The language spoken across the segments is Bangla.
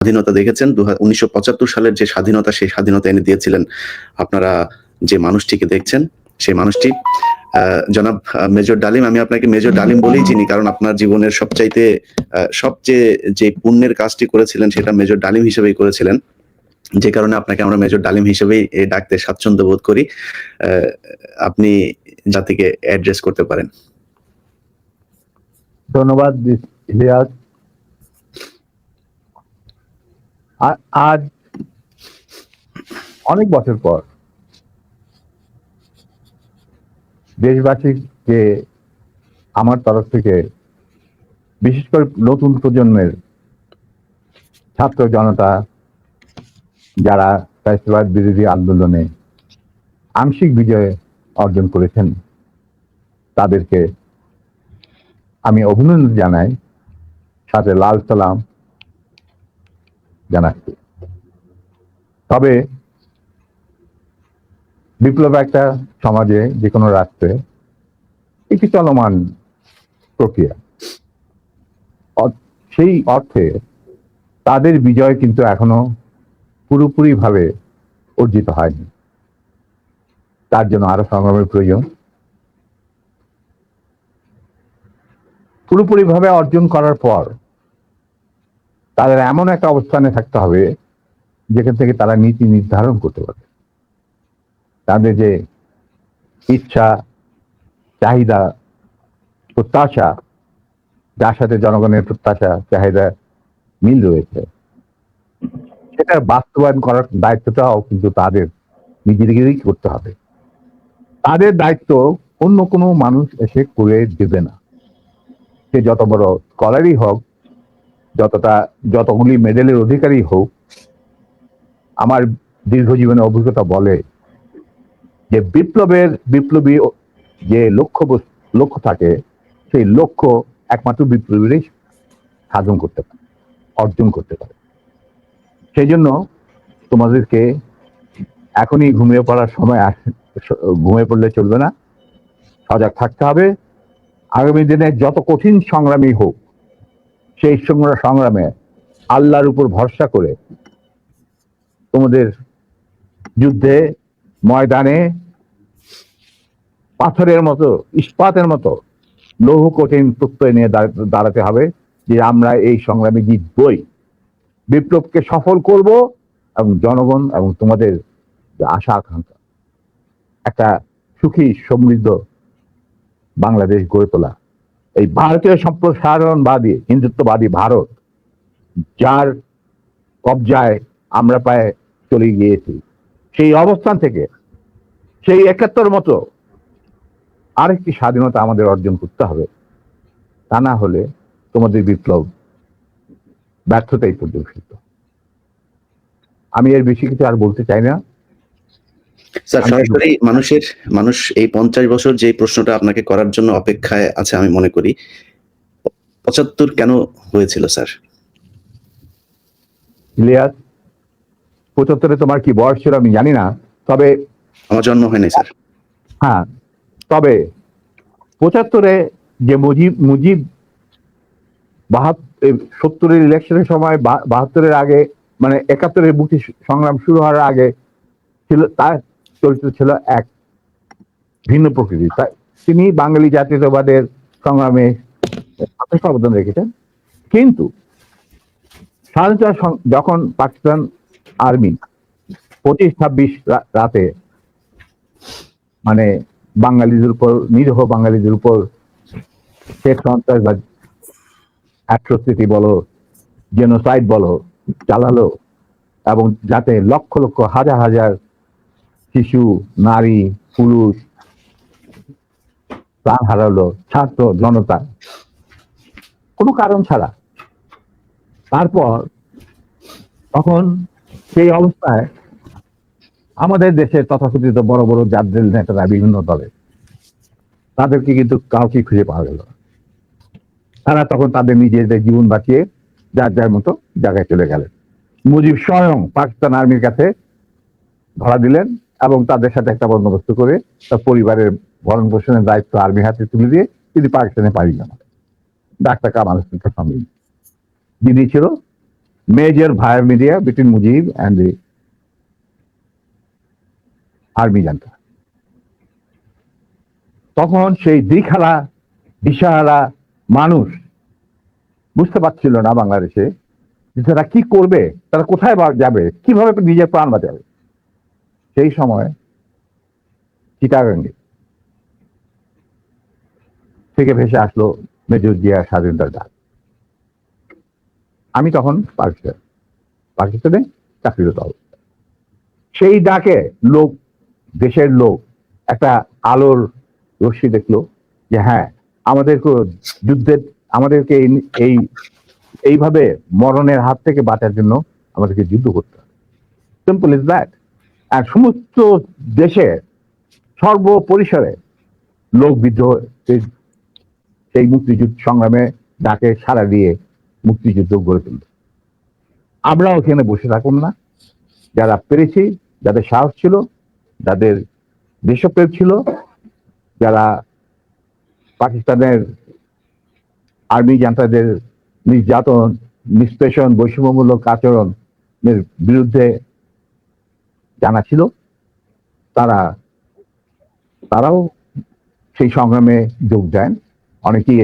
স্বাধীনতা দেখেছেন 1975 সালের যে স্বাধীনতা, সেই স্বাধীনতা এনে দিয়েছিলেন। আপনারা যে মানুষটিকে দেখছেন, সেই মানুষটি জনাব মেজর ডালিম। আমি আপনাকে মেজর ডালিম বলেই চিনি, কারণ আপনার জীবনের সবচেয়ে যে পুণ্যের কাজটি করেছিলেন, সেটা মেজর ডালিম হিসেবেই করেছিলেন। যে কারণে আপনাকে আমরা মেজর ডালিম হিসেবেই ডাকতে স্বাচ্ছন্দ্য বোধ করি। আপনি জাতিকে অ্যাড্রেস করতে পারেন। ধন্যবাদ ইলিয়াস। আজ অনেক বছর পর দেশবাসীকে আমার তরফ থেকে, বিশেষ করে নতুন প্রজন্মের ছাত্র জনতা যারা ফ্যাসিবাদ বিরোধী আন্দোলনে আংশিক বিজয় অর্জন করেছেন, তাদেরকে আমি অভিনন্দন জানাই, সাথে লাল সালাম জানাচ্ছি। তবে বিপ্লব একটা সমাজে, যে কোনো রাষ্ট্রে একটি চলমান প্রক্রিয়া। সেই অর্থে তাদের বিজয় কিন্তু এখনো পুরোপুরি ভাবে অর্জিত হয়নি। তার জন্য আরো সংগ্রামের প্রয়োজন। পুরোপুরি ভাবে অর্জন করার পর তাদের এমন একটা অবস্থানে থাকতে হবে যেখান থেকে তারা নীতি নির্ধারণ করতে পারে। তাদের যে ইচ্ছা, চাহিদা, প্রত্যাশা, যার সাথে জনগণের প্রত্যাশা চাহিদা মিল রয়েছে, সেটা বাস্তবায়ন করার দায়িত্বটাও কিন্তু তাদের নিজেদেরই করতে হবে। তাদের দায়িত্ব অন্য কোনো মানুষ এসে করে দেবে না। সে যত বড় স্কলারই হোক, যতগুলি মেডেলের অধিকারী হোক, আমার দীর্ঘ জীবনের অভিজ্ঞতা বলে যে বিপ্লবী যে লক্ষ্য থাকে, সেই লক্ষ্য একমাত্র বিপ্লবীরাই সাধন করতে পারে, অর্জন করতে পারে। সেই জন্য তোমাদেরকে এখনই ঘুমিয়ে পড়ার সময়, ঘুমিয়ে পড়লে চলবে না, সজাগ থাকতে হবে। আগামী দিনে যত কঠিন সংগ্রামী হোক, সেই সংগ্রামে আল্লাহর উপর ভরসা করে তোমাদের যুদ্ধে ময়দানে পাথরের মতো, ইস্পাতের মতো লৌহ কঠিন প্রত্যয় নিয়ে দাঁড়াতে হবে যে আমরা এই সংগ্রামে জিতবই, বিপ্লবকে সফল করব এবং জনগণ এবং তোমাদের আশা আকাঙ্ক্ষা একটা সুখী সমৃদ্ধ বাংলাদেশ গড়ে তোলা। এই ভারতীয় সম্প্রসারণবাদী হিন্দুত্ববাদী ভারত, যার কবজায় আমরা প্রায় চলে গিয়েছি, সেই অবস্থান থেকে সেই 71 মতো আরেকটি স্বাধীনতা আমাদের অর্জন করতে হবে। তা না হলে তোমাদের বিপ্লব ব্যর্থতাই পর্যবেসিত। আমি এর বেশি কিছু আর বলতে চাই না। স্যার, সরাসরি মানুষ এই 50 বছর যে প্রশ্নটা আপনাকে করার জন্য অপেক্ষায় আছে, আমি মনে করি 75 কেন হয়েছিল স্যার? ইলিয়াস, 75-এ তোমার কি বয়স ছিল আমি জানি না, তবে আমার জন্ম হয়নি স্যার। হ্যাঁ, তবে 75-এ যে মুজিব 70-এর ইলেকশনের সময়, 72-এর আগে, মানে 71-এর মুক্তি সংগ্রাম শুরু হওয়ার আগে ছিল, তার চরিত্র ছিল এক ভিন্ন প্রকৃতি। তিনি বাঙালি জাতীয়তাবাদের সংগ্রামে অবদান রেখেছেন। কিন্তু স্বাধীনতা যখন পাকিস্তান আর্মি 25-26 রাতে মানে বাঙালিদের উপর, নিরীহ বাঙালিদের উপর শেখ সন্ত্রাসবাদ, অ্যাট্রোসিটি বলো, জেনোসাইড বলো, চালালো, এবং যাতে লক্ষ লক্ষ হাজার হাজার শিশু, নারী, পুরুষ প্রাণ হারালো, ছাত্র জনতা কোনো কারণ ছাড়া। তারপর তখন সেই অবস্থায় আমাদের দেশের তথাকথিত বড় বড় জাতীয় নেতারা বিভিন্ন দলে, তাদেরকে কিন্তু কাউকে খুঁজে পাওয়া গেল। তারা তখন তাদের নিজেদের জীবন বাঁচিয়ে যার যার মতো জায়গায় চলে গেলেন। মুজিব স্বয়ং পাকিস্তান আর্মির কাছে ধরা দিলেন এবং তাদের সাথে একটা বন্দোবস্ত করে তার পরিবারের ভরণ পোষণের দায়িত্ব আর্মির হাতে তুলে দিয়ে তিনি পাকিস্তানে পাড়ি জমান। ডাক্তার কামাল হোসেন, যিনি ছিল major via media between Mujib and the army junta. তখন সেই দিকহারা দিশাহারা মানুষ বুঝতে পারছিল না বাংলাদেশে যে তারা কি করবে, তারা কোথায় যাবে, কিভাবে নিজের প্রাণ বাঁচাবে। সেই সময় চিটাগাঙ্গে থেকে ভেসে আসলো মেজর জিয়া স্বাধীনতার ডাক। আমি তখন পাকিস্তানে চাকরিরত অবস্থা। সেই ডাকে লোক, দেশের লোক একটা আলোর রশ্মি দেখলো যে হ্যাঁ, আমাদেরকে যুদ্ধের, আমাদেরকে এইভাবে মরণের হাত থেকে বাঁচার জন্য আমাদেরকে যুদ্ধ করতে হবে। Simple is that. আর সমস্ত দেশে সর্বপরিসরে লোক বিদ্রোহ, সেই মুক্তিযুদ্ধ সংগ্রামে ডাকে সাড়া দিয়ে মুক্তিযুদ্ধ গড়ে তুলল। আমরাও এখানে বসে থাকুন না, যারা পেরেছি, যাদের সাহস ছিল, যাদের দেশপ্রেম ছিল, যারা পাকিস্তানের আর্মি জান্তাদের নির্যাতন, নিষ্পেষণ, বৈষম্যমূলক আচরণের বিরুদ্ধে জানা ছিল, তারাও সেই সংগ্রামে যোগ দেন। অনেকেই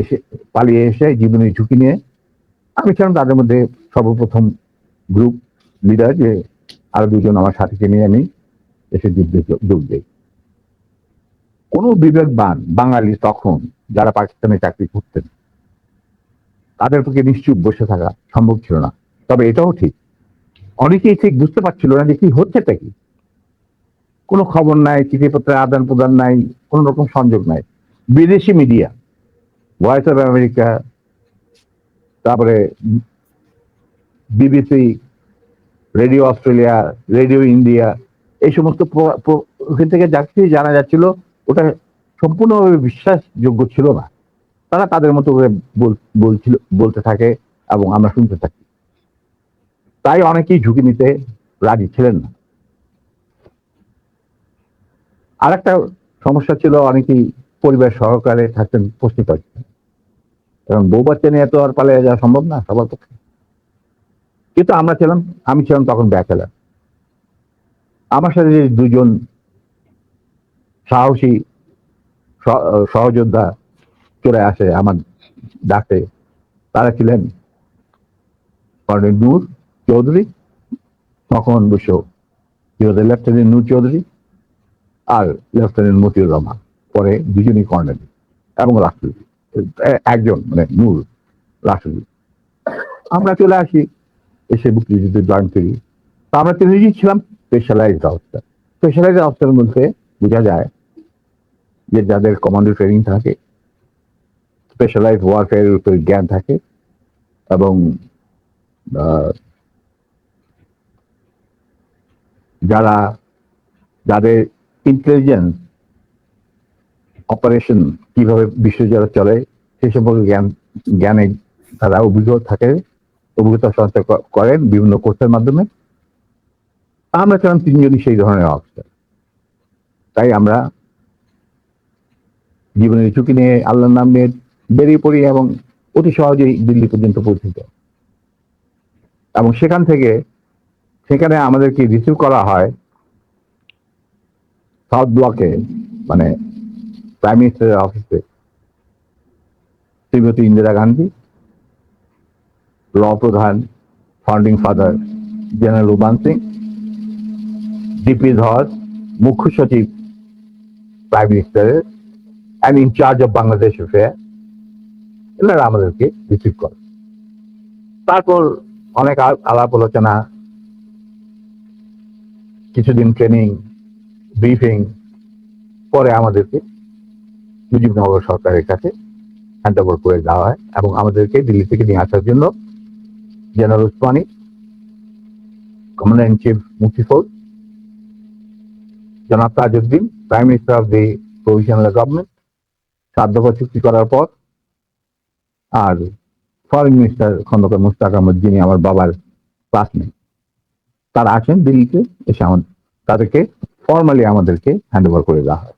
পালিয়ে এসে জীবনের ঝুঁকি নিয়ে। আমি ছিলাম তাদের মধ্যে সর্বপ্রথম গ্রুপ লিডার, যে আরো দুজন আমার সাথীকে নিয়ে আমি এসে যুদ্ধে যোগ দিই। কোনো বিবেকবান বাঙালি তখন যারা পাকিস্তানে চাকরি করতেন, তাদের পক্ষে নিশ্চুপ বসে থাকা সম্ভব ছিল না। তবে এটাও ঠিক, অনেকেই ঠিক বুঝতে পারছিল না যে কি হচ্ছেটা কি। কোনো খবর নাই, চিঠিপত্রের আদান প্রদান নাই, কোন রকম সংযোগ নাই। বিদেশি মিডিয়া, ভয়েস অফ আমেরিকা, তারপরে BBC, radio Australia, radio India, এই সমস্ত ওখান থেকে যা কিছু জানা যাচ্ছিল ওটা সম্পূর্ণভাবে বিশ্বাসযোগ্য ছিল না। তারা তাদের মতো করে বলতে থাকে এবং আমরা শুনতে থাকি। তাই অনেকেই ঝুঁকি নিতে রাজি ছিলেন না। আর একটা সমস্যা ছিল, অনেকেই পরিবার সহকারে থাকতেন পশ্চিম পাকিস্তান, কারণ বউ বাচ্চা নিয়ে তো আর পালিয়ে যাওয়া সম্ভব না সবার পক্ষে। কিন্তু আমি ছিলাম তখন ব্যাচেলার। আমার সাথে যে দুজন সাহসী সহযোদ্ধা চলে আসে আমার ডাকে, তারা ছিলেন কর্নেল নূর চৌধুরী, তখন অবশ্য লেফটেন্যান্ট নূর চৌধুরী, আর লেফটেন্যান্ট মতিউর রহমান, পরে দুজনই কর্নেল এবং রাষ্ট্রপতি, একজন মানে নূর রাষ্ট্রপতি। আমরা চলে আসি, এসে মুক্তিযুদ্ধে জয়েন করি। তো আমরা তিনজনই ছিলাম স্পেশালাইজড অফিসার। স্পেশালাইজড অফিসার বলতে বোঝা যায় যে যাদের কমান্ডো ট্রেনিং থাকে, স্পেশালাইজড ওয়ারফেয়ারের উপর জ্ঞান থাকে, এবং যাদের ইন্টেলিজেন্স অপারেশন কিভাবে বিশ্বজুড়ে চলে সে সম্পর্কে জ্ঞানে তারা অভিজ্ঞতা সঞ্চয় করেন বিভিন্ন কোর্সের মাধ্যমে। আমরা ছিলাম তিনজনই সেই ধরনের অফিসার। তাই আমরা জীবনের ঝুঁকি নিয়ে আল্লাহর নাম নিয়ে বেরিয়ে পড়ি এবং অতি সহজেই দিল্লি পর্যন্ত পৌঁছে। এবং সেখানে আমাদেরকে রিসিভ করা হয় সাউথ ব্লকে, মানে প্রাইম মিনিস্টারের অফিসে, শ্রীমতী ইন্দিরা গান্ধী, র প্রধান founding father general Ruban Singh, DP Dhar, মুখ্য সচিব প্রাইম মিনিস্টারের and incharge of Bangladesh affair, এনারা আমাদেরকে রিসিভ করে। তারপর অনেক আলাপ আলোচনা, কিছুদিন ট্রেনিং, ব্রিফিং, পরে আমাদেরকে মুজিবনগর সরকারের কাছে হ্যান্ড ওভার করে দেওয়া হয় এবং আমাদেরকে দিল্লি থেকে নিয়ে আসার জন্য general Usmani, commander in chief মুক্তি ফৌজ, জনাব Tajuddin, prime minister of the provisional government, 7 দফা চুক্তি করার পর, আর ফরেন মিনিস্টার খন্দকার মুশতাক আহমদ, যিনি আমার বাবার ক্লাসমেট, তারা আসেন দিল্লিতে। এসে তাদেরকে ফর্মালি আমাদেরকে হ্যান্ড ওভার করে দেওয়া হয়।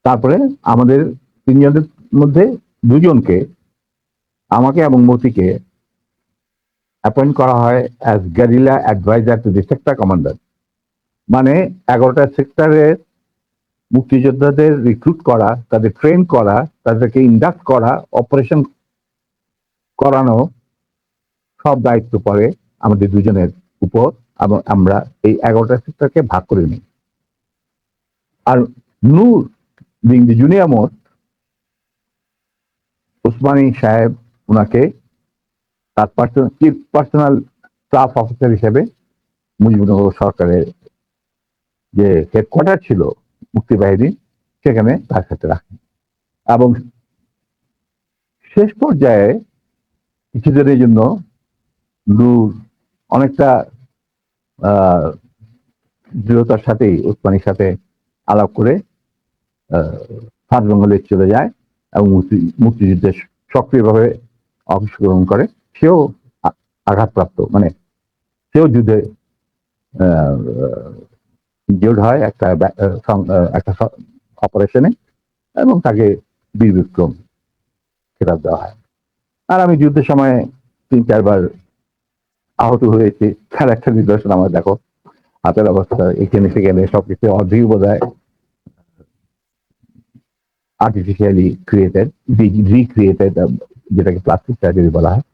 তারপরে আমাদের তিনজনের মধ্যে দুজনকে, আমাকে এবং মতিকে, অ্যাপয়েন্ট করা হয় as guerrilla adviser to the sector commander. মানে 11টা সেক্টরের মুক্তিযোদ্ধাদের রিক্রুট করা, তাদের ট্রেন করা, তাদেরকে ইন্ডাক্ট করা, অপারেশন করানো, সব দায়িত্ব পড়ে আমাদের দুজনের উপর, এবং আমরা এই 11টা সেক্টরকে ভাগ করে নিই। আর Noor being the junior most, Osmani sahib ওনাকে তার পার্সোনাল স্টাফ অফিসার হিসেবে মুজিবনগর সরকারের যে হেডকোয়ার্টার ছিল মুক্তিবাহিনী, সেখানে তার সাথে রাখেন। এবং শেষ পর্যায়ে কিছুদিনের জন্য নূর অনেকটা দৃঢ়তার সাথেই ওসমানীর সাথে আলাপ করে সাত বেঙ্গলে চলে যায় এবং মুক্তিযুদ্ধে সক্রিয়ভাবে অংশগ্রহণ করে। সেও আঘাতপ্রাপ্ত, মানে সেও যুদ্ধে ইনজিওর্ড হয় একটা অপারেশনে, এবং তাকে বীর বিক্রম খেতাব দেওয়া হয়। আর আমি যুদ্ধের সময় 3-4 বার আহত হয়েছি, তার একটা নিদর্শন আমার দেখো, হাতের অবস্থা এখানে সেখানে সবকিছু অর্ধেক বোধ হয় আর্টিফিশিয়ালি ক্রিয়েটেড, রিক্রিয়েটেড, যেটাকে প্লাস্টিক সার্জারি বলা হয়।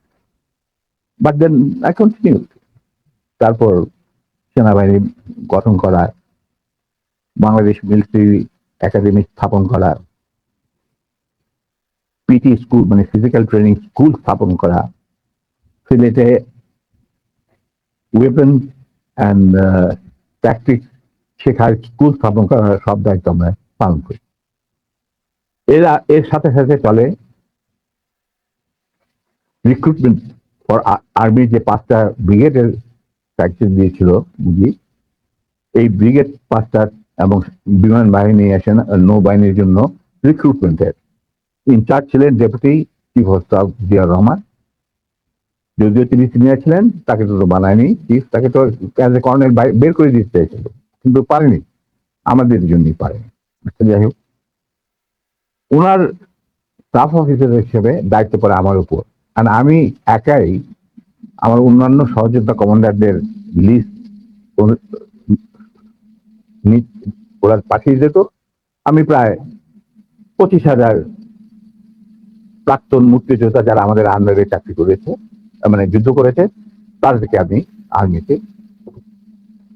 But then I continue. তারপর সেনাবাহিনী গঠন করা, বাংলাদেশ মিলিটারি একাডেমি স্থাপন করা, পিটি স্কুল মানে ফিজিক্যাল ট্রেনিং স্কুল স্থাপন করা, সিলেটে ওয়েপন অ্যান্ড ট্যাকটিক্স শেখার স্কুল স্থাপন করার সব দায়িত্ব আমরা পালন করি। এর সাথে সাথে চলে রিক্রুটমেন্ট ফর আর্মির যে 5টা ব্রিগেডের প্র্যাকটিস দিয়েছিল মুজিব, এই ব্রিগেড 5টা এবং বিমান বাহিনী আসেন নৌবাহিনীর জন্য রিক্রুটমেন্টের ইনচার্জ ছিলেন deputy chief of staff Ziaur Rahman. যদিও তিনি সিনিয়র ছিলেন, তাকে তো বানায়নি চিফ, তাকে তো কর্নেল বের করে দিতে চাইছিল, কিন্তু পারেনি, আমাদের জন্যই পারেনি। যাই হোক, ওনার স্টাফ অফিসার হিসেবে দায়িত্ব পড়ে আমার উপর। আর আমি একাই আমার অন্যান্য সহযোদ্ধা কমান্ডারদের লিস্ট ওরা পাঠিয়ে দিত। আমি প্রায় 25,000 প্রাক্তন মুক্তিযোদ্ধা যারা আমাদের আন্ডারে চাকরি করেছে, মানে যুদ্ধ করেছে, তাদেরকে আমি আর্মিতে,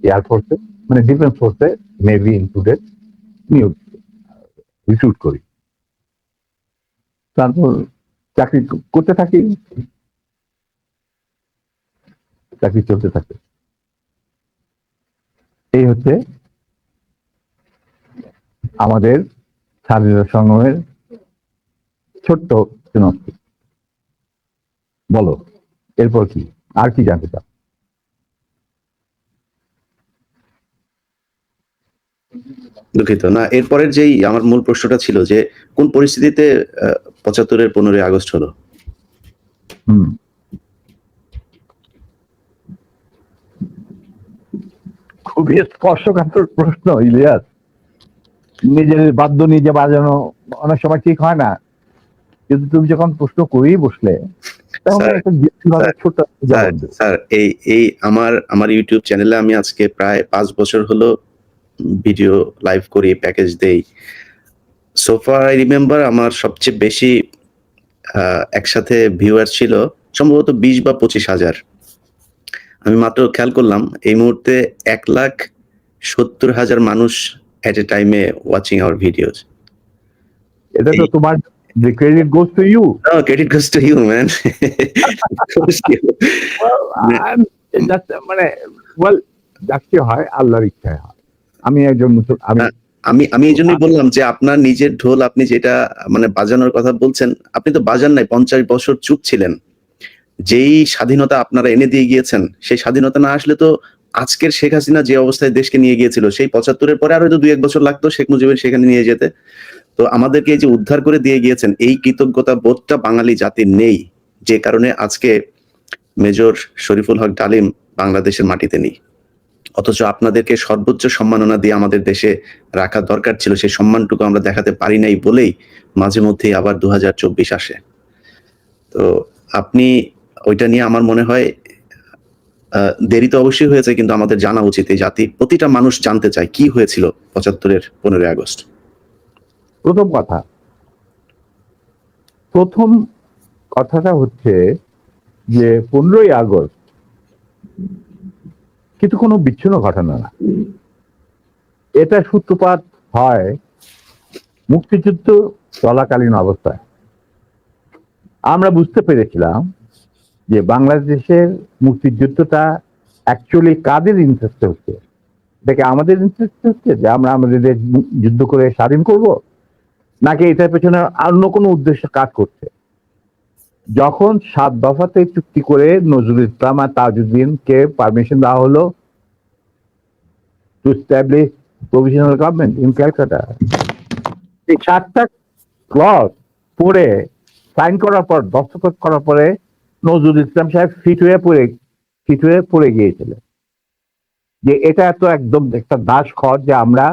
এয়ারফোর্সে, মানে ডিফেন্স ফোর্সে, নেভি ইনক্লুডেড নিয়োগ রিক্রুট করি। তারপর চাকরি করতে থাকি, চাকরি চলতে থাকে। এই হচ্ছে আমাদের স্বাধীনতা সংগ্রামের ছোট্ট চুনক্তি। বলো এরপর কি, আর কি জানতে চাও? দুঃখিত না, এরপরের যেই আমার মূল প্রশ্নটা ছিল যে কোন পরিস্থিতিতে 75-এর 15ই আগস্ট হলো? খুবই স্পর্শকাতর প্রশ্ন ইলিয়াস। নিজের বাদ্য নিজে বাজানো অনেক সময় ঠিক হয় না, কিন্তু তুমি যখন প্রশ্ন করেই বসলে তখন একটা ছোট্ট জবাব দেব। স্যার, এই আমার ইউটিউব চ্যানেলে আমি আজকে প্রায় 5 বছর হলো ভিডিও লাইভ করি, প্যাকেজ দেই। সোফার আই রিমেম্বার আমার সবচেয়ে বেশি একসাথে ভিউয়ার ছিল সম্ভবত 20 বা 25,000। আমি মাত্র খেয়াল করলাম এই মুহূর্তে 1,70,000 মানুষ এট এ টাইমে ওয়াচিং আওয়ার ভিডিওস। এটা তো তোমার, the credit goes to you. No, credit goes to you, man. Goes to you. মানে যাকে হয় আল্লাহর ইচ্ছায় হয়। আমি একজন আমি এই জন্যই বললাম যে আপনার নিজের ঢোল আপনি যেটা মানে বাজানোর কথা বলছেন, আপনি তো বাজান নাই, 50 বছর চুপ ছিলেন। যেই স্বাধীনতা আপনারা এনে দিয়ে গিয়েছেন, সেই স্বাধীনতা না আসলে তো আজকের শেখ হাসিনা যে অবস্থায় দেশকে নিয়ে গিয়েছিল, সেই 75-এর পরে আরো 2-1 বছর লাগতো শেখ মুজিবের সেখানে নিয়ে যেতে। তো আমাদেরকে এই যে উদ্ধার করে দিয়ে গিয়েছেন, এই কৃতজ্ঞতা বোধটা বাঙালি জাতির নেই, যে কারণে আজকে মেজর শরীফুল হক ডালিম বাংলাদেশের মাটিতে নেই। অথচ আপনাদেরকে সর্বোচ্চ সম্মাননা দিয়ে আমাদের দেশে রাখা দরকার ছিল, সেই সম্মানটুকু আমরা দেখাতে পারি নাই বলেই মাঝে মধ্যেই আবার 2024 আসে। তো আপনি ওইটা নিয়ে আমার মনে হয় দেরি তো অবশ্যই হয়েছে, কিন্তু আমাদের জানা উচিত। এই জাতি, প্রতিটা মানুষ জানতে চায় কি হয়েছিল 75-এর 15ই আগস্ট। প্রথম কথাটা হচ্ছে যে 15ই আগস্ট কিন্তু কোনো বিচ্ছিন্ন ঘটনা না। এটা সূত্রপাত হয় মুক্তিযুদ্ধ চলাকালীন অবস্থায়। আমরা বুঝতে পেরেছিলাম যে বাংলাদেশের মুক্তিযুদ্ধটা অ্যাকচুয়ালি কাদের ইন্টারেস্টে হচ্ছে। এটাকে আমাদের ইন্টারেস্টে হচ্ছে যে আমরা আমাদের দেশ যুদ্ধ করে স্বাধীন করব, নাকি এটার পেছনে অন্য কোনো উদ্দেশ্য কাজ করছে। যখন 7 দফাতে চুক্তি করে নজরুল ইসলাম আর তাজউদ্দিনকে পারমিশন দেওয়া হলো to establish provisional government in Calcutta, এই 7টা ক্লজ পড়ে সাইন করার পর, দস্তখত করার পরে নজরুল ইসলাম সাহেব ফিট হয়ে পড়ে গিয়েছিলেন যে এটা তো একদম একটা দাস খত যে আমরা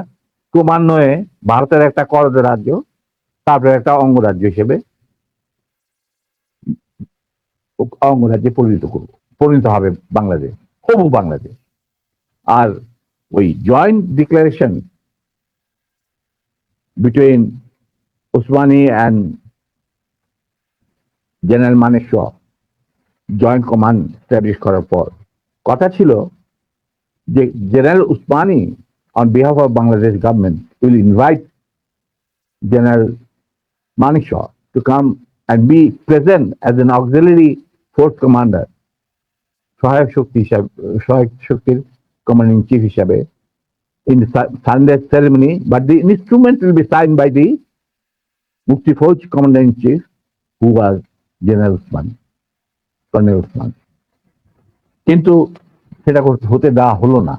ক্রমান্বয়ে ভারতের একটা করজ রাজ্য, তারপরে একটা অঙ্গরাজ্য হিসেবে অঙ্গরাজ্যে পরিণত হবে বাংলাদেশ, হবু বাংলাদেশ। আর ওই joint declaration between Osmani and general Manekshaw joint command establish করার পর কথা ছিল যে general Usmani on behalf of Bangladesh government will invite General Manekshaw to come and be present as an auxiliary force commander, সহায়ক শক্তির কমান্ডিং চিফ হিসাবে in the Sunday ceremony, but the instrument will be signed by the Mukti Fauj commander-in-chief, who was General Usman, Colonel Usman. কিন্তু সেটা হতে দেওয়া হলো না।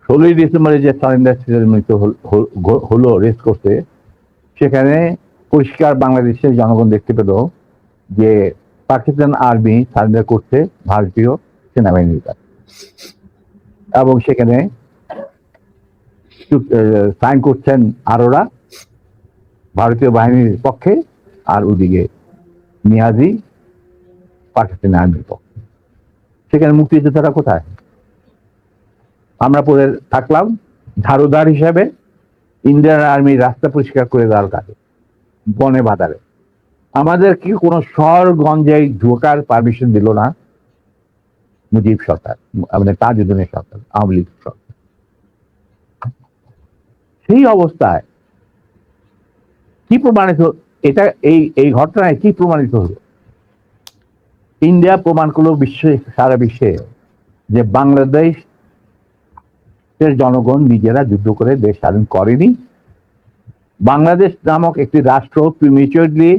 16ই ডিসেম্বরে যে সারেন্ডার সেরেমনি হলো রেস করতে, সেখানে পরিষ্কার বাংলাদেশের জনগণ দেখতে পেল যে পাকিস্তান আর্মি সারেন্ডার করছে ভারতীয় সেনাবাহিনীর কাছে, এবং সেখানে সাইন করছেন আরোরা ভারতীয় বাহিনীর পক্ষে, আর ওদিকে নিয়াজি পাকিস্তানি আর্মির পক্ষে। সেখানে মুক্তিযোদ্ধারা কোথায়? আমরা পরে থাকলাম ঝাড়ুদার হিসাবে ইন্ডিয়ান আর্মি রাস্তা পরিষ্কার করে দেওয়ার কাজে, বনে বাদারে। আমাদের কি কোনো শহরগঞ্জে ঢোকার পারমিশন দিল না মুজিব সরকার, মানে তাজউদ্দিনের সরকার, আওয়ামী লীগ সরকার। সেই অবস্থায় কি প্রমাণিত, এটা এই ঘটনায় কি প্রমাণিত হলো? ইন্ডিয়া প্রমাণ করলো সারা বিশ্বে যে বাংলাদেশের জনগণ নিজেরা যুদ্ধ করে দেশ স্বাধীন করেনি। বাংলাদেশ নামক একটি রাষ্ট্র প্রিমেচুরলি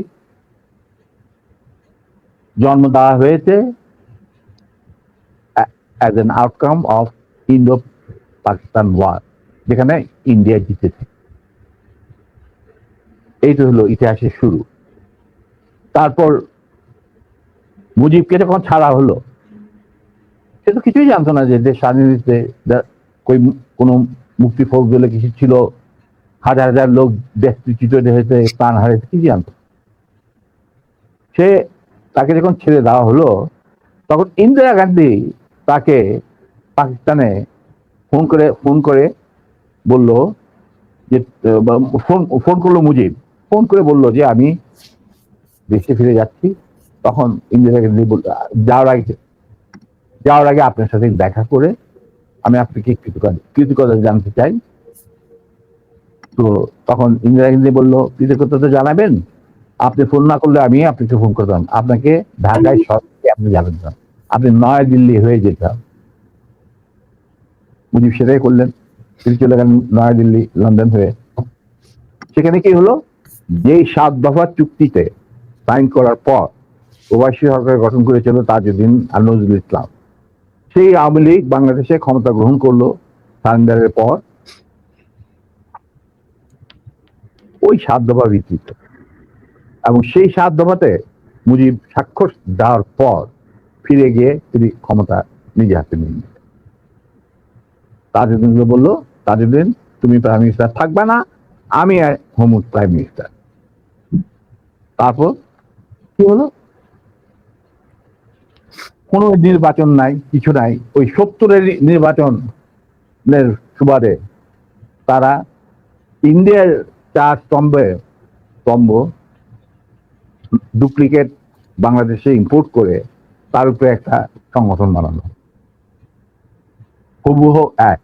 জন্ম দেওয়া হয়েছে as an outcome of Indo-Pakistan war, যেখানে ইন্ডিয়া জিতেছে। এইটা হলো ইতিহাসের শুরু। তারপর মুজিবকে যখন ছাড়া হলো, সে তো কিছুই জানতো না যে দেশ স্বাধীন হয়েছে, কোনো মুক্তি ফৌজ বলে কিছু ছিল, হাজার হাজার লোক দেশচ্যুত হয়েছে, প্রাণ হারিয়েছে, কি জানতো সে? তাকে যখন ছেড়ে দেওয়া হলো, তখন ইন্দিরা গান্ধী তাকে পাকিস্তানে ফোন করে বলল যে, ফোন করলো মুজিব, ফোন করে বলল যে আমি দেশে ফিরে যাচ্ছি। তখন ইন্দিরা গান্ধী যাওয়ার আগে আপনার সাথে দেখা করে আমি আপনাকে কৃতজ্ঞতা জানতে চাই। তো তখন ইন্দিরা গান্ধী বলল, কৃতজ্ঞতা তো জানাবেন, আপনি ফোন না করলে আমি আপনাকে ফোন করতাম, আপনাকে ঢাকায় সরাসরি আপনি যাবেন না, আপনি নয়াদিল্লি হয়ে যেতাম। মুজিব সেটাই করলেন, তিনি চলে গেলেন নয়াদিল্লি, লন্ডন হয়ে। সেখানে কি হলো, যেই 7 দফা চুক্তিতে সাইন করার পর প্রবাসী সরকার গঠন করেছিল তাজউদ্দিন আর নজরুল ইসলাম, সেই আওয়ামী লীগ বাংলাদেশে ক্ষমতা গ্রহণ করলো সারেন্ডারের পর ওই 7 দফা ভিত্তিতে। এবং সেই 7 দফাতে মুজিব স্বাক্ষর দেওয়ার পর ফিরে গিয়ে তিনি ক্ষমতা নিজে হাতে নিয়ে নিলেন। তাজউদ্দিনকে বললো, তাজউদ্দিন তুমি প্রাইম মিনিস্টার থাকবে না, আমি হোম প্রাইম মিনিস্টার। তারপর কি হলো, কোনো নির্বাচন নাই, কিছু নাই। ওই 70-এর নির্বাচনের সুবাদে তারা ইন্ডিয়ার 4 স্তম্ভ ডুপ্লিকেট বাংলাদেশে ইম্পোর্ট করে তার উপরে একটা সংগঠন বানানো, হুবহু এক।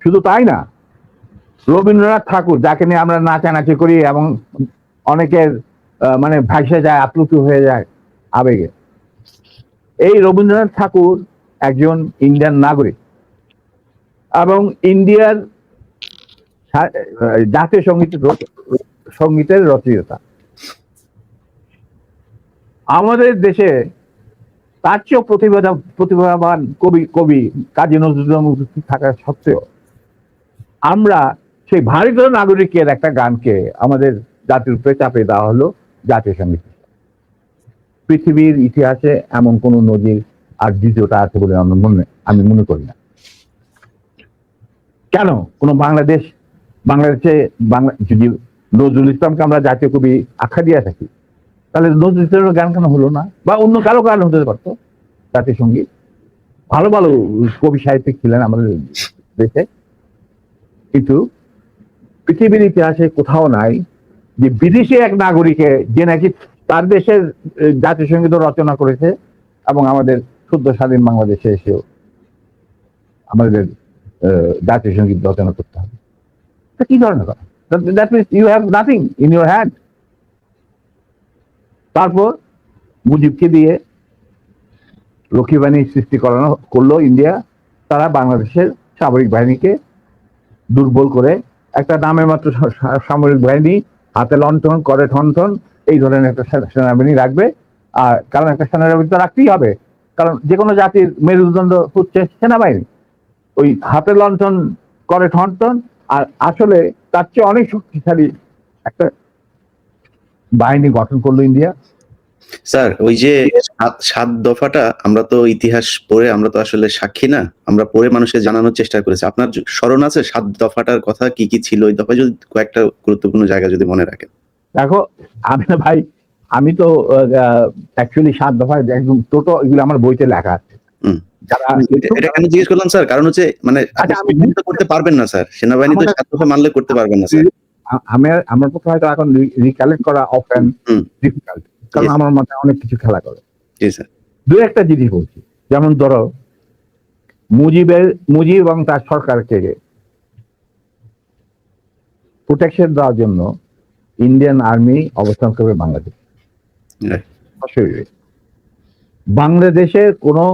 শুধু তাই না, রবীন্দ্রনাথ ঠাকুর, যাকে নিয়ে আমরা নাচানাচি করি এবং অনেকের মানে ভাসে যায়, আপ্লুত হয়ে যায় আবেগে, এই রবীন্দ্রনাথ ঠাকুর একজন ইন্ডিয়ান নাগরিক এবং ইন্ডিয়ার জাতীয় সঙ্গীতের রচয়িতা। আমাদের দেশে তার চেয়েও প্রতিভাবান কবি কাজী নজরুল ইসলাম উপস্থিত থাকা সত্ত্বেও আমরা সেই ভারতীয় নাগরিকের একটা গানকে আমাদের জাতির উপরে চাপিয়ে দেওয়া হলো জাতীয় সঙ্গীত। পৃথিবীর ইতিহাসে এমন কোন নজির আর দ্বিতীয়টা আছে বলে আমি মনে করি না। কেন কোনো বাংলাদেশে যদি নজরুল ইসলামকে আমরা জাতীয় কবি আখ্যা দিয়ে থাকি, তাহলে নজরুল ইসলামের গান কেন হলো না? বা অন্য কারো গান হতে পারতো জাতীয় সঙ্গীত। ভালো ভালো কবি সাহিত্যিক ছিলেন আমাদের দেশে, কিন্তু পৃথিবীর ইতিহাসে কোথাও নাই যে বিদেশি এক নাগরিকে যে নাকি তার দেশের জাতীয় সঙ্গীত রচনা করেছে এবং আমাদের শুদ্ধ স্বাধীন বাংলাদেশে এসেও আমাদের জাতীয় সঙ্গীত রচনা করতে হবে। কি ধরনের কথা? That means you have nothing in your hand. তারপর মুজিবকে দিয়ে লক্ষ্মী বাহিনী সৃষ্টি করলো ইন্ডিয়া। তারা বাংলাদেশের সামরিক বাহিনীকে দুর্বল করে একটা নামে মাত্র সামরিক বাহিনী, হাতে লণ্ঠন, করে ঠনঠন, এই ধরনের একটা সেনাবাহিনী রাখবে। আর কারণ একটা সেনাবাহিনী তো রাখতেই হবে, কারণ যে কোনো জাতির মেরুদণ্ড হচ্ছে সেনাবাহিনী। ওই হাতে লণ্ঠন, করে ঠনঠন, আর আসলে তার চেয়ে অনেক শক্তিশালী একটা বাহিনী গঠন করলো ইন্ডিয়া। স্যার, ওই যে 7 দফাটা আমরা তো ইতিহাস পড়ে, আমরা তো আসলে সাক্ষী না, আমরা পড়ে মানুষের জানানোর চেষ্টা করেছি। আপনার স্মরণ আছে 7 দফাটার কথা? কি কি ছিল ওই দফা? যদি কয়েকটা গুরুত্বপূর্ণ জায়গা যদি মনে রাখেন। দেখো, আমি তো অ্যাকচুয়ালি 7 দফায় একদম টোটো এগুলো আমার বইতে লেখা আছে। এটা কেন জিজ্ঞেস করলাম স্যার, কারণ হচ্ছে মানে আপনি করতে পারবেন না স্যার, সেনাবাহিনী তো 7 দফা মানলে করতে পারবেন না স্যার। আমার পক্ষে হয়তো এখন রিকালেক্ট করা অফেন ডিফিকাল্ট, কারণ আমার মাথায় অনেক কিছু খেলা করে। জি স্যার। দু একটা জিনিস বলছি, যেমন ধরো মুজিব এবং তার সরকারকে প্রোটেকশন দেওয়ার জন্য ইন্ডিয়ান আর্মি অবস্থান করবে বাংলাদেশ। বাংলাদেশের কোনো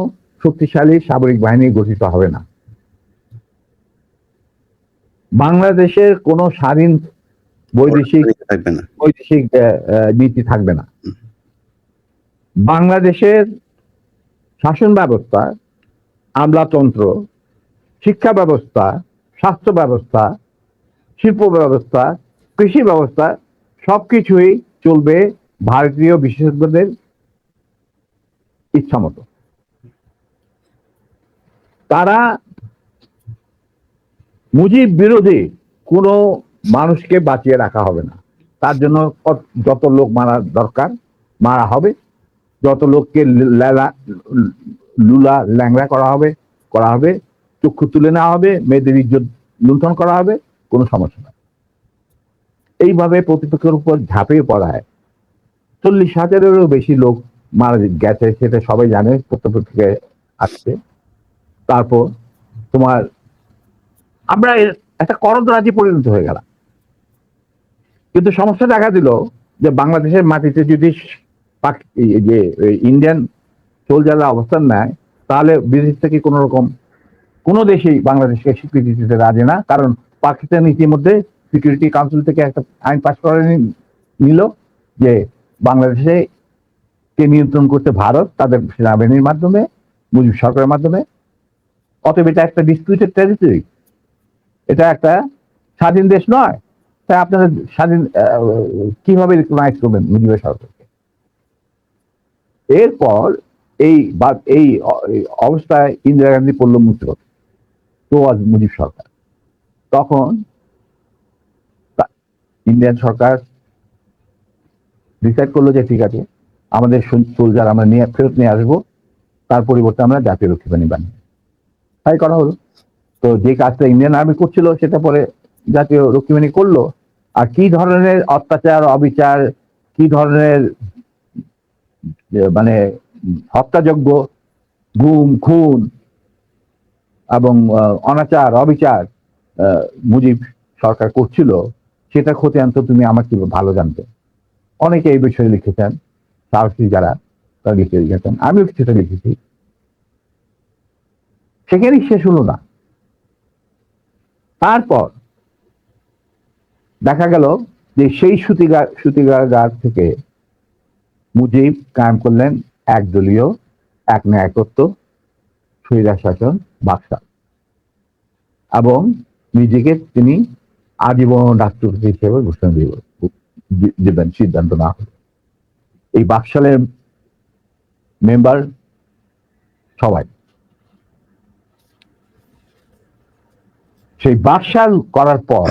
শক্তিশালী সামরিক বাহিনী গঠিত হবে না। বাংলাদেশের কোনো স্বাধীন বৈদেশিক নীতি থাকবে না। বাংলাদেশের শাসন ব্যবস্থা, আমলাতন্ত্র, শিক্ষা ব্যবস্থা, স্বাস্থ্য ব্যবস্থা, শিল্প ব্যবস্থা, কৃষি ব্যবস্থা সবকিছুই চলবে ভারতীয় বিশেষজ্ঞদের ইচ্ছা মতো। তারা মুজিব বিরোধী কোনো মানুষকে বাঁচিয়ে রাখা হবে না। তার জন্য যত লোক মারা দরকার মারা হবে, যত লোককে লুলা ল্যাংড়া করা হবে, চক্ষু তুলে নেওয়া হবে, মেয়েদের ইজ্জত লুণ্ঠন করা হবে, কোনো সমস্যা নেই। এইভাবে প্রতিপক্ষের উপর ঝাঁপিয়ে পড়ায় 40,000-এরও বেশি লোক মারা গেছে, সেটা সবাই জানে, প্রতিপক্ষে আসছে। তারপর আমরা একটা করদরাজি পরিণত হয়ে গেলাম। কিন্তু সমস্যা দেখা দিল যে বাংলাদেশের মাটিতে যদি যে ইন্ডিয়ান সোলজাররা অবস্থান নেয়, তাহলে বিদেশ থেকে কোনো দেশেই বাংলাদেশকে স্বীকৃতি দিতে রাজি না। কারণ পাকিস্তান ইতিমধ্যে সিকিউরিটি কাউন্সিল থেকে একটা আইন পাস করে নিল যে বাংলাদেশে কে নিয়ন্ত্রণ করতে ভারত, তাদের সেনাবাহিনীর মাধ্যমে, মুজিব সরকারের মাধ্যমে। অতএব এটা একটা ডিসপিউটেড টেরিটরি, এটা একটা স্বাধীন দেশ নয়। তাই আপনারা স্বাধীন কিভাবে রিকগনাইজ করবেন মুজিবের সরকারকে? এরপর এই অবস্থায় ইন্দিরা গান্ধী পড়ল মুক্তিপথে, তো আজ মুজিব সরকার। তখন ইন্ডিয়ান সরকার ডিসাইড করলো যে ঠিক আছে, আমাদের সোলজার আমরা ফেরত নিয়ে আসবো, তার পরিবর্তে আমরা জাতীয় রক্ষী বাহিনী বানাই, তাই করা হলো। তো যে কাজটা ইন্ডিয়ান আর্মি করছিল সেটা পরে জাতীয় রক্ষী বাহিনী করলো। আর কি ধরনের অত্যাচার, অবিচার, কি ধরনের মানে হত্যাযজ্ঞ, গুম খুন এবং অনাচার অবিচার মুজিব সরকার করছিল, সেটা খতিয়ান তো তুমি আমাকে ভালো জানতে। অনেকে এই বিষয়ে লিখেছেন, সাহসী যারা তারা লিখেছেন, আমিও কিছুটা লিখেছি। সেখানেই শেষ হলো না। তারপর দেখা গেল যে সেই সুতিগার থেকে মুজিব কায়েম করলেন একদলীয় এক ন্যায়তত্ত্ব স্বৈরাচার শাসন বাদশা, এবং নিজেকে তিনি আজীবন রাষ্ট্রপতি হিসেবে ঘোষণা দিবেন সিদ্ধান্ত না হলো। এই বাকশালের মেম্বার সবাই সেই বাকশাল করার পর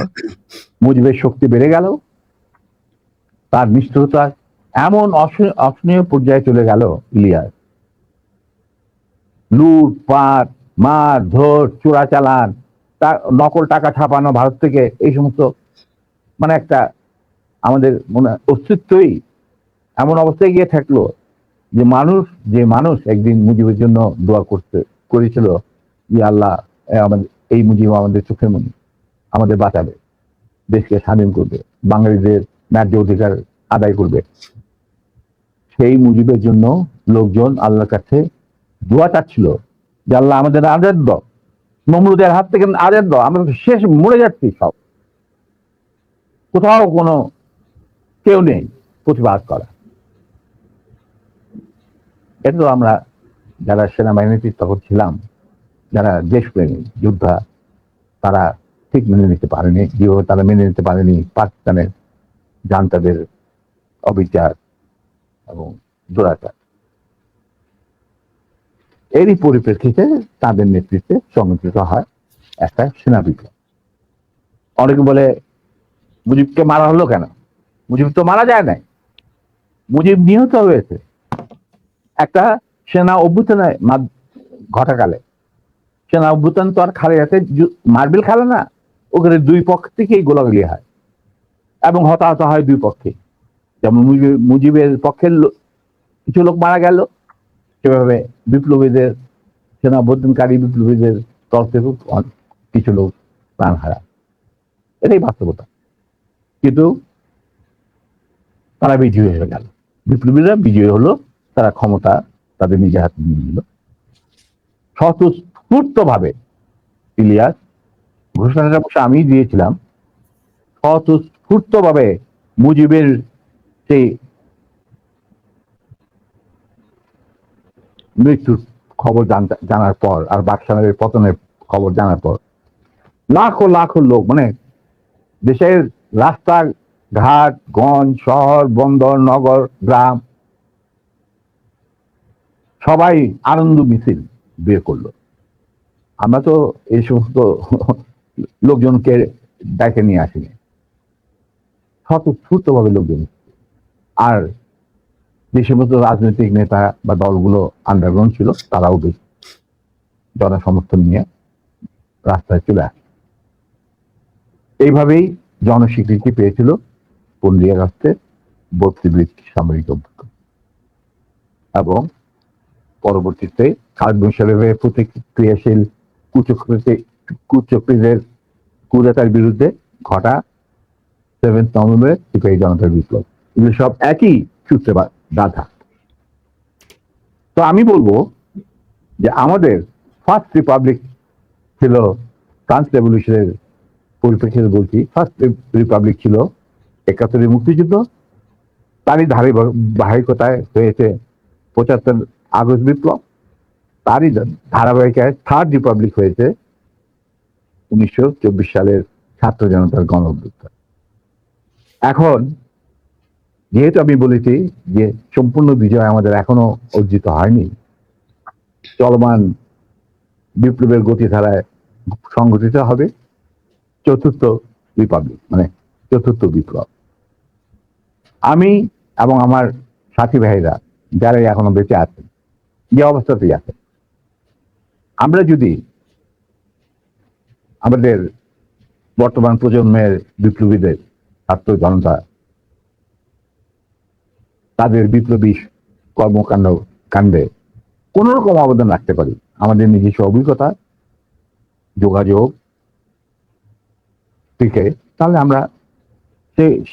মুজিবের শক্তি বেড়ে গেল, তার নিষ্ঠুরতা এমন অসহনীয় পর্যায়ে চলে গেল, ইলিয়াস লুটপাট, মার ধর, চোরাচালান, নকল টাকা ছাপানো ভারত থেকে, এই সমস্ত মানে একটা আমাদের মনে অস্তিত্বই এমন অবস্থায় গিয়ে থাকলো যে মানুষ একদিন মুজিবের জন্য দোয়া করেছিল যে আল্লাহ আমাদের এই মুজিব আমাদের চোখের মনি, আমাদের বাঁচাবে, দেশকে স্বাধীন করবে, বাঙালিদের ন্যায্য অধিকার আদায় করবে। সেই মুজিবের জন্য লোকজন আল্লাহর কাছে দোয়া চাচ্ছিল যে আল্লাহ আমাদের আজাদ দাও, নমরুদের হাত থেকে আজাদ দাও, আমরা শেষ মরে যাচ্ছি, সব কোথাও কোনো কেউ নেই প্রতিবাদ করা। এটা তো আমরা যারা সেনাবাহিনীতে তখন ছিলাম, যারা দেশপ্রেমী যোদ্ধা, তারা ঠিক মেনে নিতে পারেনি। যেভাবে তারা মেনে নিতে পারেনি পাকিস্তানের জান্তাদের অবিচার এবং দুরাচার। এরই পরিপ্রেক্ষিতে তাদের নেতৃত্বে সংগঠিত হয় একটা সেনা বিপ্লব। অনেকে বলে মুজিবকে মারা হলো কেন? মুজিব তো মারা যায় নাই, মুজিব নিহত হয়েছে একটা সেনা অভ্যুত্থানে ঘটাকালে। সেনা অভ্যুত্থান তো আর খালেদাতে মার্বেল খেলে না, ওখানে দুই পক্ষ থেকেই গোলাগুলি হয় এবং হতাহত হয় দুই পক্ষে। যেমন মুজিবের পক্ষের কিছু লোক মারা গেল, সেভাবে বিপ্লবীদের, সেনা অভ্যুত্থানকারী বিপ্লবীদের তরফ থেকে কিছু লোক প্রাণ হারা। এটাই বাস্তবতা। কিন্তু তারা বিজয়ী হয়ে গেল, বিপ্লবীরা বিজয়ী হলো, তারা ক্ষমতা তাদের নিজের হাতে নিয়ে নিল। স্বতঃস্ফূর্ত ভাবে ইলিয়াস ঘোষণাটা অবশ্য আমি দিয়েছিলাম, স্বতঃস্ফূর্ত ভাবে মুজিবের সেই মৃত্যুর খবর জানার পর আর বাকশালের পতনের খবর জানার পর লাখো লাখো লোক, মানে দেশের রাস্তা ঘাট, গঞ্জ, শহর, বন্দর, নগর, গ্রাম, সবাই আনন্দ মিছিল বের করলো। আমরা তো এই সমস্ত লোকজনকে ডেকে নিয়ে আসিনি, স্বতঃস্ফূর্ত ভাবে লোকজন। আর যে সমস্ত রাজনৈতিক নেতা বা দলগুলো আন্ডারগ্রাউন্ড ছিল, তারাও বেশ জনসমর্থন নিয়ে রাস্তায় চলে আসে। এইভাবেই জনস্বীকৃতি পেয়েছিল 15 আগস্টের 32 সামরিক অভ্যুত্থান। এবং পরবর্তীতে খালেদ মোশাররফের প্রতিক্রিয়াশীল কুচক্রীদের কুদেতার বিরুদ্ধে ঘটা 7 নভেম্বরের সিপাহী জনতার বিপ্লব, এগুলো সব একই সূত্রে বাঁধা। তো আমি বলবো যে আমাদের ফার্স্ট রিপাবলিক ছিল, ফ্রান্স রেভলিউশনের পরিপ্রেক্ষিতে বলছি, ফার্স্ট রিপাবলিক ছিল 71 মুক্তিযুদ্ধ, তারই ধারাবাহিকতায় হয়েছে 75 আগস্ট বিপ্লব, তারই ধারাবাহিকতায় থার্ড রিপাবলিক হয়েছে 1924 সালের ছাত্র জনতার গণ অভ্যুত্থান। এখন যেহেতু আমি বলেছি যে সম্পূর্ণ বিজয় আমাদের এখনো অর্জিত হয়নি, চলমান বিপ্লবের গতিধারায় সংগঠিত হবে চতুর্থ রিপাবলিক, মানে চতুর্থ বিপ্লব। আমি এবং আমার সাথী ভাইরা যারা এখনো বেঁচে আছেন, যে অবস্থাতেই আছে। আমরা যদি আমাদের বর্তমান প্রজন্মের বিপ্লবীদের, ছাত্র জনতা, তাদের বিপ্লবী কাণ্ডে কোন রকম অবদান রাখতে পারি, আমাদের নিজস্ব অভিজ্ঞতা, যোগাযোগ থেকে, তাহলে আমরা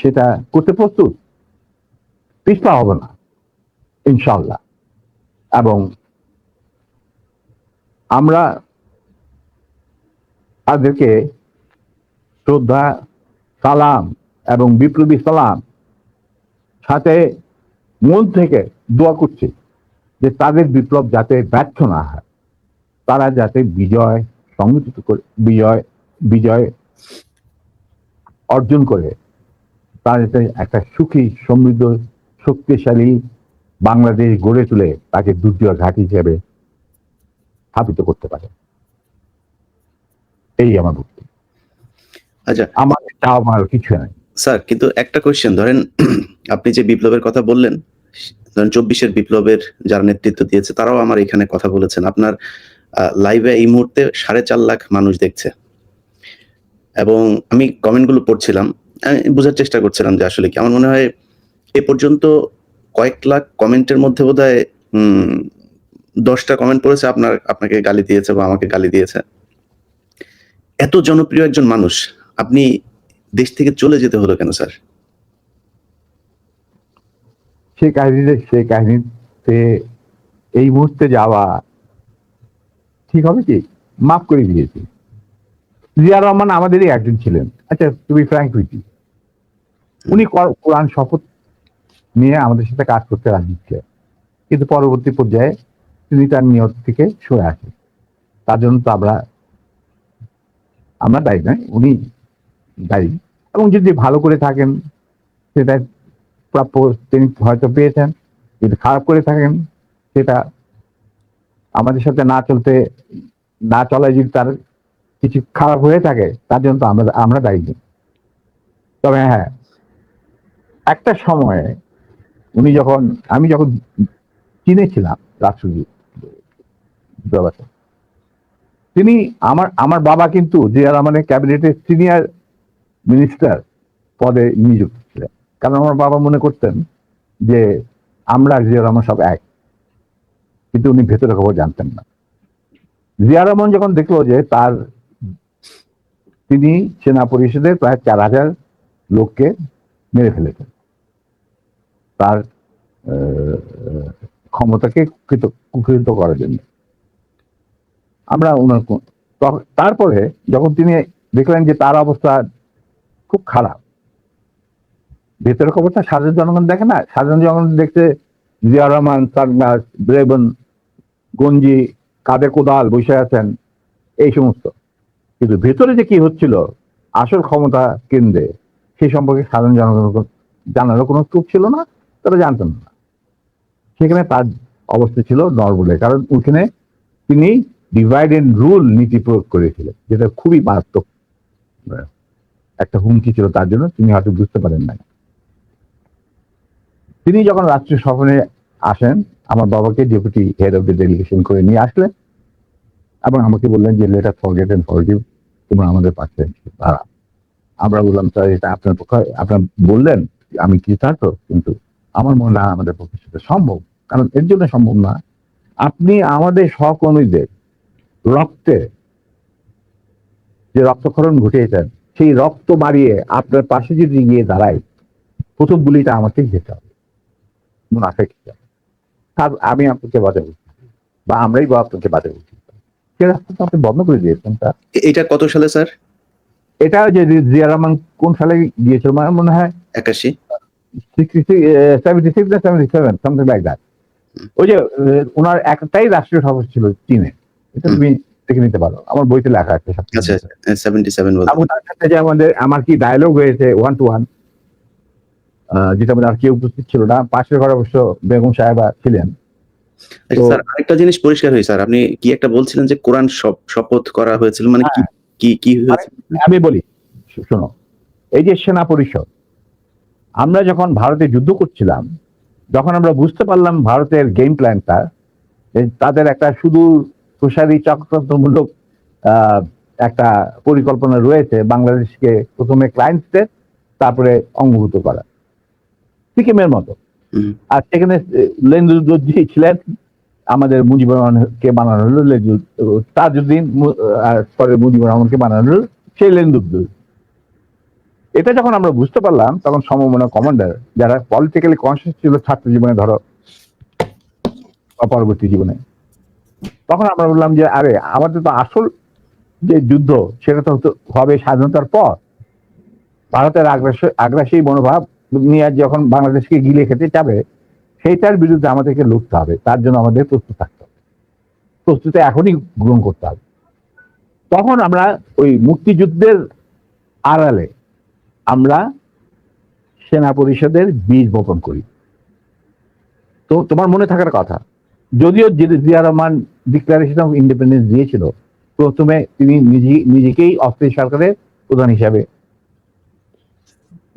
সেটা করতে প্রস্তুত, পিছপা হব না ইনশাআল্লাহ। এবং আমরা তাদেরকে শ্রদ্ধা, সালাম এবং বিপ্লবী সালাম সাথে মন থেকে দোয়া করছি যে তাদের বিপ্লব যাতে ব্যর্থ না হয়, তারা যাতে বিজয় সংগঠিত করে, বিজয় অর্জন করে, তারা যাতে একটা সুখী, সমৃদ্ধ, শক্তিশালী বাংলাদেশ গড়ে তুলে তাকে দুর্যোগ ঘাঁটি হিসেবে স্থাপিত করতে পারে। এই আমার বক্তব্য। আচ্ছা, আমার চাওয়া কিছু নাই স্যার, কিন্তু একটা কোয়েশ্চেন, ধরেন আপনি যে বিপ্লবের কথা বললেন, ধরেন 24-এর বিপ্লবের যারা নেতৃত্ব দিয়েছে তারাও আমার এখানে কথা বলেছেন। আপনার লাইভে এই মুহূর্তে 4.5 লাখ মানুষ দেখছে, এবং আমি কমেন্টগুলো পড়ছিলাম, আমি বোঝার চেষ্টা করছিলাম যে আসলে কি। আমার মনে হয় এ পর্যন্ত কয়েক লাখ কমেন্টের মধ্যে বোধহয় 10টা কমেন্ট পড়েছে আপনাকে গালি দিয়েছে বা আমাকে গালি দিয়েছে। এত জনপ্রিয় একজন মানুষ, আপনি দেশ থেকে চলে যেতে হলো কেন স্যার? সেই কাহিনীতে এই মুহূর্তে যাওয়া ঠিক হবে কি? মাফ করে দিয়েছি। জিয়া রহমান আমাদেরই একজন ছিলেন। আচ্ছা, তুমি ফ্র্যাঙ্ক উইথ, উনি কোরআন শপথ নিয়ে আমাদের সাথে কাজ করতে রাজি ছিলেন, কিন্তু পরবর্তী পর্যায়ে তিনি তার নিয়ত থেকে সরে আসেন। তার জন্য তো আমরা দায়ী নয়, উনি দায়ী। এবং যদি ভালো করে থাকেন সেটা প্রাপ্য তিনি হয়তো পেয়েছেন, যদি খারাপ করে থাকেন সেটা আমাদের সাথে না চলায় যদি তার কিছু খারাপ হয়ে থাকে, তার জন্য তো আমরা দায়ী নই। তবে হ্যাঁ, একটা সময়ে আমি যখন চিনেছিলাম রাষ্ট্রদূত, তিনি আমার বাবা কিন্তু জিয়া রহমানের ক্যাবিনেটের সিনিয়র মিনিস্টার পদে নিযুক্ত ছিলেন। কারণ আমার বাবা মনে করতেন যে আমরা জিয়া রহমান সব এক, কিন্তু উনি ভেতরে খবর জানতেন না। জিয়া রহমান যখন দেখলো যে তিনি সেনা পরিষদের প্রায় 4,000 লোককে মেরে ফেলেছেন, তার ক্ষমতাকে কুক্ষিগত করার জন্য, তারপরে যখন তিনি দেখলেন যে তার অবস্থা খুব খারাপ, ভেতরের খবরটা সাধারণ জনগণ দেখে না। সাধারণ জনগণ দেখছে জিয়া রহমান সারনাস, ব্রেবন, গঞ্জি, কাঁধে কোদাল বসে আছেন, এই সমস্ত। কিন্তু ভেতরে যে কি হচ্ছিল আসল ক্ষমতা কেন্দ্রে, সেই সম্পর্কে সাধারণ জনগণ জানারও কোনো সুযোগ ছিল না, তারা জানতেন না। সেখানে তার অবস্থা ছিল নরবলে, কারণ ওখানে তিনি ডিভাইড এন্ড রুল নীতি প্রয়োগ করেছিলেন, যেটা খুবই মারাত্মক একটা হুমকি ছিল তার জন্য। তিনি হয়তো বুঝতে পারেন না। তিনি যখন রাষ্ট্রীয় সফরে আসেন, আমার বাবাকে deputy head of the delegation করে নিয়ে আসলেন এবং আমাকে বললেন যে let us forget and forgive, তোমরা আমাদের পাশে দাঁড়া। আমরা বললাম স্যার, এটা আপনার পক্ষে, আপনার বললেন আমি কৃতার্থ, কিন্তু আমার মনে হয় আমাদের পক্ষে সেটা সম্ভব। কারণ এর জন্য সম্ভব না, আপনি আমাদের সহকর্মীদের রক্তে যে রক্তক্ষরণ ঘটিয়েছেন, সেই রক্ত মারিয়ে আপনার পাশে যদি গিয়ে দাঁড়াই, প্রথম গুলিটা আমাকেই যেতে হবে, মুনাফেক হিসাবে। আমি আপনাকে বাধা বলছি, বা আমরাই বা আপনাকে বাধা বলছি, সে রাস্তা তো আপনি বন্ধ করে দিয়েছেন। এটা কত সালে স্যার? এটা যে জিয়া রহমান কোন সালে গিয়েছিল, মনে হয় 81, 76 না 77, সামথিং লাইক দ্যাট। ওই যে ওনার একটাই রাষ্ট্রীয় সফর ছিল চীনে, এটা তুমি দেখে নিতে পারো, আমার বইতে লেখা আছে। আচ্ছা, 77 বলতে। এবং তার সাথে যে আমার কি ডায়লগ হয়েছে 1 to 1, যেটা আর কেউ উপস্থিত ছিল না, পাশের ঘরে অবশ্য বেগম সাহেবা ছিলেন। আচ্ছা স্যার, আরেকটা জিনিস পরিষ্কার হয়েছে স্যার, আপনি কি একটা বলছিলেন যে কোরআন শপথ করা হয়েছিল, মানে কি হয়েছিল? আমি বলি, শোনো, এই যে সেনা পরিষদ, আমরা যখন ভারতে যুদ্ধ করছিলাম, যখন আমরা বুঝতে পারলাম ভারতের গেম প্ল্যানটা, তাদের একটা শুধু প্রসারী চক্রান্তমূলক আহ, একটা পরিকল্পনা রয়েছে বাংলাদেশকে প্রথমে ক্লায়েন্ট স্টেট, তারপরে অঙ্গভূত করা, সিকিমের মতো। হুম, আর সেখানে লেন্দুদ্দোজি ছিলেন, আমাদের মুজিবুর রহমানকে বানানো হলো তাজউদ্দিন, আর পরে মুজিবুর রহমানকে বানানো হলো সেই লেন্দুদ্দোজ। এটা যখন আমরা বুঝতে পারলাম, তখন সমমনা কমান্ডার যারা পলিটিক্যালি কনসিয়াস ছিল ছাত্র জীবনে, ধরো পরবর্তী জীবনে, তখন আমরা বললাম যে আরে আমাদের তো আসল যে যুদ্ধ সেটা তো হবে স্বাধীনতার পর। ভারতের আগ্রাসী মনোভাব নিয়ে যখন বাংলাদেশকে গিলে খেতে যাবে, সেইটার বিরুদ্ধে আমাদেরকে লড়তে হবে। তার জন্য আমাদের প্রস্তুত থাকতে হবে, প্রস্তুতি এখনই গ্রহণ করতে হবে। তখন আমরা ওই মুক্তিযুদ্ধের আড়ালে আমরা সেনা পরিষদের বীজ বপন করি। তো তোমার মনে থাকার কথা, যদিও Zia Rahman declaration of independence দিয়েছিল, প্রথমে তিনি নিজেকেই অস্থায়ী সরকারের প্রধান হিসাবে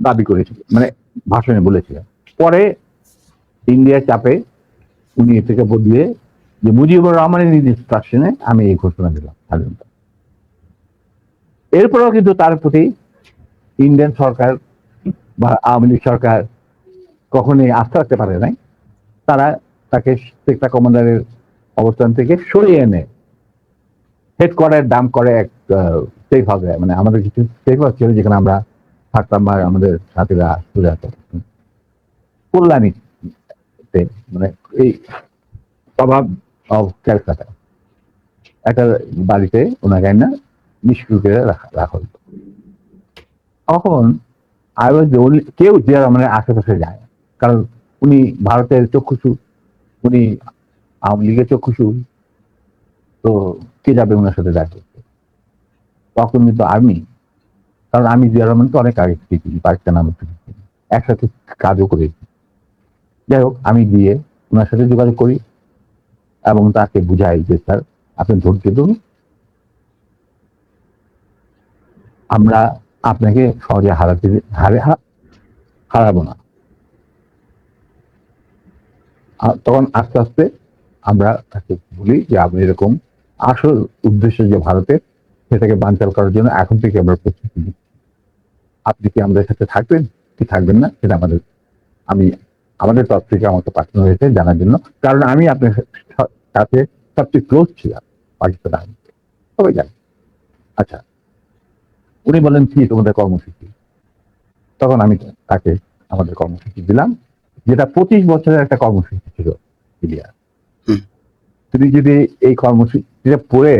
দাবি করেছিল, মানে ভাষণে বলেছিলেন। পরে ইন্ডিয়ার চাপে উনি থেকে বদলে যে মুজিবুর রহমানের ইনস্ট্রাকশনে আমি এই ঘোষণা দিলাম স্বাধীনতা। এরপরেও কিন্তু তার প্রতি ইন্ডিয়ান সরকার বা আওয়ামী লীগ সরকার কখনোই আস্থা রাখতে পারে নাই। তারা তাকে সেক্টর কমান্ডারের অবস্থান থেকে সরিয়ে এনে হেডকোয়ার্টার দাম করে এক সেফ হাউসে, মানে আমাদের কিছু সেফ হাউস ছিল যেখানে আমরা থাকতাম, বা আমাদের সাথীরা চলে যেত কল্যাণীতে, মানে এই প্রভাব ক্যালকাটা একটা বাড়িতে ওনাকে না নিষ্ক্রিয় করে রাখা হতো। তখন কেউ জিয়া রহমানের আশেপাশে যায় না, কারণ উনি ভারতের চক্ষুষু, উনি আওয়ামী লীগের চক্ষুষু, তো কে যাবে ওনার সাথে দেখা করতে? তখন কিন্তু আর্মি, কারণ আমি জিয়া রহমানকে অনেক আগে থেকে পাকিস্তান আমল থেকে একসাথে কাজও করেছি। যাই হোক, আমি গিয়ে ওনার সাথে যোগাযোগ করি এবং তাকে বুঝাই যে স্যার আপনি ধৈর্য ধরুন, আমরা আপনাকে সহজে হারাবো না। তখন আস্তে আস্তে আমরা তাকে বলি যে আপনি এরকম আসল উদ্দেশ্য যে ভারতের, সেটাকে বানচাল করার জন্য এখন থেকে আমরা প্রস্তুতি নিচ্ছি। আপনি কি আমাদের সাথে থাকবেন কি থাকবেন না, সেটা আমাদের তরফ থেকে আমাকে পাঠানো হয়েছে জানার জন্য, কারণ আমি আপনার সাথে সবচেয়ে ক্লোজ ছিলাম পাকিস্তান আর্মি, সবাই জানে। আচ্ছা, উনি বলেন কি তোমাদের কর্মসূচি? তখন আমি তাকে আমাদের কর্মসূচি দিলাম, যেটা 25 বছরের একটা কর্মসূচি ছিল ইলিয়া। তুমি যদি এই কর্মসূচিটা পড়ে,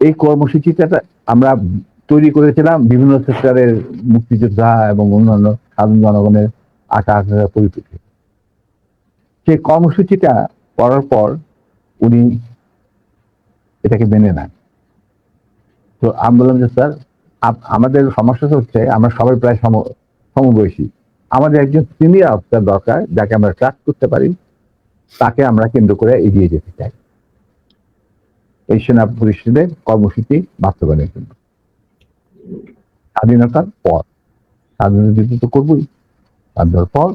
এই কর্মসূচিটা আমরা তৈরি করেছিলাম বিভিন্ন সেক্টরের মুক্তিযোদ্ধা এবং অন্যান্য সাধারণ জনগণের আশা আকাঙ্ক্ষার পরিপ্রেক্ষিতে। সেই কর্মসূচিটা পড়ার পর উনি এটাকে মেনে নেন। তো আমি বললাম যে স্যার, আমাদের সমস্যাটা হচ্ছে আমরা সবাই প্রায় সমবয়সী, আমাদের একজন সিনিয়র অফিসার দরকার যাকে আমরা ট্রাস্ট করতে পারি, তাকে আমরা কেন্দ্র করে এগিয়ে যেতে চাই এই সেনা পরিষদের কর্মসূচি বাস্তবায়নের জন্য। স্বাধীনতার পর, স্বাধীনতা যুদ্ধ তো করবোই, স্বাধীনতার পর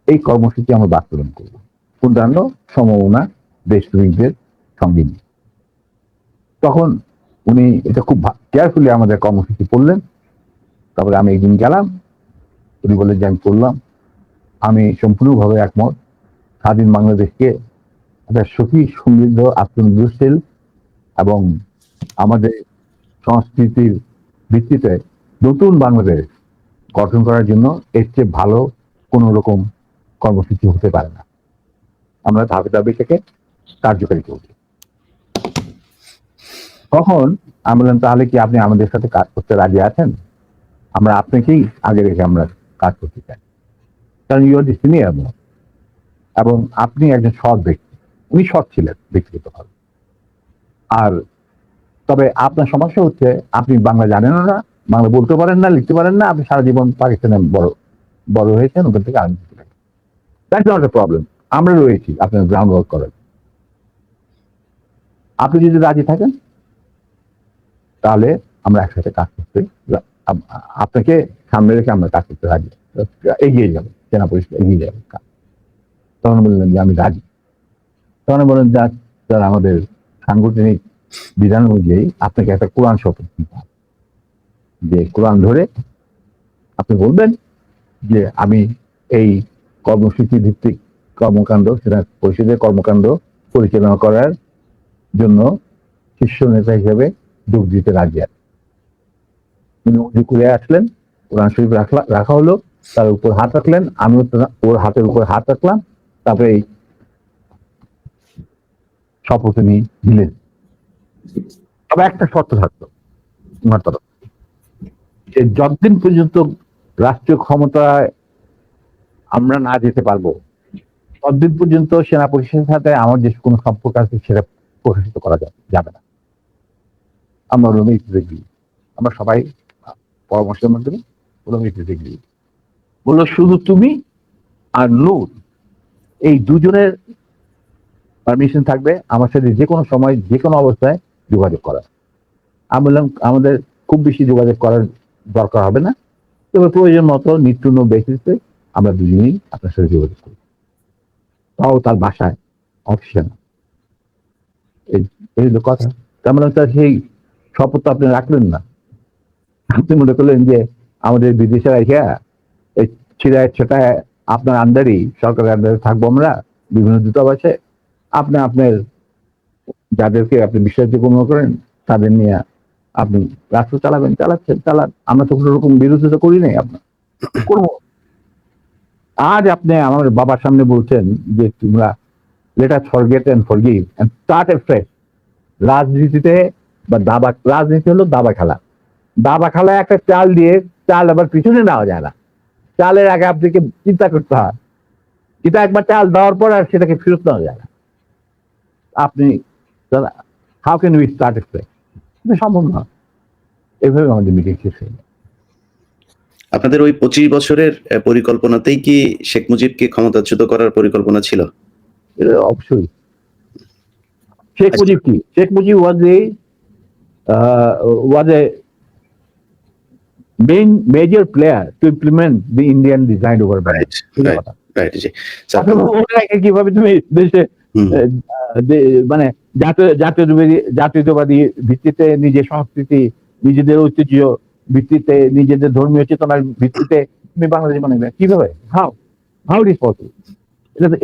এই কর্মসূচি আমরা বাস্তবায়ন করব অন্যান্য সমমনা দেশপ্রেমিকদের সঙ্গে নিয়ে। তখন উনি এটা খুব কেয়ারফুলি আমাদের কর্মসূচি পড়লেন। তারপরে আমি একদিন গেলাম, উনি বললেন যে আমি পড়লাম, আমি সম্পূর্ণভাবে একমত। স্বাধীন বাংলাদেশকে একটা সুখী সমৃদ্ধ আত্মনির্ভরশীল এবং আমাদের সংস্কৃতির ভিত্তিতে নতুন বাংলাদেশ গঠন করার জন্য এর চেয়ে ভালো কোন রকম কর্মসূচি হতে পারে না। আমরা ধাপে ধাপে থেকে কার্যকারী করব। তখন আমি বললাম তাহলে কি আপনি আমাদের সাথে কাজ করতে রাজি আছেন? আমরা আপনাকেই আগে রেখে আমরা কাজ করতে চাই, কারণ ইউ আর দি সিনিয়র এবং আপনি একজন সৎ ব্যক্তি। উনি সৎ ছিলেন ব্যক্তিগতভাবে। আর তবে আপনার সমস্যা হচ্ছে আপনি বাংলা জানেন না, বাংলা বলতে পারেন না, লিখতে পারেন না, আপনি সারা জীবন পাকিস্তানে বড় হয়েছেন, ওখান থেকে army that's not a problem. আমরা রয়েছি আপনার গ্রাউন্ড ওয়ার্ক করার। আপনি যদি রাজি থাকেন তাহলে আমরা একসাথে কাজ করতে, আপনাকে সামনে রেখে আমরা কাজ করতে রাজি, এগিয়ে যাবো, সেনা পরিষদ এগিয়ে যাবে। তখন বললেন যে আমি রাজি। তখন বলেন যারা আমাদের সাংগঠনিক বিধান অনুযায়ী আপনাকে একটা কোরআন শপথ নিতে হবে, যে কোরআন ধরে আপনি বলবেন যে আমি এই কর্মসূচি ভিত্তিক কর্মকাণ্ড, সেটা পরিষদের কর্মকাণ্ড পরিচালনা করার জন্য শীর্ষ নেতা হিসেবে যোগ দিতে রাজি আছে। তিনি উজু করে আসলেন, কোরআন শরীফ রাখা হলো, তার উপর হাত রাখলেন, আমিও ওর হাতের উপর হাত রাখলাম, তারপরে এই শপথ উনি দিলেন। তবে একটা শর্ত থাকতো ওনার তরফ, যে যতদিন পর্যন্ত রাষ্ট্রীয় ক্ষমতায় আমরা না যেতে পারবো ততদিন পর্যন্ত সেনা পরিষদের সাথে আমার যে কোনো সম্পর্ক আছে সেটা প্রকাশিত করা যাবে না। আমরা দেখবি, আমরা সবাই পরামর্শের মাধ্যমে দেখবি বললো শুধু তুমি আর নূর এই দুজনের পারমিশন থাকবে আমার সাথে যে কোনো সময় যে কোনো অবস্থায় যোগাযোগ করা। আমি বললাম আমাদের খুব বেশি যোগাযোগ করার দরকার হবে না, তবে প্রয়োজন মতো নিত্য বেসিসে আমরা দুজনেই আপনার সাথে যোগাযোগ করি, তাও তার বাসায়, অফিসে না। এই হলো কথা। তার মানে তার সেই শপথ আপনি রাখলেন না, আপনি মনে করলেন যে আমাদের বিদেশে রেখে এই ছিড়ায় ছেটায় আপনার আন্ডারই, সরকারের আন্ডারে থাকবো আমরা বিভিন্ন দূতাবাসে, আপনি আপনার যাদেরকে আপনি বিশ্বাসযোগ্য মনে করেন তাদের নিয়ে আপনি রাষ্ট্র চালান। আমরা তো কোনো রকম বিরোধিতা করি নাই আপনার করবো। আজ আপনি আমার বাবার সামনে বলছেন যে তোমরা let us forget and forgive and start afresh. রাজনীতিতে বা রাজনীতি হলো দাবা খেলা। একটা চাল দিয়ে চাল আবার পিছনে নেওয়া যায় না, চালের আগে আপনাকে চিন্তা করতে হয়, এটা একবার চাল দেওয়ার পর আর সেটাকে ফেরত নেওয়া যায় না। আপনি হাউ ক্যান উই স্টার্ট এফ্রেশ? এটা সম্ভব না। এইভাবে আমাদের মিটিং শেষ হয়ে যায়। আপনাদের ওই 25 বছরের পরিকল্পনাতেই কি শেখ মুজিবকে ক্ষমতাচ্যুত করার পরিকল্পনা ছিল? অবশ্যই। Sheikh Mujib was a major player to implement the Indian design over Right. G sir. কিভাবে তুমি দেশে মানে জাতীয়তাবাদী ভিত্তিতে নিজের সংস্কৃতি, নিজেদের ঐতিহ্য ভিত্তিতে, নিজেদের ধর্মীয় চেতনার ভিত্তিতে তুমি বাংলাদেশ বানাবে কিভাবে? How it is possible?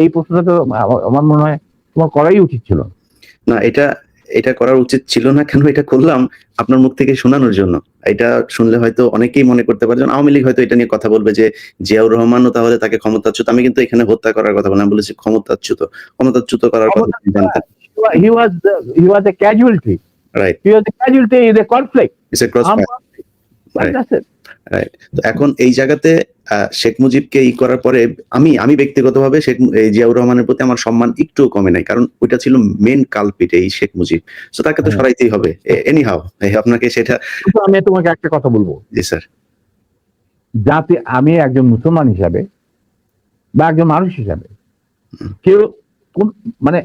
এই প্রশ্নটা তো আমার মনে হয় তোমার করাই উচিত ছিল না। এটা করার উচিত ছিল না কেন? এটা করলাম আপনার মুখ থেকে শোনানোর জন্য। এটা শুনলে হয়তো অনেকেই মনে করতে পারে, আওয়ামী লীগ হয়তো এটা নিয়ে কথা বলবে যে জিয়াউর রহমানও তাহলে তাকে ক্ষমতাচ্যুত। আমি কিন্তু এখানে হত্যা করার কথা বললাম, বলেছি ক্ষমতাচ্যুত করার কথা জানতেন। He was a casualty. Right. He was a casualty in a conflict. It's a crossfire. Right. তো এখন এই জায়গাতে শেখ মুজিবকে করার পরে আমি ব্যক্তিগতভাবে জিয়াউর রহমানের প্রতি আমার সম্মান একটু কমে নাই, কারণ ওইটা ছিল মেন কালপিট এই শেখ মুজিব। তো তাকে তো সরাইতেই হবে এনিহাউ। আপনাকে সেটা আমি তোমাকে একটা কথা বলবো। জি স্যার। আমি একজন মুসলমান হিসাবে বা একজন মানুষ হিসাবে, কেউ মানে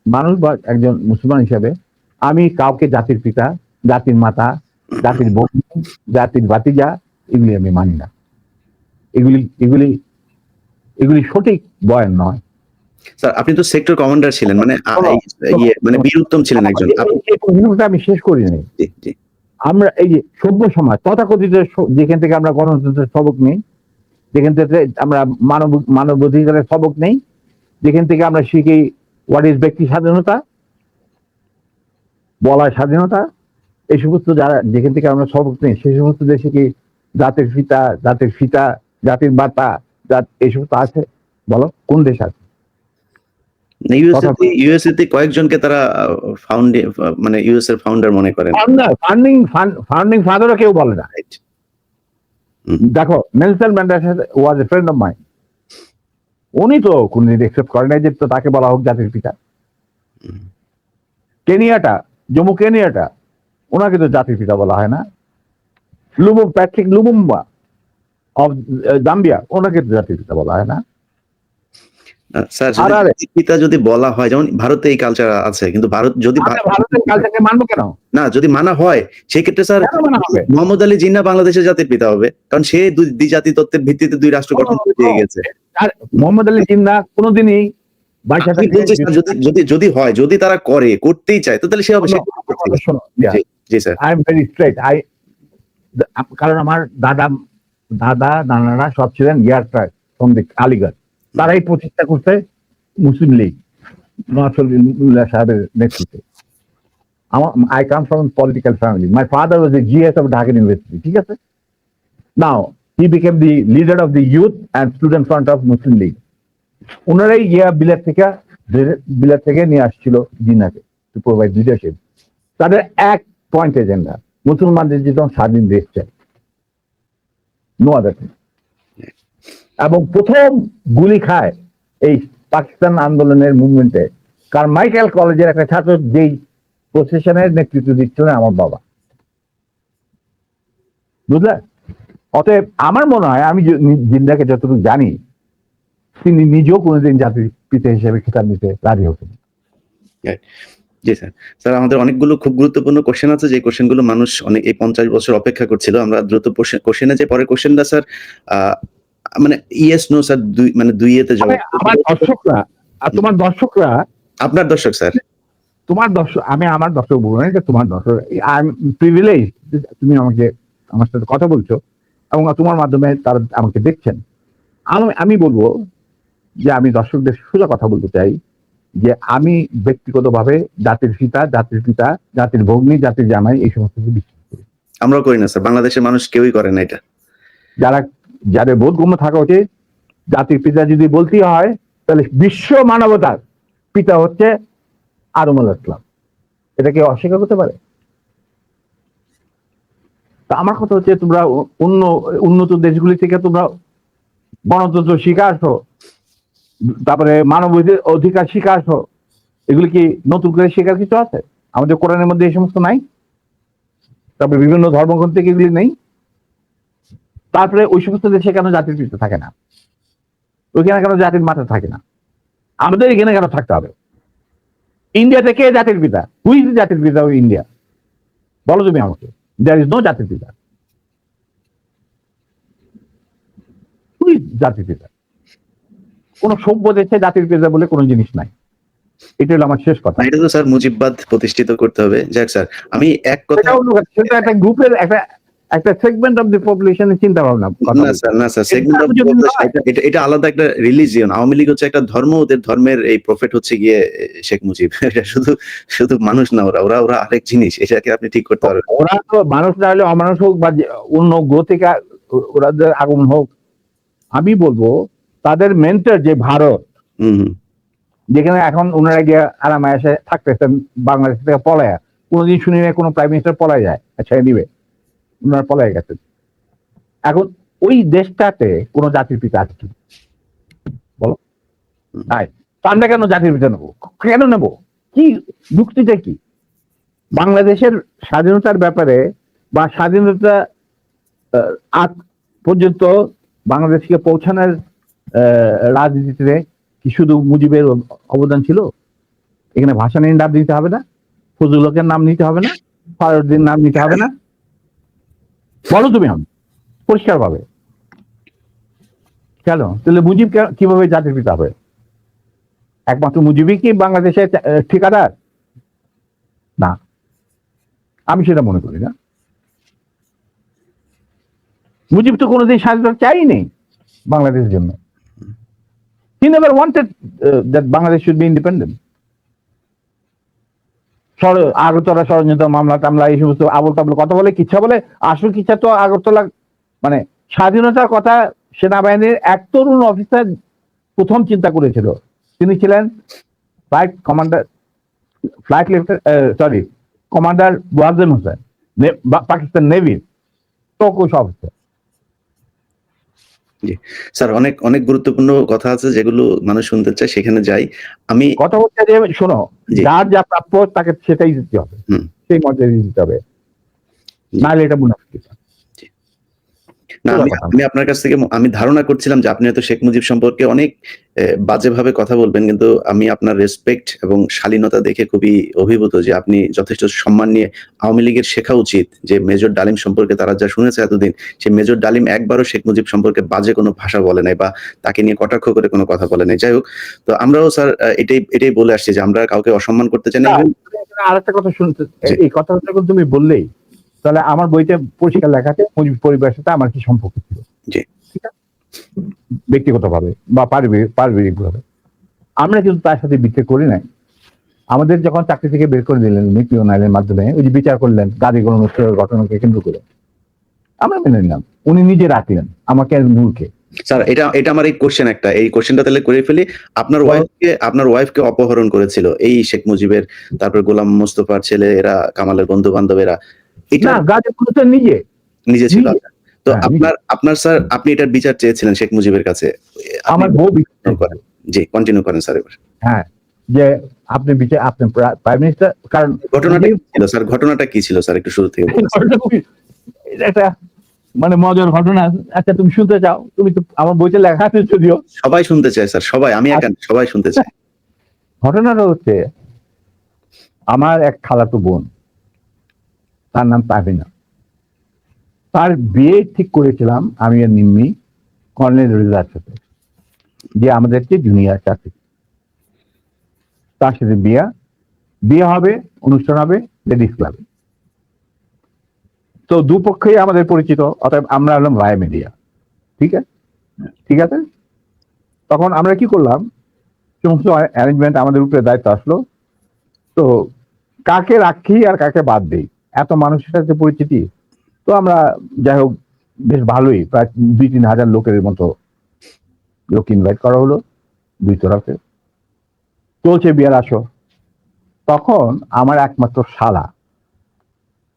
মানুষ বা একজন মুসলমান হিসাবে আমি কাউকে জাতির পিতা, জাতির মাতা, জাতির বন্ধু, জাতির ভাতিজা এগুলি আমি মানি না। এগুলি সঠিক বয়ান নয়। স্যার আপনি তো সেক্টর কমান্ডার ছিলেন, মানে বীর উত্তম ছিলেন একজন। আমি শেষ করি নাই। আমরা এই যে সভ্য সমাজ তথাকথিত, যেখান থেকে আমরা গণতন্ত্রের সবক নেই, যেখান থেকে আমরা মানবাধিকারের সবক নেই, যেখান থেকে আমরা শিখি হোয়াট ইজ ব্যক্তি স্বাধীনতা, বলার স্বাধীনতা, এই সমস্ত যেখান থেকে আমরা সবক নেই, সেই সমস্ত দেশে কি জাতির পিতা, জাতির বার্তা, এই সমস্ত আছে? বলো কোন দেশ আছে? ইউএসএতে কয়েকজনকে তারা মানে ইউএস এর ফাউন্ডার মনে করেন। ফাউন্ডিং ফাদারও কেউ বলে না। দেখো Nelson Mandela was a friend of mine, উনি তো কোনদিন একসেপ্ট করেন নাই যে তাকে বলা হোক জাতির পিতা। জম্মু কেনিয়াটা ওনাকে তো জাতির পিতা বলা হয় না। প্যাট্রিক লুমুম্বা অফ জাম্বিয়া, ওনাকে তো জাতির পিতা বলা হয় না। স্যার পিতা যদি বলা হয়, যেমন ভারতে এই কালচার আছে, কিন্তু ভারত যদি ভারতের কালচারকে মানবো কেন? না, যদি মানা হয় সেই ক্ষেত্রে স্যার মোহাম্মদ আলী জিন্নাহ বাংলাদেশের জাতির পিতা হবে, কারণ সে দুই জাতি তত্ত্বের ভিত্তিতে দুই রাষ্ট্র গঠন করে দিয়ে গেছে। মোহাম্মদ আলী জিন্নাহ কোনোদিনই বাই আমি সার্টিফিকেট বলছি স্যার, যদি হয়, যদি তারা করতেই চায়, তো তাহলে সে হবে। শোনো, জি, জি sir. I am very straight. কারণ আমার নানারা সব ছিলেন ইয়ার সন্দীপ আলিগড়, তারাই প্রতিষ্ঠা করতে মুসলিম লীগ নওয়াজ সাহেবের নেতৃত্বে। I come from a political family. My father was the GS of Dhaka University. ঠিক আছে? Now, he became the leader of the youth and student front of Muslim League. ওনারাই বিলেত থেকে নিয়ে আসছিল জিন্নাকে টু প্রোভাইড লিডারশিপ। তাদের এক পয়েন্ট এজেন্ডা, মুসলমানদের যেন স্বাধীন দেশ চাই, নো আদার থিং। এবং প্রথম গুলি খায় এই পাকিস্তান আন্দোলনের মুভমেন্টে কারমাইকেল কলেজের একটা ছাত্র, যেই প্রসেশনের নেতৃত্ব দিচ্ছিলেন আমার বাবা, বুঝলে? অতএব আমার মনে হয়, আমি জিন্দাকে যতটুকু জানি, তিনি নিজেও কোনোদিন জাতির পিতা হিসেবে খেতাব নিতে রাজি হতেন। জি স্যার। স্যার, আমাদের অনেকগুলো খুব গুরুত্বপূর্ণ কোশ্চেন আছে, যে কোশ্চেনগুলো মানুষ অনেক এই 50 বছর অপেক্ষা করছিল। আমরা দ্রুত কোশ্চেনে যে পরের কোশ্চেনটা স্যার, মানে ইয়েস নো স্যার, দুই এতে জবাব। আমার দর্শকরা আর তোমার দর্শকরা, আপনার দর্শক স্যার, তোমার দর্শক, আমি আমার দর্শক বলবো না, এটা তোমার দর্শক। আই এম প্রিভিলেজ, তুমি আমার সাথে কথা বলছো এবং তোমার মাধ্যমে তারা আমাকে দেখছেন। আমি বলবো যে আমি দর্শকদের সোজা কথা বলতে চাই যে আমি ব্যক্তিগতভাবে জাতির পিতা, জাতির ভগ্নী, জাতির জামাই, এই সমস্ত কিছু বিশ্বাস করি। আমরাও করি না স্যার, বাংলাদেশের মানুষ কেউই করে না এটা। যাদের বোধগম্য থাকা উচিত, জাতির পিতা যদি বলতেই হয়, তাহলে বিশ্ব মানবতার পিতা হচ্ছে আদম আলাইহিস সালাম। এটা কেউ অস্বীকার করতে পারে? তা আমার কথা হচ্ছে, তোমরা উন্নত দেশগুলি থেকে তোমরা গণতন্ত্র শিখে আসো, তারপরে মানব অধিকার শিখে আসো। এগুলি কি নতুন করে শেখার কিছু আছে? আমাদের কোরআনের মধ্যে এই সমস্ত নাই? তারপরে বিভিন্ন ধর্মগ্রন্থ থেকে এগুলি নেই? তারপরে ওই সমস্ত দেশে কেন জাতির পিতা থাকে না? ওইখানে কেন জাতির মাথা থাকে না? আমাদের এখানে কেন থাকতে হবে? ইন্ডিয়াতে কে জাতির পিতা? হুই ইজ জাতির পিতা অফ ইন্ডিয়া? বলো তুমি আমাকে। দেয়ার ইজ নো জাতির পিতা। হুই ইজ জাতির পিতা? কোন সভ্য দেশে জাতির পিতা বলে কোনো জিনিস নাই। এটা হলো আমার শেষ কথা। এটা তো স্যার মুজিববাদ প্রতিষ্ঠিত করতে হবে। যাক স্যার, আমি এক কথা, সেটা একটা গ্রুপের একটা সেগমেন্ট অফ দি পপুলেশনের চিন্তা ভাবনা। না স্যার, সেগমেন্ট অফ এটা আলাদা একটা রিলিজিয়ন। আওয়ামী লীগ হচ্ছে একটা ধর্ম, ওদের ধর্মের এই প্রফেট হচ্ছে গিয়ে শেখ মুজিব। এটা শুধু মানুষ না, ওরা আরেক জিনিস। এটাকে আপনি ঠিক করতে পারবেন। ওরা তো মানুষ না হলে অমানুষ হোক বা অন্য গ্রহ থেকে ওদের আগমন হোক, আমি বলবো তাদের মেন্টর যে ভারত, যেখানে এখন ওনারা গিয়ে আরামে এসে থাকতেছেন বাংলাদেশ থেকে পলায়া, কোনোদিন শুনি না কোনো প্রাইম মিনিস্টার পলায় যায়, আচ্ছা নিবে, ওনারা পলায় গেছেন। এখন ওই দেশটাতে কোনো জাতির পিতা আছে কি বলো? তাই আমরা কেন জাতির পিতা নেবো? কেন নেবো? কি যুক্তিটা কি? বাংলাদেশের স্বাধীনতার ব্যাপারে বা স্বাধীনতা আগ পর্যন্ত বাংলাদেশকে পৌঁছানোর রাজনীতিতে কি শুধু মুজিবের অবদান ছিল? এখানে ভাসানীর নাম নিতে হবে না? ফজলুল হকের নাম নিতে হবে না? ফারুদ্দিন নাম নিতে হবে না? বলো তুমি আমি পরিষ্কার ভাবে। কেন? তাহলে মুজিব কিভাবে জাতির পিতা হবে? একমাত্র মুজিবই কি বাংলাদেশের ঠিকাদার? না, আমি সেটা মনে করি না। মুজিব তো কোনোদিন স্বাধীনতা চাইনি বাংলাদেশের জন্য। He never wanted that Bangladesh should be independent. Agartala ষড়যন্ত্র মামলা টামলা এই সমস্ত আবল তাবল কথা বলে, কিচ্ছা বলে। আসল কিচ্ছা তো আগরতলা, মানে স্বাধীনতার কথা সেনাবাহিনীর এক তরুণ অফিসার প্রথম চিন্তা করেছিল। তিনি ছিলেন কমান্ডার ওয়াজেম হোসেন, পাকিস্তান নেভির চৌকুশ অফিসার। স্যার, অনেক গুরুত্বপূর্ণ কথা আছে যেগুলো মানুষ শুনতে চায়, সেখানে যাই। আমি কথা হচ্ছে যে, শোনো, যার যা প্রাপ্য তাকে সেটাই দিতে হবে, সেই মর্যাদা দিতে হবে, নাহলে এটা মুনাফিকি। না, আমি আপনার কাছ থেকে আমি ধারণা করছিলাম যে আপনি হয়তো শেখ মুজিব সম্পর্কে অনেক বাজেভাবে কথা বলবেন, কিন্তু আমি আপনার রেসপেক্ট এবং শালীনতা দেখে খুবই অভিভূত যে আপনি যথেষ্ট সম্মান নিয়ে আওয়ামী লীগের শেখা উচিত যে মেজর ডালিম সম্পর্কে তারা যা শুনেছে এতদিন, সেই মেজর ডালিম একবারও শেখ মুজিব সম্পর্কে বাজে কোনো ভাষা বলে নাই বা তাকে নিয়ে কটাক্ষ করে কোনো কথা বলে নাই। যাই হোক, তো আমরাও স্যার এটাই বলে আসছি যে আমরা কাউকে অসম্মান করতে চাই না। আরেকটা কথা শুনতে, জি। এই কথাটা যখন তুমি বললেই, তাহলে আমার বইতে পরিষ্কার লেখা আছে মুজিব পরিবারের সাথে আমার কি সম্পর্ক ছিল, জি। ঠিক আছে, ব্যক্তিগতভাবে বা পারিবারিকভাবে। আমরা কিন্তু তার সাথে বিচার করি নাই। আমাদের যখন চাকরি থেকে বের করে দিলেন মিটিয়ন আইনের মাধ্যমে, ওই যে বিচার করলেন গাদি গণহত্যার ঘটনাকে কেন্দ্র করে, আমরা মেনে নিলাম। উনি নিজে রাখলেন আমাকে মূর্খে। স্যার, এটা আমার এই কোশ্চেনটা তাহলে করে ফেলি। আপনার ওয়াইফকে অপহরণ করেছিল এই শেখ মুজিবের, তারপর গোলাম মোস্তফার ছেলে, এরা কামালের বন্ধু বান্ধবেরা, এটা না, গাদি গণহত্যা নিজে ছিল। তো হ্যাঁ, নিজে। আপনার স্যার, আপনি এটার বিচার চেয়েছিলেন শেখ মুজিবের কাছে। আমার বউ করেন। জি, কন্টিনিউ করেন স্যার এবার। হ্যাঁ, যে আপনি প্রাইম মিনিস্টার, কারণ ঘটনাটা কি ছিল স্যার? ঘটনাটা কি ছিল স্যার, একটু শুরু থেকে বলুন। এটা একটা মানে মজার ঘটনা। আচ্ছা, তুমি শুনতে চাও? তুমি তো আমার বইতে লেখা আছে যদিও। সবাই শুনতে চায় স্যার, সবাই, আমি একা না, সবাই শুনতে চায়। ঘটনাটা হচ্ছে, আমার এক খালাতো বোন, তার নাম তাহমিনা। তার বিয়ে ঠিক করেছিলাম আমি আর নিম্মি কর্নেল রেজার সাথে, যে আমাদেরকে জুনিয়র চাকরি। তার সাথে বিয়ে হবে, অনুষ্ঠান হবে লেডিস ক্লাবে। তো দুপক্ষেই আমাদের পরিচিত, অতএব আমরা হলাম ভায়া মিডিয়া। ঠিক আছে। তখন আমরা কি করলাম, সমস্ত অ্যারেঞ্জমেন্ট আমাদের উপরে দায়িত্ব আসলো। তো কাকে রাখি আর কাকে বাদ দেই, এত মানুষের সাথে পরিচিতি। তো আমরা যাই হোক বেশ ভালোই, প্রায় 2-3 হাজার লোকের মতো লোক ইনভাইট করা হলো দুই তরফে। চলছে বিয়ার আসো। তখন আমার একমাত্র শালা,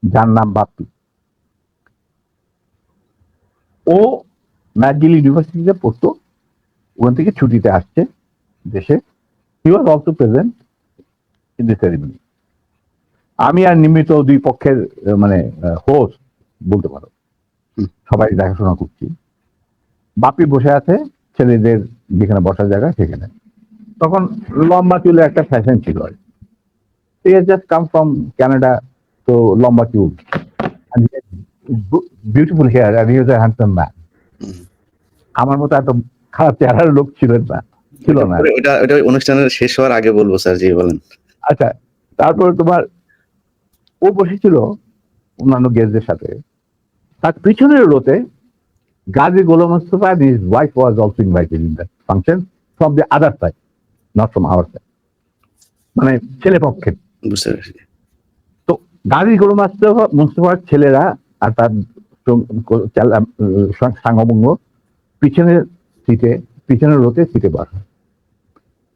যার নাম বাপ্পি, ও ম্যাকগিল ইউনিভার্সিটিতে পড়তো, ওখান থেকে ছুটিতে আসছে দেশে। He was also present in the ceremony. আমি আর নিমিত দুই পক্ষের মানে হোস্ট বলতে পারো, সবাই দেখাশোনা করছি। বাপি বসে আছে ছেলেদের যেখানে বসার জায়গা সেখানে। তখন লম্বা চুলের একটা ফ্যাশন ছিল, জাস্ট কাম ফ্রম ক্যানাডা, তো লম্বা চুল, বিউটিফুল হেয়ার, আর he was a handsome man. আমার মতো এত খারাপ চেহারার লোক ছিল না। ওটা অনুষ্ঠানের শেষ হওয়ার আগে বলবো স্যার, জি বলেন। আচ্ছা, তারপর তোমার ও বসেছিল অন্যান্য গেস্টদের সাথে। তার পিছনের রোতে Gazi Golam Mostafa and his wife was also invited in that function from the other side, not from our side, মানে ছেলে পক্ষের। বুঝতে পারছি। তো গাজী গোলাম মোস্তফার ছেলেরা আর তার সাঙ্গবঙ্গ পিছনের রোতে সিটে বসা।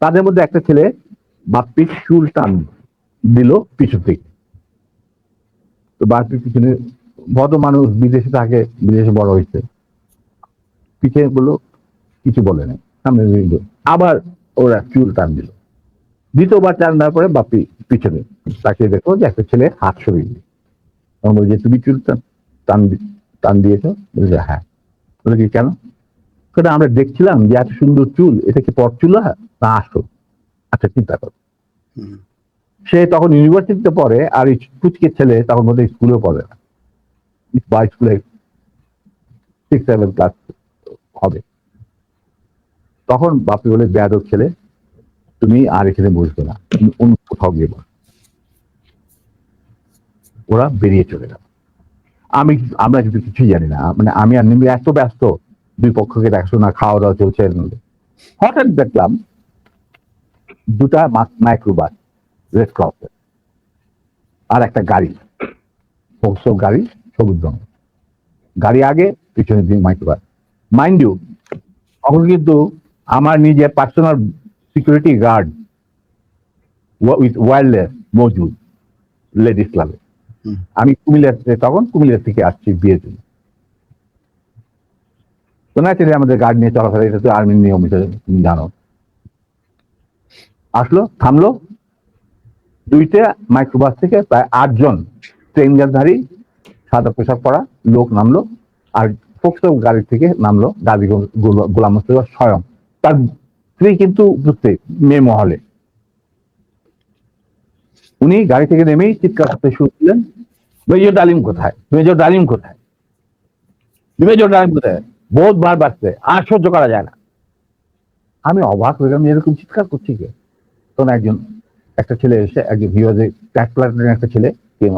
তাদের মধ্যে একটা ছেলে বাপ্পির চুল টান দিল পিছু থেকে। তো বাপ্পির পিছনে, ভদ্র মানুষ, বিদেশে থাকে, বিদেশে বড় হয়েছে, পিছিয়ে বললো, কিছু বলে নাই, সামনে আবার ওরা চুল টান দিল। দ্বিতীয়বার টান দেওয়ার পরে বাপ্পি পিছনে তাকে দেখো যে একটা ছেলে হাত সরিয়ে দিল। তখন বলছে, তুমি চুল টান দিয়েছ? বলছে হ্যাঁ। বলে কি কেন? আমরা দেখছিলাম যে এত সুন্দর চুল, এটা কি পরচুলা না আসো? আচ্ছা, চিন্তা করো। সে তখন ইউনিভার্সিটিতে পড়ে, আর এই কুচকে ছেলে তখন বোধহয় স্কুলেও পড়ে না, বা স্কুলে 6-7 ক্লাস হবে। তখন বাপি বলে, বেয়াদব ছেলে, তুমি আর এখানে বসবে না, তুমি অন্য কোথাও গিয়ে বস। ওরা বেরিয়ে চলে গেল। আমরা কিন্তু কিছুই জানি না, মানে আমি আর নিমি এত ব্যস্ত, দুই পক্ষকে দেখাশোনা, খাওয়া দাওয়া চলছে। হঠাৎ দেখলাম দুটা মাইক্রোবাস রেড ক্রসের, আর একটা গাড়ি, গাড়ি সবুজ রঙ, গাড়ি আগে, পিছনে দিন মাইক্রোবাস। মাইন্ড ইউ, তখন কিন্তু আমার নিজের personal security guard with wireless মজুদ লেডিস ক্লাবে। আমি কুমিল্লা থেকে আসছি বিয়ের জন্য। তো ন্যাচারালি আমাদের গার্ড নিয়ে চলাফেরা, এটা তো আর্মির নিয়ম, তুমি জানো। আসলো, থামলো, দুইটা মাইক্রোবাস থেকে প্রায় 8 জন ট্রেনজারধারী সাদা পোশাক পরা লোক নামলো, আর ফোকসো গাড়ি থেকে নামলো গাজী গোলাম মোস্তফা স্বয়ং, তার স্ত্রী কিন্তু উপস্থিত মেয়ে মহলে। উনি গাড়ি থেকে নেমেই চিৎকার করতে শুরু করলেন, মেজর ডালিম কোথায়, মেজর ডালিম কোথায়, মেজর ডালিম কোথায়, বহুতবার বাড়ছে, আর সহ্য করা যায় না। আমি অবাক হয়ে গেলাম, এরকম চিৎকার করছি কে? তখন একটা ছেলে এসে, একজন হিওজে প্লাটুনের একটা ছেলে,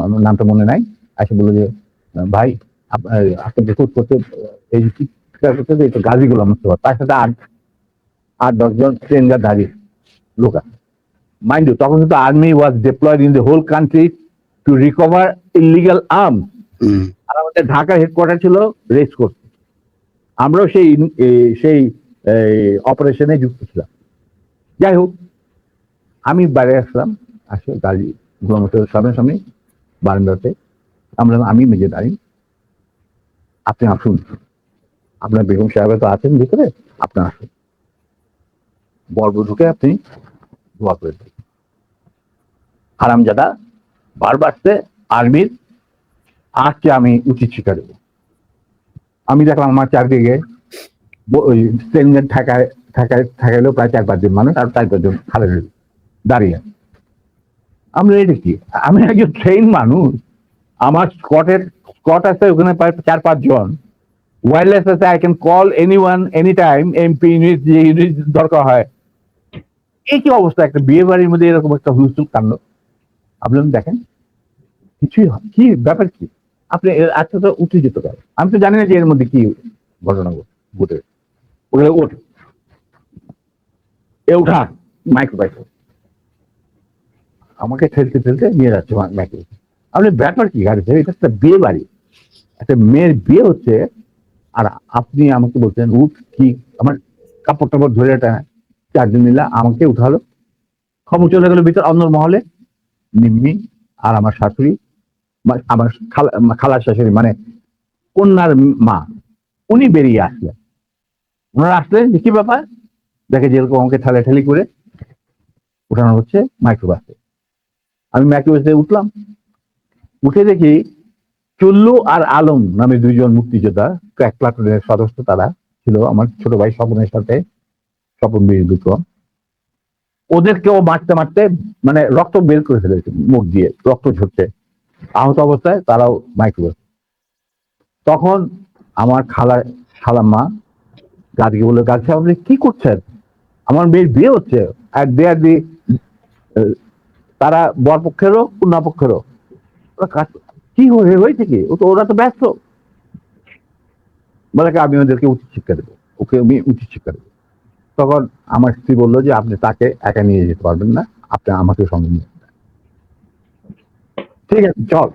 আমার নামটা মনে নাই, এসে বললো যে ভাই আপনাকে খুব করতে এই যে চিৎকার করতে এই তো গাজী গোলাম মোস্তফা, তার সাথে আট 10 জন ট্রেনগার দাঁড়িয়ে লোক আছে। মাইন্ড ইউ, তখন কিন্তু army was deployed in the whole country to recover illegal arms. আর আমাদের ঢাকা হেডকোয়ার্টার ছিল রেস কোর্স, আমরাও সেই অপারেশনে যুক্ত ছিলাম। যাই হোক, আমি বাইরে আসলাম, আসে গাড়ি গোলাম মোস্তফার সামনাসামনি বারান্দাতে। আমি মেজর ডালিম, আপনি আসুন, আপনার বেগম সাহেব তো আছেন ভিতরে, আপনি আসুন, বর্ব ঢুকে আপনি দোয়া করে দেন। হারামজাদা বারবার আর্মির আজকে আমি উচিত শিক্ষা দেবো। আমি দেখলাম আমার চারদিকে ঠেকাইলো প্রায় 4-5 জন মানুষ, আর 4-5 জন খালে দাঁড়িয়ে। আমরা এটা কি, আমি একজন ট্রেন মানুষ, আমার স্কট আছে ওখানে প্রায় 4-5 জন, ওয়্যারলেস আছে, I can call anyone any time, MP unit যে ইউনিট দরকার হয়। এই কি অবস্থা, একটা বিয়ে বাড়ির মধ্যে এরকম একটা হুলস্থুল কাণ্ড। আপনি দেখেন কিছুই কি ব্যাপার কি, আপনি আজকে তো উঠে যেতে পারেন, আমি তো জানি না যে এর মধ্যে কি ঘটনা ঘটে। ওটা ওঠ, এ উঠা মাইক্রো বাইক, আমাকে ঠেলতে ঠেলতে নিয়ে যাচ্ছে মাইক্রো। আপনি ব্যাপার কি গাড়িতে, এটা একটা বিয়ে বাড়ি, একটা মেয়ের বিয়ে হচ্ছে, আর আপনি আমাকে বলছেন উঠ, কি আমার কাপড় টাপড় ধরে এটা 4 জন মিলা আমাকে উঠালো। খবর চলে গেল ভিতর অন্য মহলে, নিম্মি আর আমার শাশুড়ি, আমার খালার শাশুড়ি মানে কন্যার মা, উনি বেরিয়ে আসলেন। ওনারা আসলেন যে কি ব্যাপার, দেখে যেরকম আমাকে ঠেলাঠেলি করে উঠানো হচ্ছে মাইক্রোবাসে। আমি মাইক্রোবাসে উঠলাম, উঠে দেখি চুল্লু আর আলম নামে 2 জন মুক্তিযোদ্ধা, ক্র্যাক প্লাটুনের সদস্য, তারা ছিল আমার ছোট ভাই স্বপনের সাথে, স্বপন বীর বিক্রম। ওদেরকেও মারতে মারতে মানে রক্ত বের করে ফেলেছে, মুখ দিয়ে রক্ত ঝরছে, আহত অবস্থায় তারাও মাইক্রোবাস। তখন আমার খালাম্মা গাছকে বললো, গাছ আপনি কি করছেন, আমার মেয়ের বিয়ে হচ্ছে, আর তারা বর পক্ষেরও কন্যা পক্ষেরও, কি হয়েছে কি, ওরা তো ব্যস্ত। বলে আমি ওদেরকে উচিত শিক্ষা দেবো, ওকে আমি উচিত শিক্ষা দেবো। তখন আমার স্ত্রী বললো যে আপনি তাকে একা নিয়ে যেতে পারবেন না, আপনি আমাকে সঙ্গে নিয়ে যেতে। ঠিক আছে চল,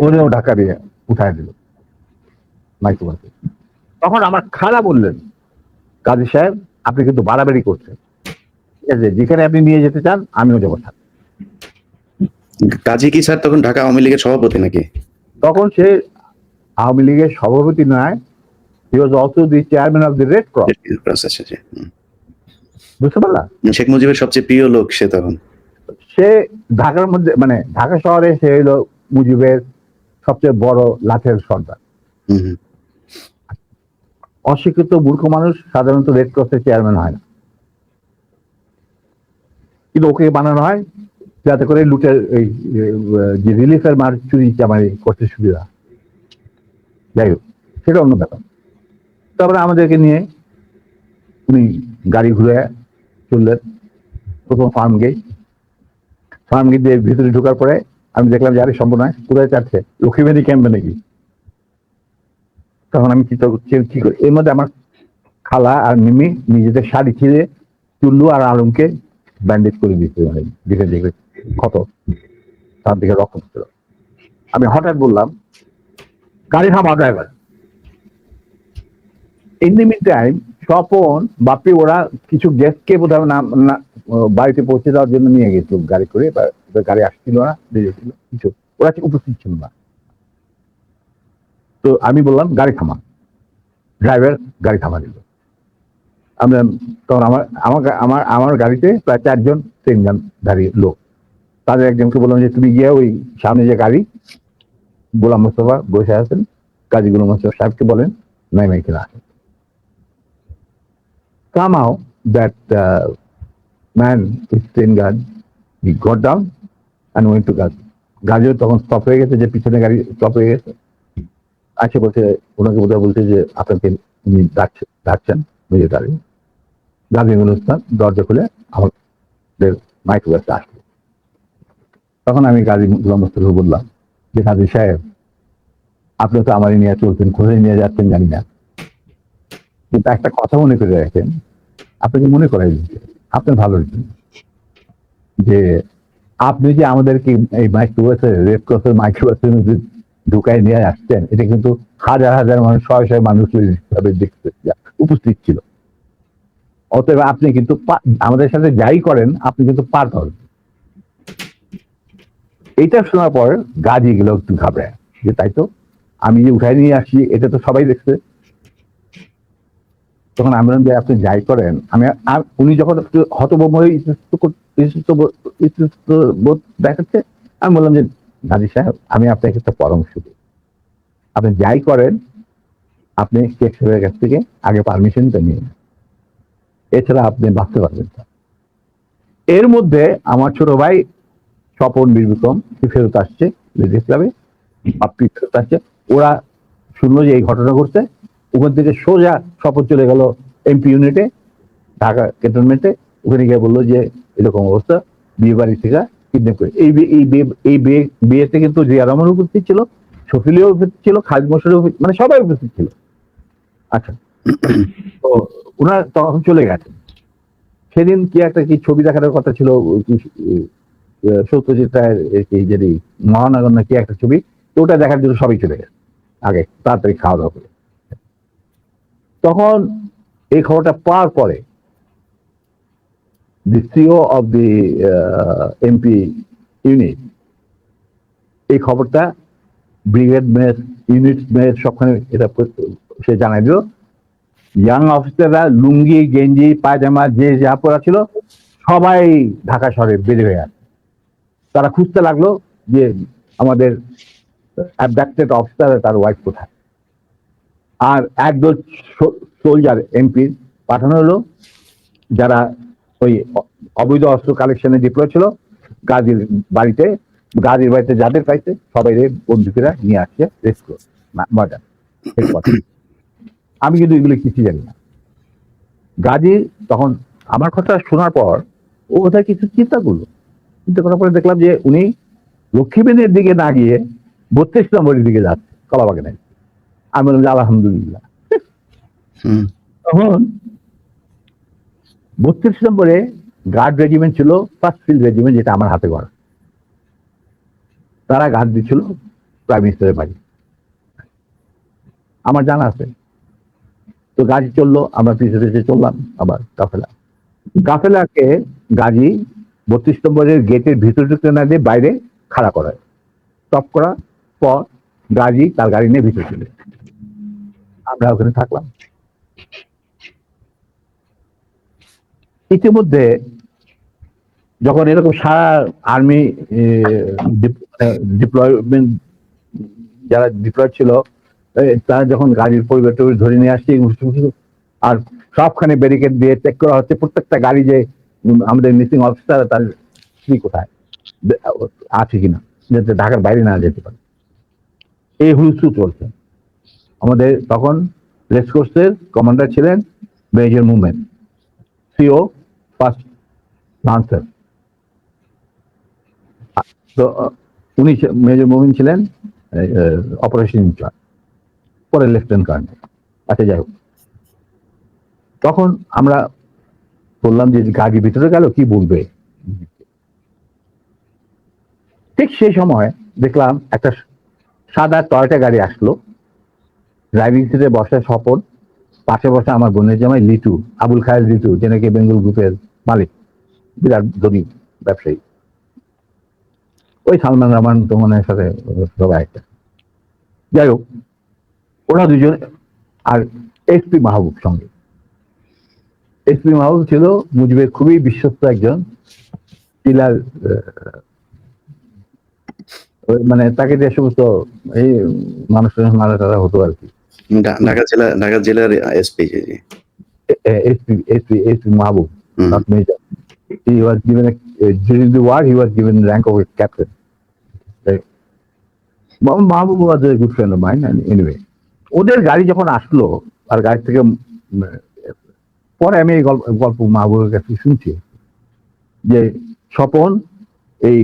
ওরেও ঢাকা দিয়ে উঠায় দিল মাইক্রোবাসে। তখন আমার খালা বললেন, কাজী সাহেব আপনি কিন্তু বাড়াবাড়ি করছেন, ঠিক আছে, যেখানে আপনি নিয়ে যেতে চান আমিও যাবো সাথে। কাজী কি স্যার তখন ঢাকা আওয়ামী লীগের সভাপতি নাকি? তখন সে আওয়ামী লীগের সভাপতি নয়, he was also the chairman of the Red Cross, বুঝতে পারলাম। শেখ মুজিবের সবচেয়ে প্রিয় লোক সে তখন। সে ঢাকার মধ্যে মানে ঢাকা শহরে সে হলো মুজিবের সবচেয়ে বড় লাঠের সর্দার। অশিক্ষিত মূর্খ মানুষ সাধারণত রেড ক্রসের চেয়ারম্যান হয় না, কিন্তু ওকে বানানো হয় যাতে করে লুটের যে রিলিফের মার চুরি চামারি করতে সুবিধা। যাই হোক, সেটা অন্য ব্যাপার। তারপরে আমাদেরকে নিয়ে উনি গাড়ি ঘুরে চললেন প্রথম ফার্ম গেট দিয়ে ভিতরে ঢোকার পরে আমি দেখলাম যে আরে সম্ভব নয়, কোথায় চাচ্ছে লক্ষ্মীবাড়ি ক্যাম্পে নাকি। তখন আমি চিন্তা করছি কি করি, এর মধ্যে আমার খালা আর মিমি নিজেদের শাড়ি ছিঁড়ে চুল্লু আর আলমকে ব্যান্ডেজ করে দিতে, দিকে দেখে ক্ষত, তার দিকে রক্ত ছিল। আমি হঠাৎ বললাম গাড়ি থামা driver. In the mean time Swapan Bapi ওরা কিছু গেস্টকে বোধহয় বাড়িতে পৌঁছে দেওয়ার জন্য নিয়ে গেছিল গাড়ি করে, গাড়ি আসছিল না, কিছু ওরা উপস্থিত ছিল না। তো আমি বললাম গাড়ি থামা, ড্রাইভার গাড়ি থামা দিল। আমরা তখন আমার গাড়িতে প্রায় 4 জন 3 জন দাঁড়িয়ে লোক, তাদের একজনকে বললাম যে তুমি গিয়ে ওই সামনে যে গাড়ি গোলাম মোস্তফা বসে আছেন, কাজী গোলাম মোস্তফা সাহেবকে বলেন make it happen. Somehow that man with 10 gun, he got down and went to Gazi. গাড়িও তখন স্টপ হয়ে গেছে, যে পিছনে গাড়ি স্টপ হয়ে গেছে। আচ্ছা বলছে, ওনাকে বোধহয় বলছে যে আপনাকে উনি ডাকছেন মেজর ডালিম। গাজী গুলিস্তান দরজা খুলে আমাদের মাইক্রোবাসে আসলো। তখন আমি গাজী গোলাম মোস্তফাকে বললাম যে গাজী সাহেব, আপনি তো আমারই নিয়ে চলছেন, কোথায় নিয়ে যাচ্ছেন জানি না, কিন্তু একটা কথা মনে করে রাখেন, আপনাকে মনে করাই দিচ্ছে আপনার ভালোর জন্য, যে আপনি যে আমাদেরকে এই মাইক্রোবাসে, রেড ক্রসের মাইক্রোবাসের মধ্যে ঢুকায় নিয়ে আসছেন, এটা কিন্তু হাজার হাজার মানুষ, শয়ে শয়ে মানুষ দেখতে উপস্থিত ছিল। অতএব আপনি কিন্তু আমাদের সাথে যাই করেন, আপনি কিন্তু পার পাবেন। এইটা শোনার পর গাজী গেল একটু ঘাবড়ায়, যে তাই তো, আমি যে উঠাই নিয়ে আসছি এটা তো সবাই দেখছে। তখন আমি বললাম যে আপনি যাই করেন, উনি যখন একটু হতভম্ব হয়ে বোধ দেখাচ্ছে, আমি বললাম যে গাজী সাহেব, আমি আপনাকে একটা পরামর্শ দিই, আপনি যাই করেন আপনি শেখ সাহেবের কাছ থেকে আগে পারমিশনটা নিয়ে নেন, এছাড়া আপনি বাঁচতে পারবেন না। এর মধ্যে আমার ছোট ভাই স্বপন বীরবিক্রম ফেরত আসছে, লেডিস ক্লাবে আপনি ফেরত আসছে। ওরা শুনলো যে এই ঘটনা ঘটছে, ওখান থেকে সোজা স্বপন চলে গেল এমপি ইউনিটে, ঢাকা ক্যান্টনমেন্টে। ওখানে গিয়ে বললো যে এরকম অবস্থা, বিয়ে বাড়ি থেকে কিডন্যাপ করে। এই বিয়েতে কিন্তু জিয়া রহমান উপস্থিত ছিল, শফিলিও উপস্থিত ছিল, খালিদ মোশাররফ, মানে সবাই উপস্থিত ছিল। আচ্ছা, তো ওনারা তখন চলে গেছে। সেদিন কি একটা কি ছবি দেখানোর কথা ছিল, সত্যজিৎ রায়ের যদি মহানগর না কি একটা ছবি, তো ওটা দেখার জন্য সবাই চলে গেছে আগে, তাড়াতাড়ি খাওয়া দাওয়া করে। তখন এই খবরটা পাওয়ার পরে the CEO of the MP unit এই খবরটা ব্রিগেড মেয়র, ইউনিট মেয়র সবখানে এটা সে জানাই দিল। ইয়াং অফিসাররা লুঙ্গি, গেঞ্জি, পায়জামা যে যা পরা ছিল সবাই ঢাকা শহরে বেরিয়ে হয়ে আসে। তারা খুঁজতে লাগলো যে আমাদের অ্যাবডাক্টেড অফিসার তার ওয়াইফ কোথায়। আর একদল সোলজার এমপি পাঠানো হলো, যারা ওই অবৈধ অস্ত্র কালেকশনে ডিপ্লয় ছিল গাজীর বাড়িতে। গাজীর বাড়িতে যাদের পাইছে সবাই বন্দুকেরা নিয়ে আসছে রেস্কিউ মর্ডার। আমি কিন্তু এগুলো কিছু জানি না। গাজী তখন আমার কথা শোনার পর ও কোথায় কিছু চিন্তা করলো, চিন্তা করার পরে দেখলাম যে উনি লক্ষ্মীবেনের দিকে না গিয়ে 32 নম্বরের দিকে যাচ্ছে, কলাবাগানে। আমি বললাম যে আলহামদুলিল্লাহ। তখন 32 নম্বরে গার্ড রেজিমেন্ট ছিল, ফার্স্ট ফিল্ড রেজিমেন্ট, যেটা আমার হাতে গড়া। তারা গার্ড দিচ্ছিল প্রাইম মিনিস্টারের বাড়ি, আমার জানা আছে। তো গাড়ি চললো, আমরা পিছিয়ে চললাম আবার কাফেলাকে গাজী 32 নম্বরের গেটের ভিতরে ঢুকতে না দিয়ে বাইরে খাড়া করায়, স্টপ করার পর গাজী তার গাড়ি নিয়ে ভিতরে চলে, আমরা ওখানে থাকলাম। ইতিমধ্যে যখন এরকম সারা আর্মি ডিপ্লয়মেন্ট যারা ডিপ্লয় ছিল, তারা যখন গাড়ির পরিবার ধরে নিয়ে আসছে, আর সবখানে ব্যারিকেড দিয়ে চেক করা হচ্ছে প্রত্যেকটা গাড়ি, যে আমাদের মিসিং অফিসার তার স্ত্রী কোথায় আছে কিনা, যাতে ঢাকার বাইরে না যেতে পারে। এই হুলস্থুল চলছে। আমাদের তখন রেসকোর্সের কমান্ডার ছিলেন major movement, CO first lancer. তো উনি মেজর মুভমেন্ট ছিলেন অপারেশন ইনচার্জ, পরে লেফটেন্যান্ট কর্নেল। আচ্ছা, যাই হোক, তখন আমরা বললাম যে গাড়ির ভিতরে গেল কি বলবে। ঠিক সেই সময় দেখলাম একটা সাদা টয়টা গাড়ি আসলো, ড্রাইভিং সিটে বসে স্বপন, পাশে বসে আমার বোনের জামাই লিটু, আবুল খায়ের লিটু, যে নাকি বেঙ্গল গ্রুপের মালিক, বিরাট ধনী ব্যবসায়ী। ওই সালমান রহমান তোমনের সাথে সবাই একটা। যাই হোক, ওরা দুজন, আর এসপি মাহবুব সঙ্গে। এসপি মাহবুব ছিল মুজিবের খুবই বিশ্বস্ত একজন পিলার, মানে তাকে যে সমস্ত এই মানুষের মারা টারা হতো আর কি, ঢাকা জেলার SP. G. SP Mahbub, hmm. not major. He was given during the war, he was given the rank of a captain. Right? Mahabub was a good friend of mine, and anyway. ওদের গাড়ি যখন আসলো, আর গাড়ি থেকে পরে আমি এই গল্প মাহবুবের কাছে শুনছি যে স্বপন এই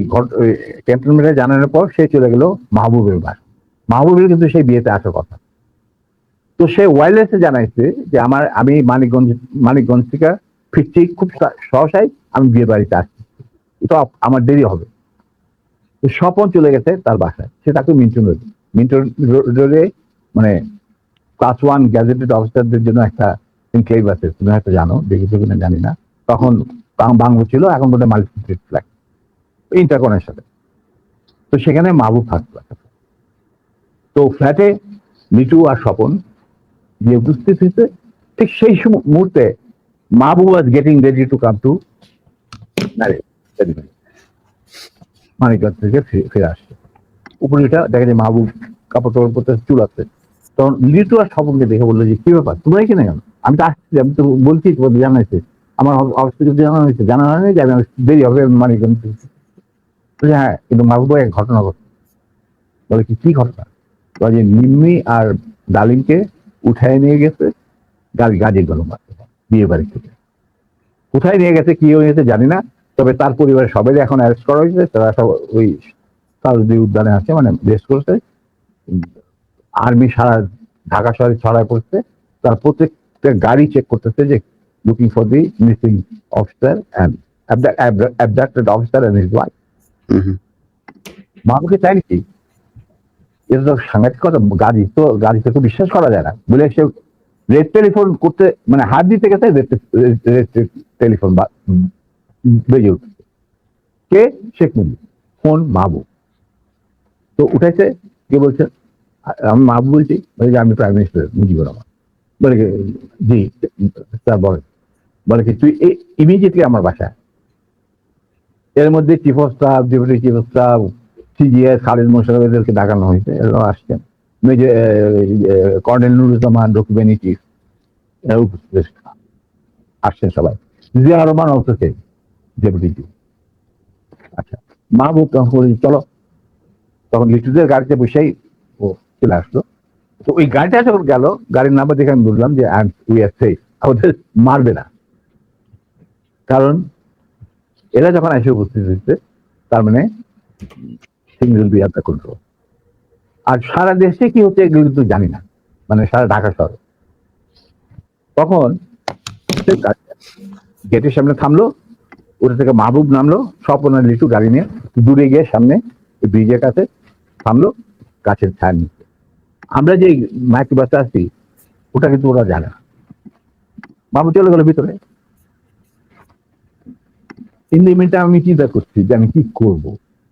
ক্যান্টনমেন্টে জানানোর পর সে চলে গেল মাহবুবের বাসা। মাহবুবের কিন্তু সেই বিয়েতে আসার কথা। তো সে ওয়্যারলেসে জানাইছে যে আমি মানিকগঞ্জ থেকে ফিরছি, খুব সহসাই আমি বিয়ে বাড়িতে আসছি, তো আমার দেরি হবে। তো স্বপন চলে গেছে তার বাসায়, সে তাকে মিন্টন রোডে মানে ক্লাস 1 গ্যাজেটেড অফিসারদের জন্য একটা এনক্লেভ আছে, তুমি হয়তো জানো, দেখেছো কিনা জানি না। তখন বাংলো ছিল, এখন বোধহয় মাল্টি ফ্ল্যাট ইন্টারকনের সাথে। তো সেখানে মাহবুব থাকতো। তো ফ্ল্যাটে মিটু আর স্বপন যে উপস্থিত হয়েছে, ঠিক সেই মুহূর্তে Mahbub was getting ready to come to Manikganj থেকে ফিরে আসছে। উপরে এটা দেখা যায় মাহবুব কাপড় টাপড় করতে, চুল আছে। তখন লিটু আর স্বপনকে দেখে বললো যে কি ব্যাপার, তোমরা এখানে কেন? আমি তো আসছি, আমি তো বলছি তোমাদের জানাইছে, আমার অফিস থেকে জানানো হয়েছে, জানানো হয়নি যে আমি দেরি হবে মানিকগঞ্জ। হ্যাঁ, কিন্তু মাহবুব এক ঘটনা ঘটছে। বলে কি ঘটনা? বলে যে নিম্মি আর ডালিমকে উঠায় নিয়ে গেছে গাজী গণমাত বিয়ে বাড়ি থেকে। কোথায় নিয়ে গেছে, কি হয়েছে জানি না, তবে তার পরিবারের সবাই এখন অ্যারেস্ট করা হয়েছে। তারা সব ওই সাউদি উদ্যানে আছে, মানে রেস্ট করছে। আর্মি সারা ঢাকা শহরে ছড়ায় পড়ছে, তার প্রত্যেকটা গাড়ি চেক করতেছে যে looking for the missing officer and abducted officer and his wife. মাহবুবকে চাই নাকি? এটা তো সাংঘাতিক কথা। গাড়িতে তো বিশ্বাস করা যায় না বলে সে রেড টেলিফোন করতে, মানে হাত দিতে গেছে, রেড টেলিফোন বেজে উঠছে। কে? শেখ মুজিব। ফোন মাহবুব। তো উঠাইছে, কে বলছে? আমি মাহবুব বলছি, বলে যে আমি প্রাইম মিনিস্টার মুজিবুর রহমান। বলে জি স্যার বলেন। বলে কি তুই ইমিডিয়েটলি আমার বাসায়। এর মধ্যে chief of staff, deputy chief of staff, CGS, Khalid Mosharraf এদেরকে দেখানো হয়েছে, এরা আসছেন। কর্নেল নুরুজ্জামান, রকিবানী চিফ আসছেন সবাই। Zia Rahman also same, deputy chief. আচ্ছা, মাহবুব তখন বলি চলো। তখন লিটুদের গাড়িতে বসেই ও চলে আসলো। তো ওই গাড়িটা যখন গেল, গাড়ির নাম্বার দেখে আমি বুঝলাম যে উই আর সেফ, ওদের মারবে না। কারণ এরা যখন এসে উপস্থিত হয়েছে, তার মানে things will be under control। আর সারা দেশে কি হচ্ছে এগুলো কিন্তু জানি না, মানে সারা ঢাকা শহরে। তখন গেটের সামনে থামলো, ওটা থেকে মাহবুব নামলো, স্বপন আর লিটু গাড়ি নিয়ে দূরে গিয়ে সামনে ব্রিজের কাছে থামলো, গাছের ছায়া নিচ্ছে। আমরা যে মাইক্রো বাসে আসছি ওটা কিন্তু ওরা জানে না। মাহবুব চলে গেল ভিতরে। ইন্ডিমিনটা আমি চিন্তা করছি যে আমি কি করব,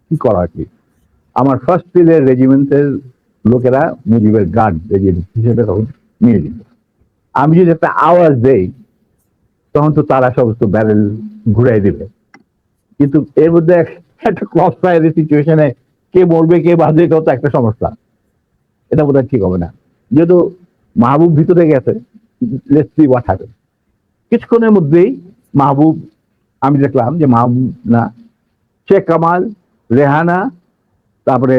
কি করা কি। আমার ফার্স্ট ফিল্ডের রেজিমেন্টের লোকেরা মুজিবের গার্ড রেজিমেন্ট হিসেবে তখন নিয়ে যেত। আমি যদি একটা আওয়াজ দেই তখন তো তারা সমস্ত ব্যারেল ঘুরাই দিবে। কিন্তু এর মধ্যে একটা ক্রস ফায়ারের সিচুয়েশনে কে মরবে কে বাঁচবে, এটা তো একটা সমস্যা। এটা বোধ হয় ঠিক হবে না। যেহেতু মাহবুব ভিতরে গেছে, লেটস সি হোয়াট হ্যাপেন। কিছুক্ষণের মধ্যেই মাহবুব, আমি দেখলাম যে মাহবুব না, শেখ কামাল, রেহানা, তারপরে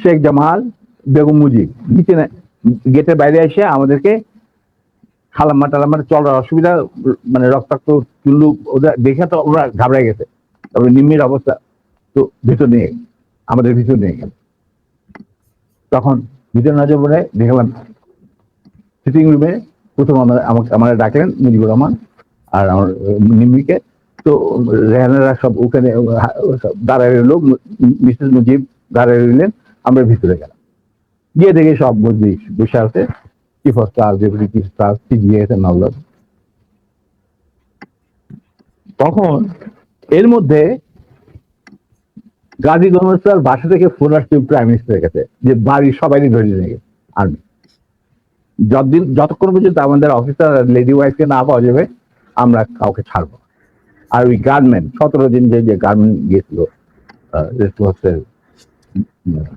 শেখ জামাল, বেগম মুজিব নিচে গেটের বাইরে এসে আমাদেরকে খালাম্মা টালাম্মা চলার অসুবিধা, মানে রক্তাক্ত চুল্লু, ওদের দেখে তো ওরা ঘাবড়ে গেছে। তারপরে নিম্মির অবস্থা, তো ভিতর নিয়ে আমাদের ভিতর নিয়ে গেল। তখন ভিতর নজর পড়ে দেখলাম সিটিং রুমে প্রথম আমার ডাকলেন মুজিবুর রহমান আর আমার নিম্মিকে। তো রেহানারা সব ওখানে দাঁড়ায় রইল, মিসেস মুজিব দাঁড়ায় রইলেন। আমরা ভিতরে গেলাম, গিয়ে দেখে সব মুজিব বসে আছে, chief of staff, deputy chief staff, CGS and all. তখন এর মধ্যে গাজী গণস্টার বাসা থেকে ফোন আসছে প্রাইম মিনিস্টারের কাছে যে বাড়ির সবাই ধরে নিয়ে গেছে আর্মি। যতক্ষণ পর্যন্ত আমাদের অফিসার লেডি ওয়াইফকে না পাওয়া যাবে আমরা কাউকে ছাড়বো। আর ওই গার্মেন্ট 17 দিন যে গার্মেন্ট গিয়েছিল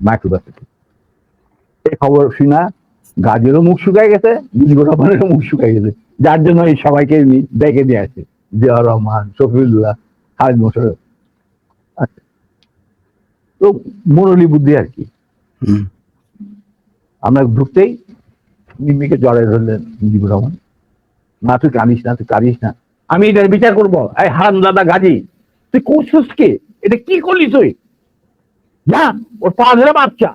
মাইক্রোবাসে, এই খবর শুনা গাজীরও মুখ শুকায় গেছে, মুজিবুর রহমানেরও মুখ শুকায় গেছে, যার জন্য এই সবাইকে ডেকে নিয়ে আসে, জিয়াউর রহমান, শফিউল্লাহ, খালেদ মোশাররফ। আচ্ছা, তো মুরলী বুদ্ধি আর কি। হুম, আমরা ঢুকতেই মিম্মিকে জড়াই ধরলেন মুজিবুর রহমান, না তুই কাঁদিস না, তুই কাঁদিস না, আমি এটার বিচার করবো। এই হারামজাদা গাজী, তুই করছিস কি? এটা কি করলি তুই? যা ওর পা ধরে মাপ চা।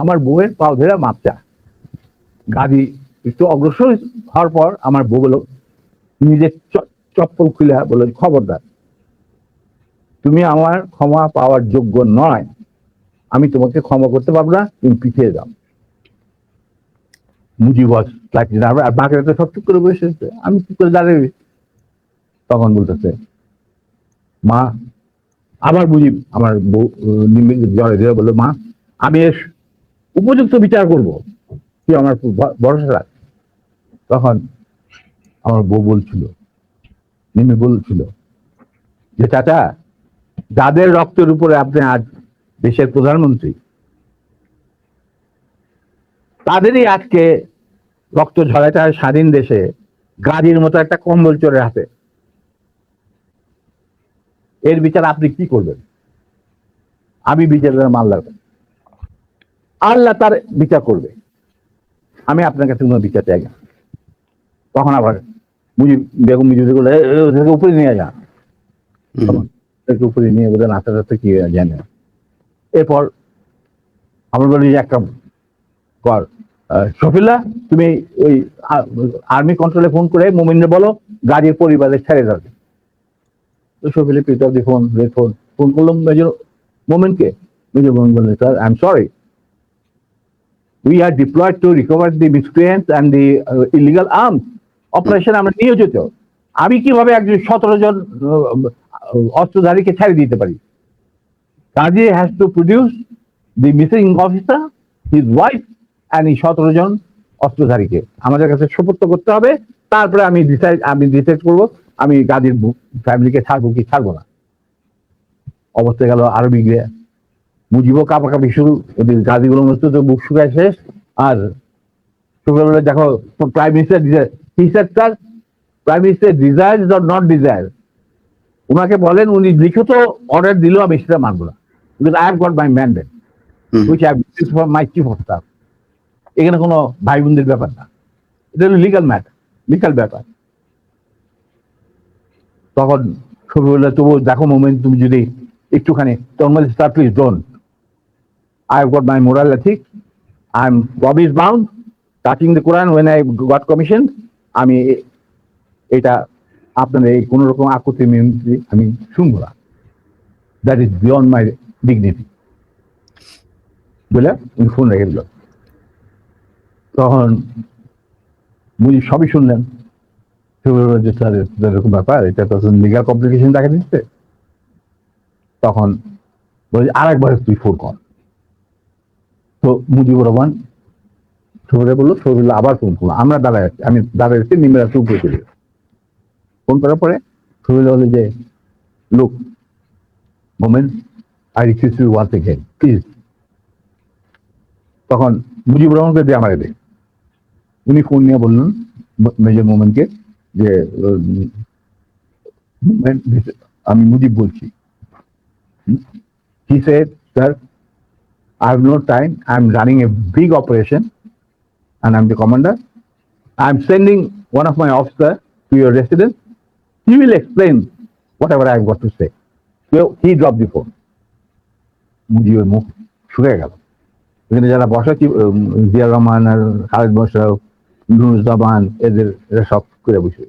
আমার বউয়ের পা ধরে মাপ চা। গাজী একটু অগ্রসর হওয়ার পর আমার বউ বলল, নিজের চপ্পল খুলে বলল, খবরদার, তুমি আমার ক্ষমা পাওয়ার যোগ্য নয়, আমি তোমাকে ক্ষমা করতে পারবো না, তুমি পিছিয়ে যাও। মুজিব আর বাকিরা তো সব চুপ করে বসে আছে, আমি চুপ করে দাঁড়িয়ে। তখন বলতেছে, মা, আবার মুজিব আমার বউ জড়ে ধরে বললো, মা, আমি এর উপযুক্ত বিচার করব, তুই আমার ভরসা রাখ। তখন আমার বউ বলছিল, মিমি বলছিল যে, চাচা, যাদের রক্তের উপরে আপনি আজ দেশের প্রধানমন্ত্রী, তাদেরই আজকে রক্ত ঝরাটা স্বাধীন দেশে গাড়ির মতো একটা কম্বল চোরের হাতে। এর বিচার আপনি কি করবেন? আমি বিচারের মাল লাগবে, আল্লাহ তার বিচার করবে, আমি আপনার কাছে কোনো বিচার চাই না। তখন আবার বেগম মুজিব বলে, ওদেরকে উপরে নিয়ে যা, উপরে নিয়ে বলে নাচা টাচা কি জানে। এরপর আমরা বলি যে, একটা কর, শফিল্লাহ, তুমি ওই আর্মি কন্ট্রোলে ফোন করে মোমিনরে বলো গাড়ির পরিবারে ছেড়ে যাবে। তো শফিলে পিক আপ দি ফোন, ফোন করলাম মেজর মোমেনকে। মেজর মোমেন বললেন, sir, I am sorry, we are deployed to recover the miscreants and the illegal arms operation, আমরা নিয়োজিত। আমি কিভাবে একজন 17 জন অস্ত্রধারীকে ছেড়ে দিতে পারি? Kazi has to produce the missing officer, his wife and এই 17 জন অস্ত্রধারীকে আমাদের কাছে সুপর্দ করতে হবে। তারপরে আমি ডিসাইড করবো আমি গাজীর ফ্যামিলিকে ছাড়বো কি ছাড়বো না। অবস্থা গেল আরো বিগড়ে, মুজিবও কাপাকাপি শুরু, ওদের গাজীগুলো তো বুক শুকায় শেষ। আর শুক্রবার দেখো, prime minister sir, prime minister desire or not desire, ওনাকে বলেন উনি লিখিত অর্ডার দিলেও আমি সেটা মানবো না, because I have got my mandate which I have for my chief of staff. এখানে কোনো ভাই বোনদের ব্যাপার না, এটা হলো লিগাল ম্যাটার, লিগাল ব্যাপার। তখন ছবি বললে, তবু দেখো মোমেন্ট, তুমি যদি একটুখানি তখন sir please don't, I have got my moral ethics. I'm promise bound. Touching the Quran when I got commissioned, আমি এটা আপনাদের এই কোন রকম আকুতি মিনতি আমি শুনবো না। That is beyond my dignity বলে উনি ফোন রেখে দিল। তখন মুজিব সবই শুনলেন, যে স্যার এরকম ব্যাপার, এটা তো লিগাল কমপ্লিকেশন দেখা দিচ্ছে। তখন বলছি, আরেকবার তুই ফোন কর। তো মুজিবুর রহমান শহীদে বললো, শহীদুল্লাহ আবার ফোন করলো, আমরা দাঁড়ায় আছি, আমি দাঁড়ায় আছি, নিমেরা চুপ করে চলে। ফোন করার পরে শহীদুল্লাহ বলে যে, look moment, I request you once again please. তখন মুজিবুর রহমানকে দিয়ে আমার এদের উনি ফোন নিয়ে বললেন মেজর মোমেন্টকে যে, আমি মুজিব বলছি। He said, sir, I have no time. I'm running a big operation and I'm the commander. I'm sending one of my officers to your residence. He will explain whatever I've got to say. So he dropped the phone. মুজিবের মুখ শুকিয়ে গেল। এখানে যারা বসা, জিয়াউর রহমান আর খালেদ মোশাররফ, নুরুজ্জামান, এরা সব করে বসে।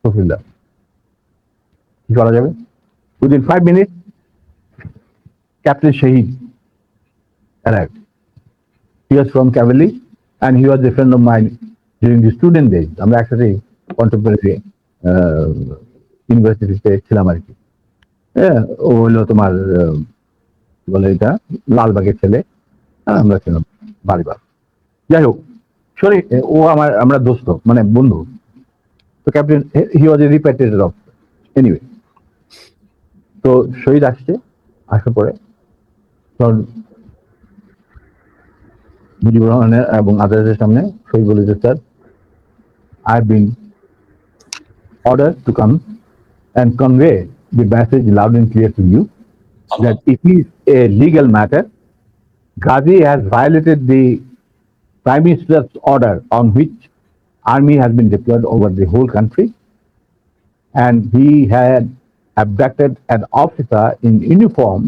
শফিউল্লাহ, কি করা যাবে? Within 5 minutes, Captain Shahid arrived. He was from cavalry and he was a friend of mine during the student days. আমরা একসাথে কন্টেম্পোরারি ইউনিভার্সিটিতে ছিলাম আর কি। ও হলো তোমার বলে এটা লালবাগের ছেলে, আমরা ছিলাম বাড়িবার। যাই হোক, সরি, আমরা দোস্ত, মানে বন্ধু। তো ক্যাপ্টেন, হি ওয়াজ এ রিপ্যাট্রিয়েটেড অফিসার। এনিওয়ে, তো শহীদ আসছে, আসার পরে মুজিবুর রহমানের এবং আদালতের সামনে সই বলেছে, sir, I have been ordered to come and convey the message loud and clear to you that it is a legal matter. Ghazi has violated the Prime Minister's order on which army has been deployed over the whole country, and he had abducted an officer in uniform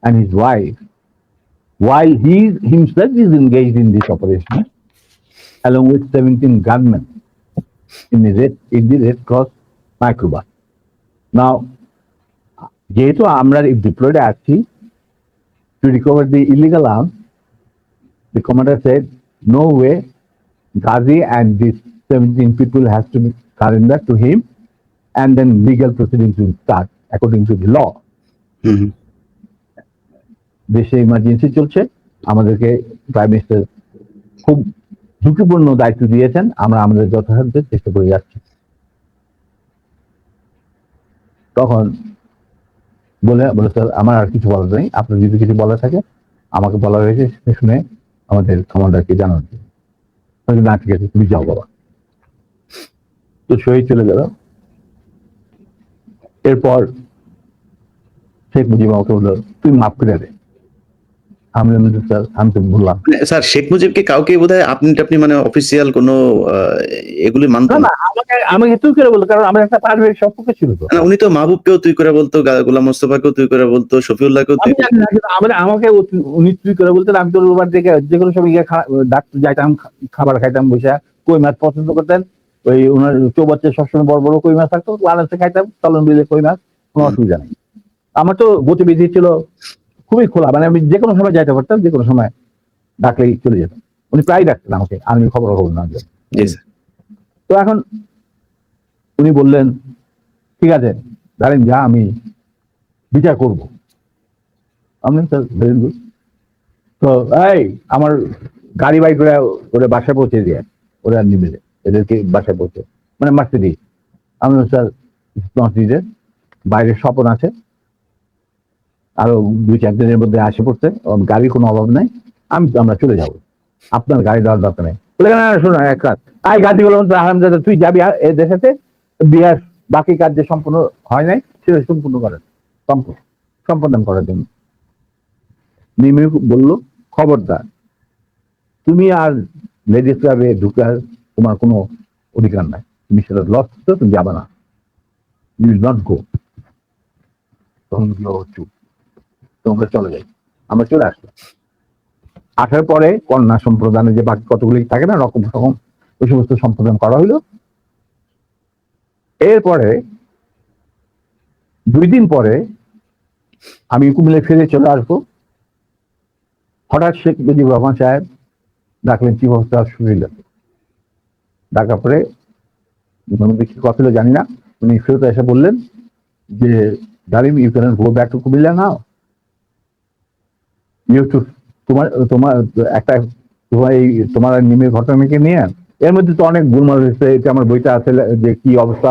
and his wife while he himself is engaged in this operation along with 17 gunmen in the Red Cross microbus. Now, যেহেতু আমরা deployed আছি to recover the illegal arms, the commander said, no way, Ghazi and these 17 people has to be surrendered to him, and then legal proceedings will start according to the law. দেশে ইমার্জেন্সি চলছে, আমাদেরকে প্রাইম মিনিস্টার খুব ঝুঁকিপূর্ণ দায়িত্ব দিয়েছেন, আমরা আমাদের যথাসাধ্য চেষ্টা করে যাচ্ছি। তখন বলে স্যার, আমার আর কিছু বলার নেই, আপনার যদি কিছু বলার থাকে আমাকে বলা হয়েছে শুনে আমাদের কমান্ডারকে জানান। না, ঠিক আছে, তুমি যাও বাবা। তো সই চলে গেল। এরপর শেখ মুজিব আমাকে বললো, তুই মাফ করে দে। আমি স্যার, আমি তো বললাম স্যার, শেখ মুজিবকে কাউকে বোধহয় আপনি মানে অফিসিয়াল কোনো এগুলি মানতেন না, আমাকে তুই করে বলতো, কারণ আমার একটা পারিবারিক সম্পর্ক ছিল। তো উনি তো মাহবুবকেও তুই করে বলতো, গোলাম মোস্তফাকেও তুই করে বলতো, শফিউল্লাহকেও তুই। আমাকে উনি তুই করে বলতেন। আমি তো রোববার থেকে যে কোনো সময় ডাক্তার যাইতাম, খাবার খাইতাম বসে। কই মাছ পছন্দ করতেন, ওই ওনার চৌবাচ্চা সবসময় বড় বড় কই মাছ থাকতো, আলাদা খাইতাম, চলন বিলে কই মাছ, কোনো অসুবিধা নেই। আমার তো গতিবিধি ছিল খুবই খোলা, মানে আমি যে কোনো সময় যাইতে পারতাম, যে কোনো সময় ডাকলেই চলে যেতাম। উনি প্রায় ডাকতেন আমাকে, আমি খবর না। তো এখন উনি বললেন, ঠিক আছে দাঁড়েন, যা, আমি বিচার করবো। আমি স্যার ভেরি গুড। তো এই আমার গাড়ি বাইক করে ওরা বাসায় পৌঁছে দিয়ে, ওরা নিবে এদেরকে বাসায় পৌঁছে, মানে মার্সিডিজ। আমি স্যার মার্সিডিজের বাইরে স্বপন আছে, আরো 2-4 দিনের মধ্যে আসে পড়ছে, গাড়ির কোনো অভাব নাই, আমরা চলে যাবো, আপনার গাড়ি দেওয়ার দরকার নেই। বলে শোনো, এক কাজ, আই গাড়িগুলো আরামদাদা, তুই যাবি এ দেশেতে, বিহার বাকি কাজ যে সম্পূর্ণ হয় নাই সেটা সম্পূর্ণ করেন, সম্পাদন করার জন্য। নিমে বললো, খবরদার, তুমি আর লেডিস ক্লাবে ঢুকার তোমার কোনো অধিকার নাই, তুমি সেটা লস, তুমি যাবে না, ইউ উইল নট গো। তখন চুপ, তোমরা চলে যাই। আমরা চলে আসলাম। আসার পরে কন্যা সম্প্রদানে যে বাকি কতগুলি থাকে না রকম রকম, ওই সমস্ত সম্প্রদান করা হইলো। এরপরে 2 দিন পরে আমি কুমিল্লা ফিরে চলে আসবো। হঠাৎ শেখ মুজিবুর রহমান সাহেব ডাকলেন চিফ অফ স্টাফ শুনিলেন। ডাকার পরে কি কথা ছিল জানি না, উনি ফেরত এসে বললেন যে, Dalim, you can go back to Comilla now, you to তোমার একটা তোমার নিমের ঘটনাকে নিয়ে, এর মধ্যে তো অনেক গোলমাল হয়েছে। এটা আমার বইটা আছে, যে কি অবস্থা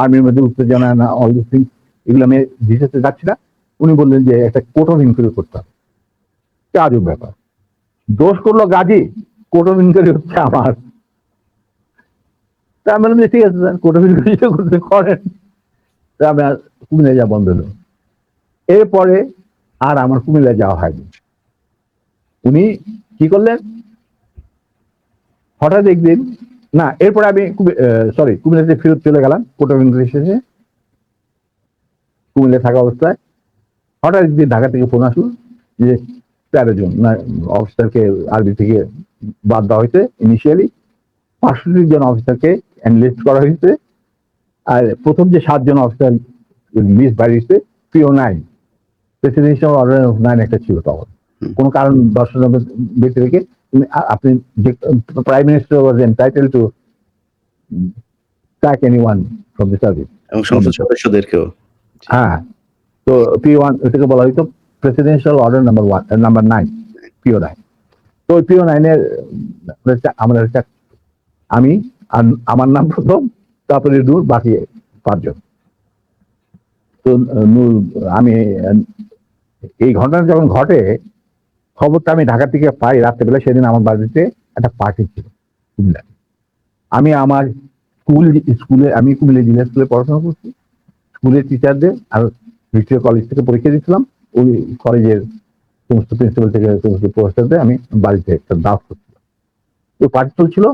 আর্মির মধ্যে উত্তেজনা না, অল দিস থিংস, এগুলো আমি ডিটেলসে যাচ্ছি না। উনি বললেন যে একটা কোর্ট অফ ইনকোয়ারি করতে হবে। আজব ব্যাপার, দোষ করলো গাজী, কোর্ট অফ ইনকোয়ারি হচ্ছে আমার। তা আমি বললাম যে ঠিক আছে স্যার, কোর্ট অফ ইনকোয়ারি করতে করেন। তা আমি কুমিল্লা যাওয়া বন্ধ হলো। এরপরে আর আমার কুমিল্লা যাওয়া হয়নি। উনি কি করলেন, হঠাৎ একদিন, না এরপরে আমি কুমিল্লাতে ফেরত চলে গেলাম কোর্ট অফ ইনকোয়ারি শেষে। কুমিল্লা থাকা অবস্থায় হঠাৎ একদিন ঢাকা থেকে ফোন আসলো যে 13 জন অফিসারকে আর্মি থেকে বাদ দেওয়া হয়েছে। ইনিশিয়ালি 65 জন অফিসারকে এনলিস্ট করা হয়েছে, আর প্রথম যে 7 জন অফিসার লিস্ট বাড়িয়েছে, PO9 প্রেসিডেন্সিয়াল অর্ডার 9 একটা ছিল। তখন কোন কারণ দর্শনের ব্যক্তি রেখে আপনি prime minister was entitled to sack anyone from the service, এবং সংসদ সদস্যদেরকেও। হ্যাঁ, তো P1 এটাকে বলা হইতো প্রেসিডেন্সিয়াল অর্ডার নাম্বার 9, PO9। তো ওই PO9 এর আমি আর আমার নাম প্রথম, তারপরে নূর, বাকি 5 জন। তো নূর, আমি এই ঘটনা যখন ঘটে খবরটা আমি ঢাকা থেকে পাই রাত্রেবেলা। সেদিন আমার বাড়িতে একটা পার্টি ছিল কুমিল্লায়। আমি আমার স্কুলে আমি কুমিল্লা জিলা স্কুলে পড়াশোনা করছি। স্কুলের টিচারদের আর ভিক্টোরিয়া কলেজ থেকে পরীক্ষা দিয়েছিলাম। ওই কলেজের সমস্ত প্রিন্সিপাল থেকে সমস্ত প্রফেসরদের আমি বাড়িতে একটা দাওয়াত করছিলাম। ওই পার্টি চলছিল,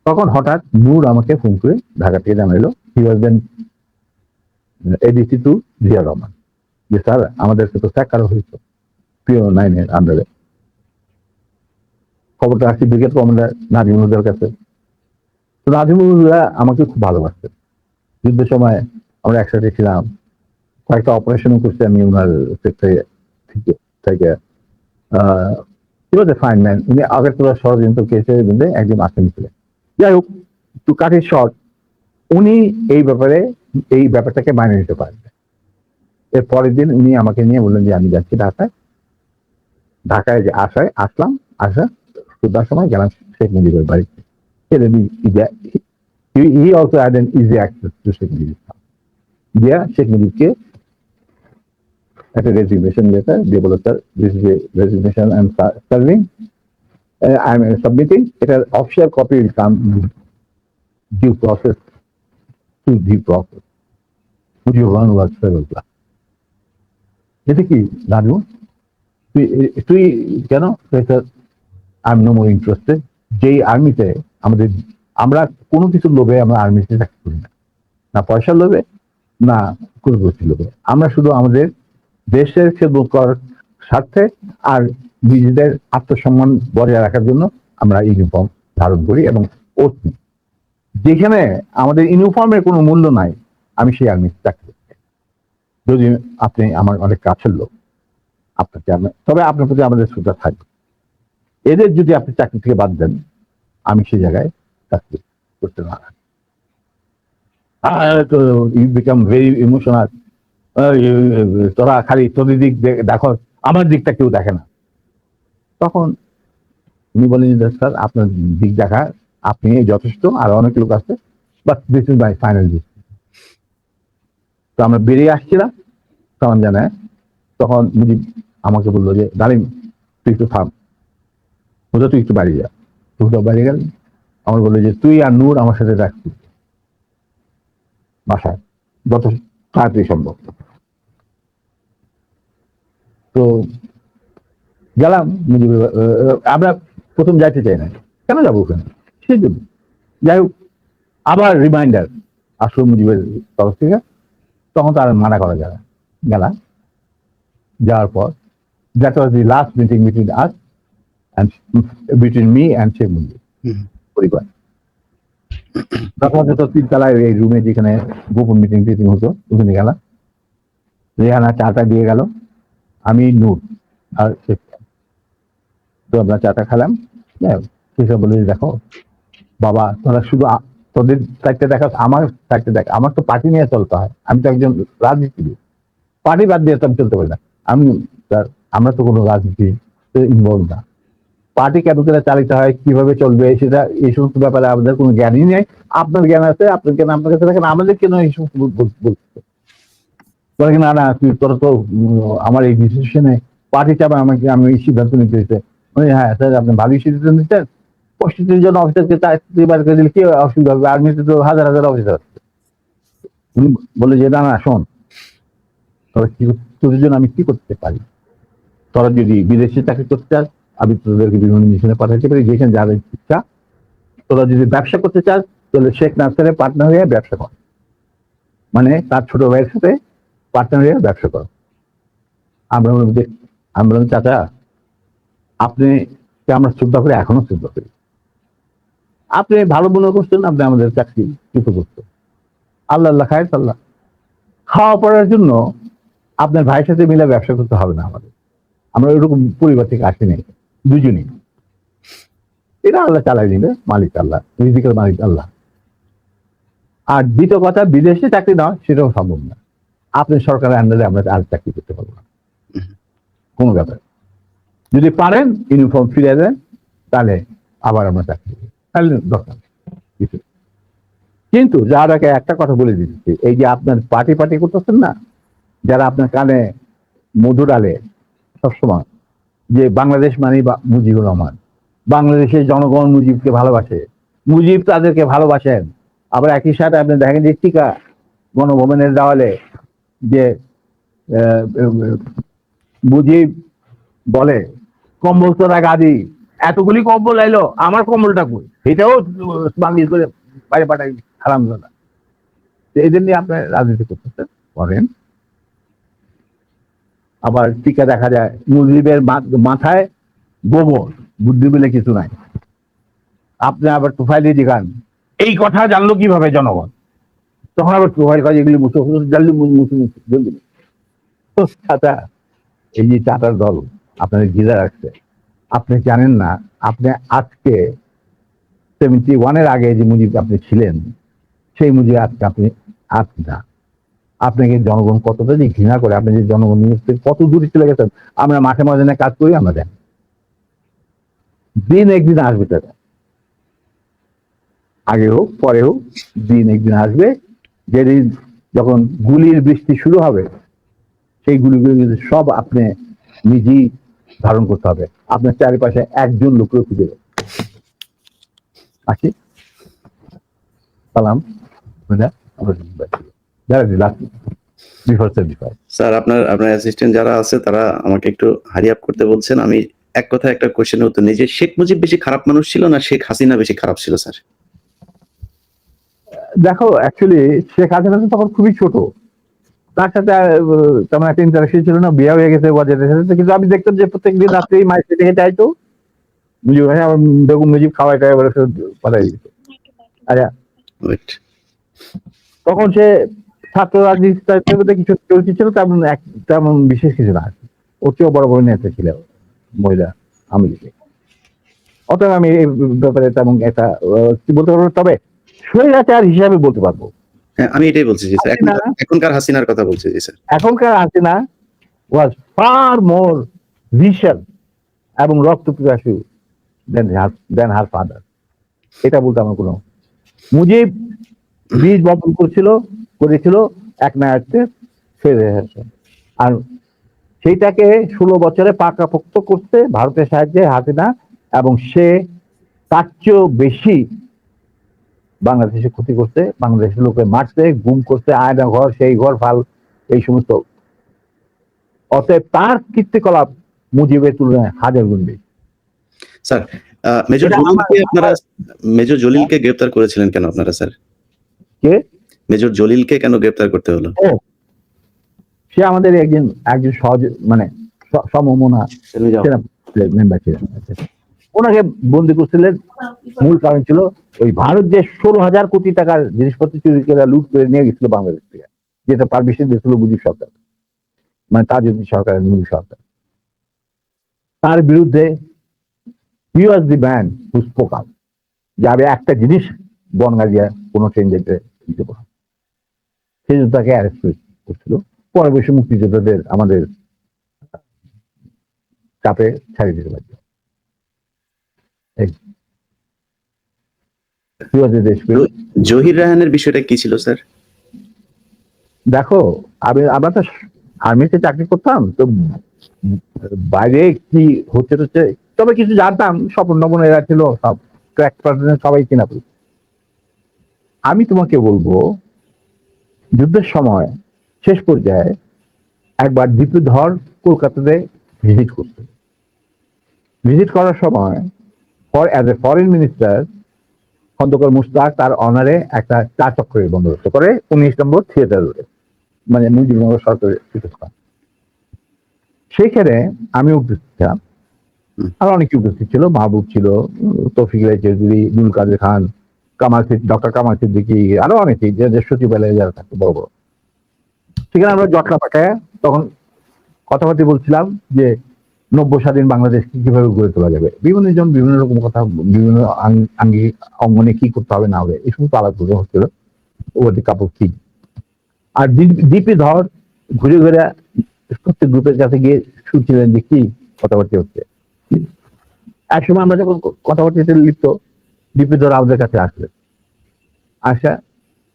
তখন হঠাৎ নূর আমাকে ফোন করে ঢাকা থেকে জানাইলো, হি ওয়াজ দেন এডিসি টু জিয়া রহমান, যে স্যার আমাদের তো স্যাক করা হয়েছে পিও 9 এর আন্ডারে। খবরটা আসছি ব্রিগেড কমান্ডার নাজিমুল্লাহর কাছে। তো নাজিমুল্লাহ আমাকে খুব ভালোবাসতেন। যুদ্ধের সময় আমরা একসাথে ছিলাম, কয়েকটা অপারেশনও করছি আমি ওনার সেক্টরে থেকে। Fine man. উনি আগরতলা ষড়যন্ত্র কেসের মধ্যে একজন আসামি ছিলেন। যাই হোক, টু কাট ইট শর্ট, উনি এই ব্যাপারটাকে মানিয়ে নিতে পারেন। এর পরের দিন উনি আমাকে নিয়ে বললেন যে আমি যাচ্ছি ঢাকায় যে আসলাম, সন্ধ্যার সময় গেলাম শেখ মুজিবের বাড়িতে। He also had an easy access to Sheikh Mujib. দিয়া শেখ মুজিবকে একটা রেজিগনেশন লেটার দিয়ে বলো, sir this is a resignation I am serving, I am submitting, এটার official copy will come due process to due process. Mujibur Rahman was ফেরুল্লাহ। এটা কি রাজু, তুই কেন? I am no more interested. যেই আর্মিতে আমরা কোনো কিছুর লোভে আমরা আর্মিতে চাকরি করি না পয়সার লোভে, না কুলবর্তী লোভে। আমরা শুধু আমাদের দেশের খেদমত করার স্বার্থে আর নিজেদের আত্মসম্মান বজায় রাখার জন্য আমরা ইউনিফর্ম ধারণ করি এবং যেখানে আমাদের ইউনিফর্মের কোনো মূল্য নাই, আমি সেই আর্মিতে চাকরি করি। যদি আপনি আমার অনেক কাছের লোক, তবে আপনার প্রতি আমাদের শ্রদ্ধা থাকবে। এদের যদি আপনি চাকরি থেকে বাদ দেন, আমি সেই জায়গায় চাকরি করতে না। You become very emotional. তোরা খালি তোদের দিক দেখো, আমার দিকটা কেউ দেখে না। তখন উনি বলেন, স্যার আপনার দিক দেখা আপনি যথেষ্ট, আর অনেক লোক আছে, but this is my final decision. তো আমরা বেরিয়ে আসছিলাম, তখন জানায়, তখন মুজিব আমাকে বললো যে ডালিম তুই একটু থাম, বোঝা তুই একটু বাড়ি যা। তুই তো বাড়ি গেল, আমার বললো যে তুই আর নূর আমার সাথে রাখছি বাসায় যত তাড়াতাড়ি সম্ভব। তো গেলাম মুজিব। আমরা প্রথম যাইতে চাই না, কেন যাবো ওখানে, সেই জন্য। যাই হোক, আবার রিমাইন্ডার আসলো মুজিবের তরফ থেকে, তখন তার মানা করা যায় না। গেলাম, যাওয়ার পর that was the last meeting between us and between me and Sheikh Mujib পরিবার। যথাযথ 3 তলায় এই রুমে যেখানে গোপন মিটিং হতো, ওখানে গেলাম। রেহানা চাটা দিয়ে গেল, আমি নূর আর শেখ, তো আমরা চাটা খেলাম। সেসব বলে, দেখো বাবা, তোরা শুধু তোদের সাইডটা দেখা, আমার সাইডটা দেখ, আমার তো পার্টি নিয়ে চলতে হয়, আমি তো একজন রাজনীতিবিদ, পার্টি বাদ দিয়ে তো আমি চলতে পারি না। আমরা তো কোনো রাজনীতি ইনভলভ না। পার্টি কেন করে চালিত হয়, কিভাবে চলবে, সেটা এই সমস্ত ব্যাপারে আমাদের কোনো জ্ঞানই নেই। আপনার জ্ঞান আছে, আপনার জ্ঞান আপনার কাছে রাখেন, আমাদের কেন এই সমস্ত বলতে? না তোরা তো আমার এই ডিসিশনে পার্টি চাপে আমাকে, আমি এই সিদ্ধান্ত নিতে হয়েছে। হ্যাঁ স্যার, আপনি ভালোই সিদ্ধান্ত নিচ্ছেন, 65 জন অফিসারকে চাকরি বার করে দিলে কি অসুবিধা হবে? আর্মিতে তো হাজার হাজার অফিসার আছে। উনি বলে যে না শোন, তোদের জন্য আমি কি করতে পারি? তোরা যদি বিদেশে চাকরি করতে চাস, আমি তোদেরকে বিভিন্ন মিশনে পাঠাতে পারি, যেখানে যাদের ইচ্ছা। তোরা যদি ব্যবসা করতে চাস, তাহলে শেখ নাসেরের পার্টনার হয়ে ব্যবসা কর, মানে তার ছোট ভাইয়ের সাথে পার্টনার হয়ে ব্যবসা কর। আমরা বললাম চাচা, আপনি আমরা শ্রদ্ধা করি, এখনো শ্রদ্ধা করি, আপনি ভালো মনে করছেন, আপনি আমাদের চাকরি কৃত করছেন, আল্লাহ খায় আল্লাহ। খাওয়া পড়ার জন্য আপনার ভাইয়ের সাথে মিলে ব্যবসা করতে হবে না আমাদের, আমরা ওইরকম পরিবার থেকে আসি নাই, দুজনই। এটা আল্লাহ চালাই দিবে, মালিক আল্লাহ, রিজিকের মালিক আল্লাহ। আর দ্বিতীয় কথা, বিদেশে চাকরি নেওয়া সেটাও সম্ভব না। আপনি সরকারের আন্ডারে আমরা আর চাকরি করতে পারবো না, কোনো ব্যাপার। যদি পারেন ইউনিফর্ম ফিরে দেন, তাহলে আবার আমরা চাকরি করি, তাহলে দরকার কিছু। কিন্তু যারাকে একটা কথা বলে দিচ্ছি, এই যে আপনার পার্টি করতেছেন না, যারা আপনার কানে মধু ডালে সবসময়, যে বাংলাদেশ মানে মুজিবুর রহমান, বাংলাদেশের জনগণ মুজিবকে ভালোবাসে, মুজিব তাদেরকে ভালোবাসেন। আবার একই সাথে আপনি দেখেন যে টিকা গণভবনের দেওয়ালে যে আহ, মুজিব বলে কম্বল তোরা গাদি, এতগুলি কম্বল এলো, আমার কম্বলটা কই, এটাও বাংলিশ করে বাইরে পাঠাই হারাম দাদা। এদের নিয়ে আপনার রাজনীতি করতেছেন করেন। আবার টিকা দেখা যায় মুজিবের মাথায় গোবর, বুদ্ধি বলে কিছু নাই। আপনি আবার প্রোফাইলে দেখান এই কথা জানলো কিভাবে জনগণ, তখন আবার প্রোফাইল কাজ এগুলি জানলি চাচা, এই যে চাটার দল আপনাদের ঘিরে রাখছে, আপনি জানেন না আপনি আজকে 71-এর আগে যে মুজিব আপনি ছিলেন সেই মুজিব আজকে আপনি না। আপনাকে জনগণ কতটা যে ঘৃণা করে, আপনি যে জনগণ কত দূরে চলে গেছেন। আমরা মাঠে ময়দানে কাজ করি, আমরা জানি দিন একদিন আসবে, তারা আগে হোক পরে হোক দিন একদিন আসবে, যেদিন যখন গুলির বৃষ্টি শুরু হবে সেই গুলিগুলো কিন্তু সব আপনি নিজেই ধারণ করতে হবে। আপনার চারিপাশে একজন লোকেও খুঁজে আসি সালাম স্যার আপনার অ্যাসিস্ট্যান্ট যারা আছে তারা আমাকে একটু হারি আপ করতে বলছেন। আমি এক কথা একটা কোশ্চেনের উত্তর নেই যে শেখ মুজিব বেশি খারাপ মানুষ ছিল না শেখ হাসিনা বেশি খারাপ ছিল স্যার? দেখো অ্যাকচুয়ালি শেখ হাসিনা তো তখন খুবই ছোট, তার সাথে তেমন একটা ইন্টারাকশন ছিল না, বিয়ে হয়ে গেছে বাজেটের সাথে। কিন্তু আমি দেখতাম যে প্রত্যেকদিন রাত্রেই মায়ের সাথে হেঁটে আইতো মুজিব ভাই, আমার বেগম মুজিব খাওয়াই টাই পাঠাই দিত। আচ্ছা তখন সে ছাত্র রাজনীতি কিছু চলতি ছিল, তেমন বিশেষ কিছু না। ওর চেয়েও বড় বড় নেতা ছিল মহিলা আমি অতএব আমি এই ব্যাপারে তেমন একটা বলতে পারবো, তবে স্বৈরাচার হিসাবে বলতে পারবো। হ্যাঁ আমি এটাই বলছি জি স্যার, এখনকার হাসিনার কথা বলছি জি স্যার। এখনকার হাসিনা ওয়াজ ফার মোর ভিশন এবং রক্ত পিপাসু দেন হার ফাদার, এটা বলতে আমার কোনো। মুজিব বীজ বপন করেছিল এক নায়ককে ফেরে আসে, আর সেইটাকে 16 বছরে পাকাপোক্ত করতে ভারতের সাহায্যে হাসিনা, এবং সে তার চেয়েও বেশি বাংলাদেশে ক্ষতি করতে, বাংলাদেশের লোকে মারতে, গুম করতে, আয়না ঘর সেই ঘর ফাল এই সমস্ত। অতএব তার কীর্তিকলাপ মুজিবের তুলনায় হাজার গুণ বেশি। স্যার মেজর জলিলকে গ্রেফতার করেছিলেন কেন আপনারা স্যার? কে মেজর জলিলকে কেন গ্রেফতার করতে হলো? সে আমাদের একজন সহজ মানে সমমনা মেম্বার ছিলেন, ওনাকে বন্দি করছিলেন। মূল কারণ ছিল ওই ভারত যে 16,000 কোটি টাকার জিনিসপত্র চুরি করে লুট করে নিয়ে গেছিল বাংলাদেশ থেকে, যেটা পারমিশন দিয়েছিল মুজিব সরকার, মানে তাজউদ্দিন সরকারের মুজিব সরকার। তার বিরুদ্ধে he was the man who spoke out, যে আমি একটা জিনিস বনগা দিয়ে কোনো ট্রেন যেতে দিতে পারবো, সেই জন্য তাকে অ্যারেস্ট করছিল। পরে বসে মুক্তিযোদ্ধাদের আমাদের চাপে ছাড়িয়ে দিতে পারছে। জহির রায়হানের বিষয়টা কি ছিল স্যার? দেখো আমরা তো আর্মিতে চাকরি করতাম, তো বাইরে কি হচ্ছে, তবে কিছু জানতাম। স্বপন নবন এরা ছিল সব ক্র্যাক পার্সন, সবাই কিনা। আমি তোমাকে বলবো যুদ্ধের সময় শেষ পর্যায়ে একবার দীপুধর কলকাতাতে ভিজিট করার সময় as a foreign minister Khondakar Mushtaq তার অনারে একটা চা চক্রের বন্দোবস্ত করে 19 নম্বর থিয়েটার রোডে, মানে মুজিবনগর সরকারের পীঠস্থান। সেইখানে আমি উপস্থিত ছিলাম, আর অনেকে উপস্থিত ছিল, মাহবুব ছিল, তৌফিক রায় চৌধুরী, নুল কাদের খান, ডক্টর কামাল সিদ্দিকী, আরো অনেকেই যে সচিবালয়ে যারা থাকতো বড় বড়। সেখানে আমরা জটলা পাঠায় তখন কথাবার্তা বলছিলাম যে 90 স্বাধীন বাংলাদেশকে কিভাবে গড়ে তোলা যাবে, বিভিন্ন জন বিভিন্ন রকম কথা, বিভিন্ন আঙ্গিক অঙ্গনে কি করতে হবে না হবে, এই সমস্ত আলাপ হচ্ছিল। ওদের কাপড় কি, আর দীপি ধর ঘুরে ঘুরে প্রত্যেক গ্রুপের কাছে গিয়ে শুনছিলেন যে কি কথাবার্তা হচ্ছে। একসময় আমরা যখন কথাবার্তাতে লিপ্ত, দীপি ধর আমাদের কাছে আসলেন।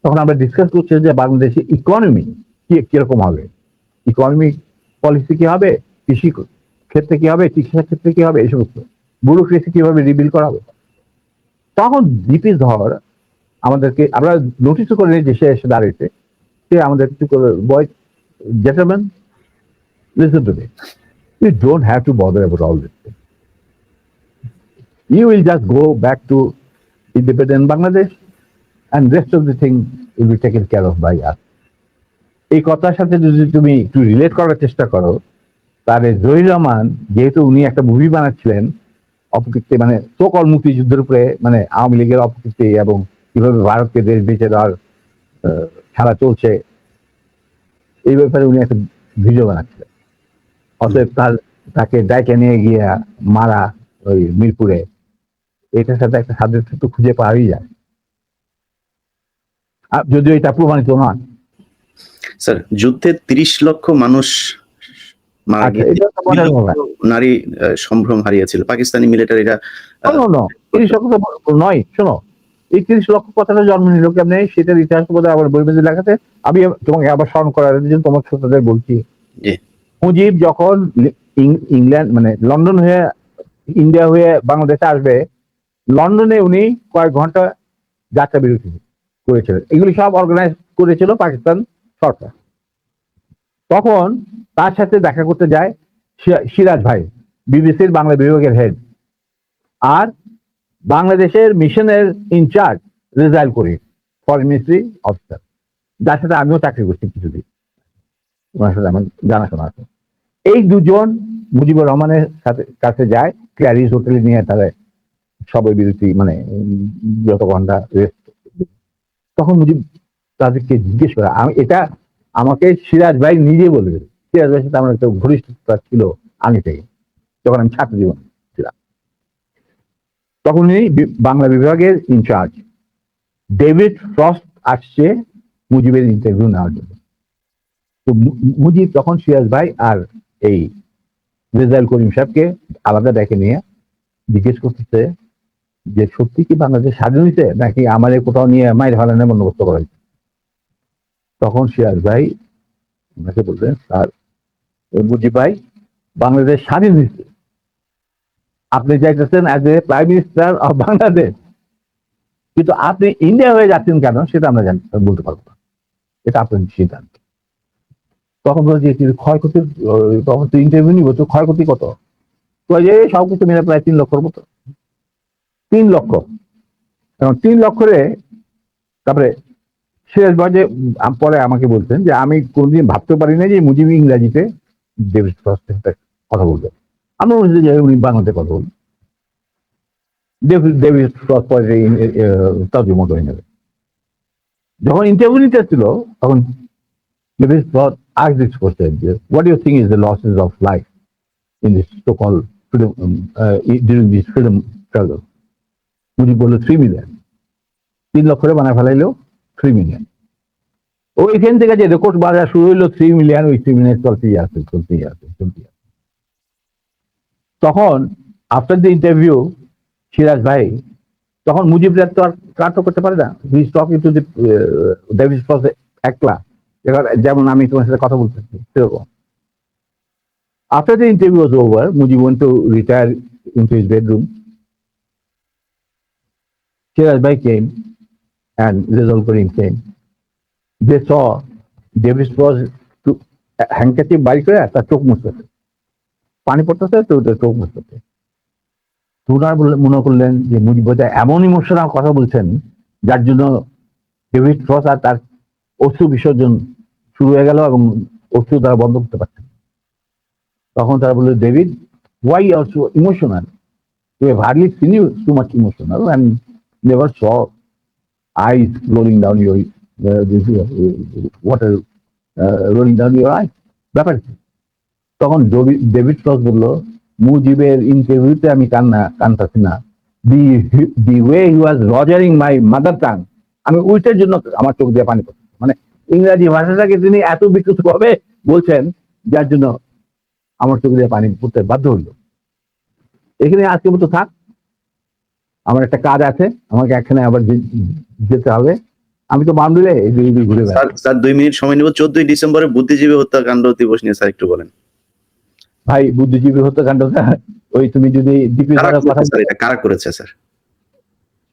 তখন আমরা ডিসকাস করছি যে বাংলাদেশে ইকোনমি কিরকম হবে, ইকোনমিক পলিসি কি হবে, কৃষি ক্ষেত্রে কি হবে, চিকিৎসার ক্ষেত্রে কি হবে, এই সমস্ত ব্যুরোক্রেসি কিভাবে রিবিল করা হবে। তখন জিপি ধর আমাদেরকে, আমরা নোটিশও করে নিই যে সে এসে দাঁড়িয়েছে, সে আমাদের কিছু করে, বয় gentlemen, listen to me. You don't have to bother about all this thing. You will just go back to independent Bangladesh and rest of the thing will be taken care of by us. এই কথার সাথে যদি তুমি একটু রিলেট করার চেষ্টা করো, তাহলে জহির রহমান, যেহেতু উনি একটা মুভি বানাচ্ছিলেন অপকীর্তি, মানে সকল মুক্তিযুদ্ধের উপরে, মানে আওয়ামী লীগের অপকীর্তি এবং কিভাবে ভারতকে দেশ বেঁচে দেওয়ার খেলা চলছে, এই ব্যাপারে উনি একটা ভিডিও বানাচ্ছিলেন। অতএব তাকে ডাইকে নিয়ে গিয়ে মারা ওই মিরপুরে, এটার সাথে একটা সাদৃশ্য তো খুঁজে পাওয়াই যায়, যদিও এটা প্রমাণিত নয়। স্যার, যুদ্ধে 30 লক্ষ মানুষ মারা গিয়ে নারী সম্ভ্রম হারিয়েছিল পাকিস্তানি মিলিটারিরা। 30 লক্ষ তো নয়, শোনো, এই 30 লক্ষ কথাটা জন্ম নিল কেমনে, সেটার ইতিহাস বোধহয় আবার বই মেজে লেখাতে। আমি তোমাকে আবার স্মরণ করার জন্য তোমার শ্রোতাদের বলছি, মুজিব যখন ইংল্যান্ড মানে লন্ডন হয়ে ইন্ডিয়া হয়ে বাংলাদেশে আসবে, লন্ডনে উনি কয়েক ঘন্টা যাত্রা বিরতি করেছিলেন। এগুলি সব অর্গানাইজ করেছিল পাকিস্তান সরকার। তখন তার সাথে দেখা করতে যায় সিরাজ ভাই, বিবিসির বাংলা বিভাগের হেড, আর বাংলাদেশের মিশনের ইনচার্জ রেজাইল করি, ফরেন মিনিস্ট্রি অফিসার, যার সাথে আমিও চাকরি করছি কিছুদিন, ওনার সাথে আমার জানাশোনা আছে। এই দুজন মুজিবুর রহমানের কাছে যায়, ক্যারিজ হোটেলে নিয়ে তারা সবাই বিরতি, মানে যত ঘন্টা রেস্ট। তখন মুজিব তাদেরকে জিজ্ঞেস করে, আমি এটা আমাকে সিরাজ ভাই নিজে বলবে, সিরাজ ভাইয়ের সাথে আমার একটা ঘনিষ্ঠতা ছিল আগে থেকে, যখন আমি ছাত্র জীবন ছিলাম। তখন উনি বাংলা বিভাগের ইনচার্জ ডেভিড ফ্রস্ট আসছে মুজিবের ইন্টারভিউ নেওয়ার জন্য। তো মুজিব তখন সিরাজ ভাই আর এই রেজাইল করিম সাহেবকে আলাদা ডেকে নিয়ে জিজ্ঞেস করতেছে যে সত্যি কি বাংলাদেশ স্বাধীন হয়েছে নাকি আমার কোথাও নিয়ে মাইর ফালানোর বন্দোবস্ত করা হয়েছে। তখন সিরাজ ভাই ওনাকে বললেন, স্যার মুজিব ভাই, বাংলাদেশ স্বাধীন হয়েছে, আপনি চাইতেছেন as a prime minister of Bangladesh, কিন্তু আপনি ইন্ডিয়া হয়ে যাচ্ছেন কেন সেটা আমরা বলতে পারবো না, এটা আপনার সিদ্ধান্ত। তখন বলছে ক্ষয়ক্ষতির, তখন তো ইন্টারভিউ নিব, তো ক্ষয়ক্ষতি কত, সবকিছু মিলে প্রায় 3 লক্ষর মতো। 3 লক্ষ, এবং 3 লক্ষরে তারপরে সিরাজ ভাই যে পরে আমাকে বলছেন যে আমি কোনদিন ভাবতে পারি না যে মুজিব ইংরাজিতে ডেভিড ফ্রস্টের সাথে কথা বলবেন, আমরা বলছি যে উনি বাংলাতে কথা বলবেন, ডেভিড ফ্রস্ট পরে তর্জমা করে নেবে। যখন ইন্টারভিউ নিতে ছিল তখন David frost asked this question, what do you think is the losses of life in this so-called freedom during this freedom struggle? Mujib বললো 3 মিলিয়ন। 3 লক্ষ করে বানায় ফেলাইলো 3 মিলিয়ন। ওইখান থেকে যে রেকর্ড বাজার শুরু হইলো 3 মিলিয়ন, ওই 3 মিলিয়ন চলতেই আছে। তখন আফটার দ্য ইন্টারভিউ সিরাজ ভাই, তখন মুজিব তো আর কাট করতে পারে না, he is talking to the David frost একলা, যেমন আমি তোমার সাথে কথা বলতেছি সেরকম। After the interview was over, Mujib went to retire into his bedroom. Siraj ভাই কেম and Rizal Karim came. They saw David Frost handkerchief বাইর করে তার চোখ মুছতেছে, পানি পড়তেছে তো চোখ মুছতেছে। ওনার মনে করলেন যে মুজিব বোধহয় এমন ইমোশনাল কথা বলছেন যার জন্য ডেভিড ফ্রস্ট আর তার অশ্রু বিসর্জন শুরু হয়ে গেল এবং অশ্রু তারা বন্ধ করতে পারছেন। তখন তারা বললো, David, why you are so emotional? We have hardly seen you so much emotional and never saw eyes rolling down your water rolling down your eyes. ব্যাপার কি? তখন ডেভিড ফ্রস্ট বললো, মুজিবের ইন্টারভিউতে আমি কানতাছি না, the way he was rogering my mother tongue, আমি ওইটার জন্য আমার চোখ দিয়ে পানি পড়ছে। মানে ইংরাজি ভাষাটাকে তিনি এত বিকৃত ভাবে বলছেন যার জন্য আমার চোখ দিয়ে পানি পড়তে বাধ্য হইল। এখানে আজকে মতো থাক, আমার একটা কাজ আছে, আমাকে এখানে আবার যেতে হবে। আমি তো মামলে ঘুরে স্যার 2 মিনিট সময় নেব। 14ই ডিসেম্বরে বুদ্ধিজীবী হত্যাকাণ্ড দিবস নিয়ে স্যার একটু বলেন। ভাই বুদ্ধিজীবী হত্যাকাণ্ডটা ওই তুমি যদি কারা দীপিকার কথা করেছে স্যার? এটা কারা করেছে স্যার?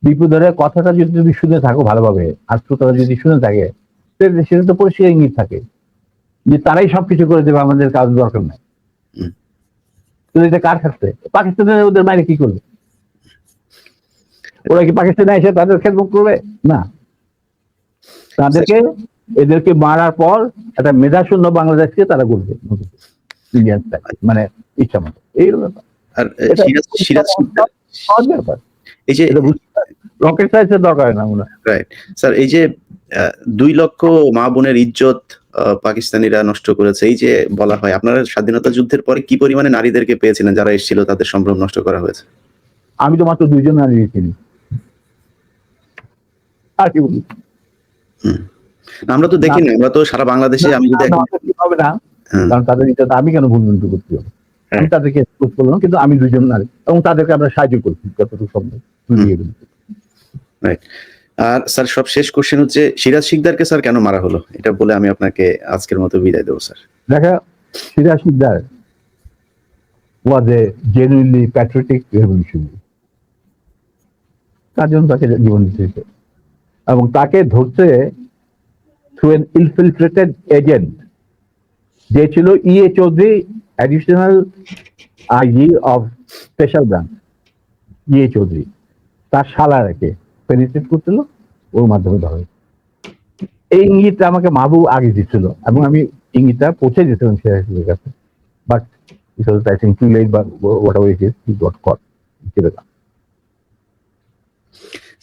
দীপুধরের কথাটা যদি তুমি শুনে থাকো ভালোভাবে, আর শ্রোতারা যদি শুনে থাকে, সেটা তো পরিষ্কার ইঙ্গিত থাকে যে তারাই সবকিছু করে দেবে, আমাদের কাজ দরকার নাই। হুম। তো এটা কার ক্ষেত্রে? পাকিস্তানের ওদের বাইরে কি করবে? ওরা কি পাকিস্তানে এসে তাদের খেদমত করবে? না, তাদেরকে এদেরকে মারার পর একটা মেধাশূন্য বাংলাদেশকে তারা করবে, মানে ইচ্ছা মতো। এই ব্যাপার। আর এটা সিরাজ শিকদার, সহজ ব্যাপার। এই যে এটা রকেট সায়েন্সের দরকার হয় না মনে হয়। রাইট স্যার, এই যে 2 লক্ষ মা বোনের ইজ্জত পাকিস্তানিরা নষ্ট করেছে, এই যে বলা হয়, আপনারা স্বাধীনতা যুদ্ধের পরে কি পরিমাণে নারীদেরকে পেয়েছিলেন যারা এসেছিল, তাদের সম্ভ্রম নষ্ট করা হয়েছে? আমি তো মাত্র 2 জন নারী চিনি, আর কি বলি? হুম। আমরা তো দেখি না, আমরা তো সারা বাংলাদেশে, আমি যদি হবে না, হ্যাঁ, কারণ তাদের ইচ্ছা আমি কেন ভুলভ্রান্তি করতে হবে? আমি হ্যাঁ। তাদেরকে এক্সপোজ করলাম, কিন্তু আমি 2 জন নারী এবং তাদেরকে আমরা সাহায্য করছি যতটুকু সম্ভব। রাইট। আর স্যার, সব শেষ কোশ্চেন হচ্ছে, সিরাজ শিকদারকে স্যার কেন মারা হলো? এটা বলে আমি আপনাকে আজকের মতো বিদায় দেবো স্যার। দেখা, Siraj Sikdar was a genuinely patriotic revolutionary, তার জন্য তাকে জীবন দিতে হয়েছে। এবং তাকে ধরতে থ্রু এন ইনফিলট্রেটেড এজেন্ট, যে ছিল EA Chowdhury, additional IG of special branch. EA Chowdhury তার শালারাকে পেনিট্রেট করছিল, ওর মাধ্যমে ধরে। এই ইঙ্গিতটা আমাকে মাহবুব আগে দিচ্ছিল এবং আমি ইঙ্গিতটা পৌঁছে দিয়েছিলাম সিরাজের কাছে, but it was I think too late, but whatever it is, he got caught.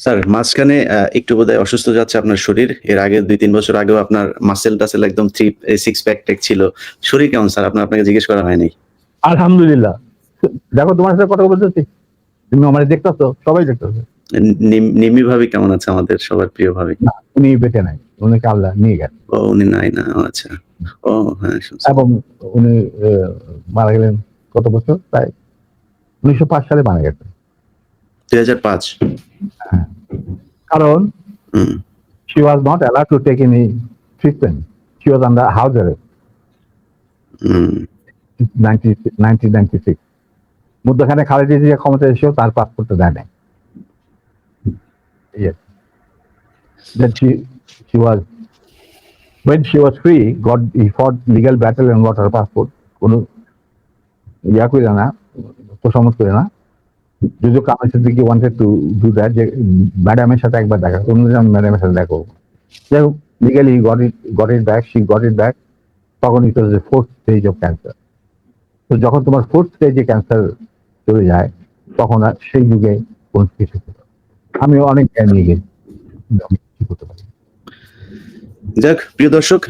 Sir, মাঝখানে একটু বোধহয় অসুস্থ যাচ্ছে আপনার শরীর। এর আগে 2-3 বছর আগেও আপনার মাসেল টাসেল একদম 6 প্যাক টেক ছিল। শরীর কেমন স্যার? আপনাকে জিজ্ঞেস করা হয়নি। আলহামদুলিল্লাহ। দেখো তোমার সাথে কথা বলতেছি, তুমি আমার দেখতেছো, সবাই দেখতেছো। নিম্মি ভাবি কেমন আছে? আমাদের সবার প্রিয় ভাবি। না, উনি বেঁচে নাই, উনিকে আল্লাহ নিয়ে গেছে। ও, উনি নাই না? আচ্ছা। ও হ্যাঁ, শুনছি। এবং উনি মারা গেলেন কত বছর? প্রায় 1905 সালে মারা গেছেন। 2005? হ্যাঁ, কারণ she was not allowed to take any treatment. She was under house arrest. 1996 মধ্যখানে খালেদা জিয়া ক্ষমতা এসেও তার পাসপোর্টটা দেয় নাই। Yes. Then she was, when she was free, he fought legal battle and got her passport. কোনো ইয়া করে না, তোষামত করে না। যদিও Kamal Siddiqui wanted to do that, যে ম্যাডামের সাথে একবার দেখা, কোনদিন আমি ম্যাডামের সাথে দেখা করবো। যাই হোক, legally got it back, she got it back. তখন it was the 4th stage of cancer. তো যখন তোমার 4th স্টেজে ক্যান্সার চলে যায়, তখন আর সেই যুগে কোন কিছু আমি অনেক জ্ঞান নিয়ে গেছি, কি করতে পারি। যাক, প্রিয় দর্শক,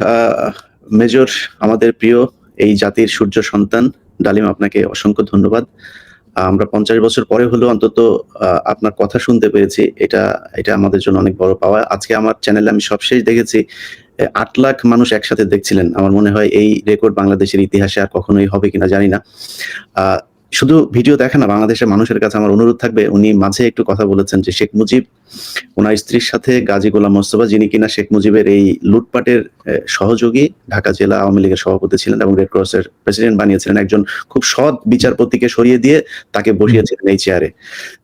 মেজর আমাদের প্রিয় এই জাতির সূর্য সন্তান ডালিম, আপনাকে অসংখ্য ধন্যবাদ। আমরা 50 বছর পরে হলেও অন্তত আপনার কথা শুনতে পেরেছি, এটা আমাদের জন্য অনেক বড় পাওয়া। আজকে আমার চ্যানেলে আমি সবশেষ দেখেছি 8 লাখ মানুষ একসাথে দেখছিলেন। আমার মনে হয় এই রেকর্ড বাংলাদেশের ইতিহাসে আর কখনোই হবে কিনা জানি না। শুধু ভিডিও দেখা না, বাংলাদেশের মানুষের কাছে আমার অনুরোধ থাকবে, উনি মাঝে একটু কথা বলেছেন যে শেখ মুজিব ওনার স্ত্রীর সাথে গাজী গোলাম মোস্তফা, যিনি কিনা শেখ মুজিবের এই লুটপাটের সহযোগী, ঢাকা জেলা আওয়ামী লীগের সভাপতি ছিলেন এবং রেড ক্রসের প্রেসিডেন্ট বানিয়েছিলেন, একজন খুব সৎ বিচারপতিকে সরিয়ে দিয়ে তাকে বসিয়েছিলেন এই চেয়ারে।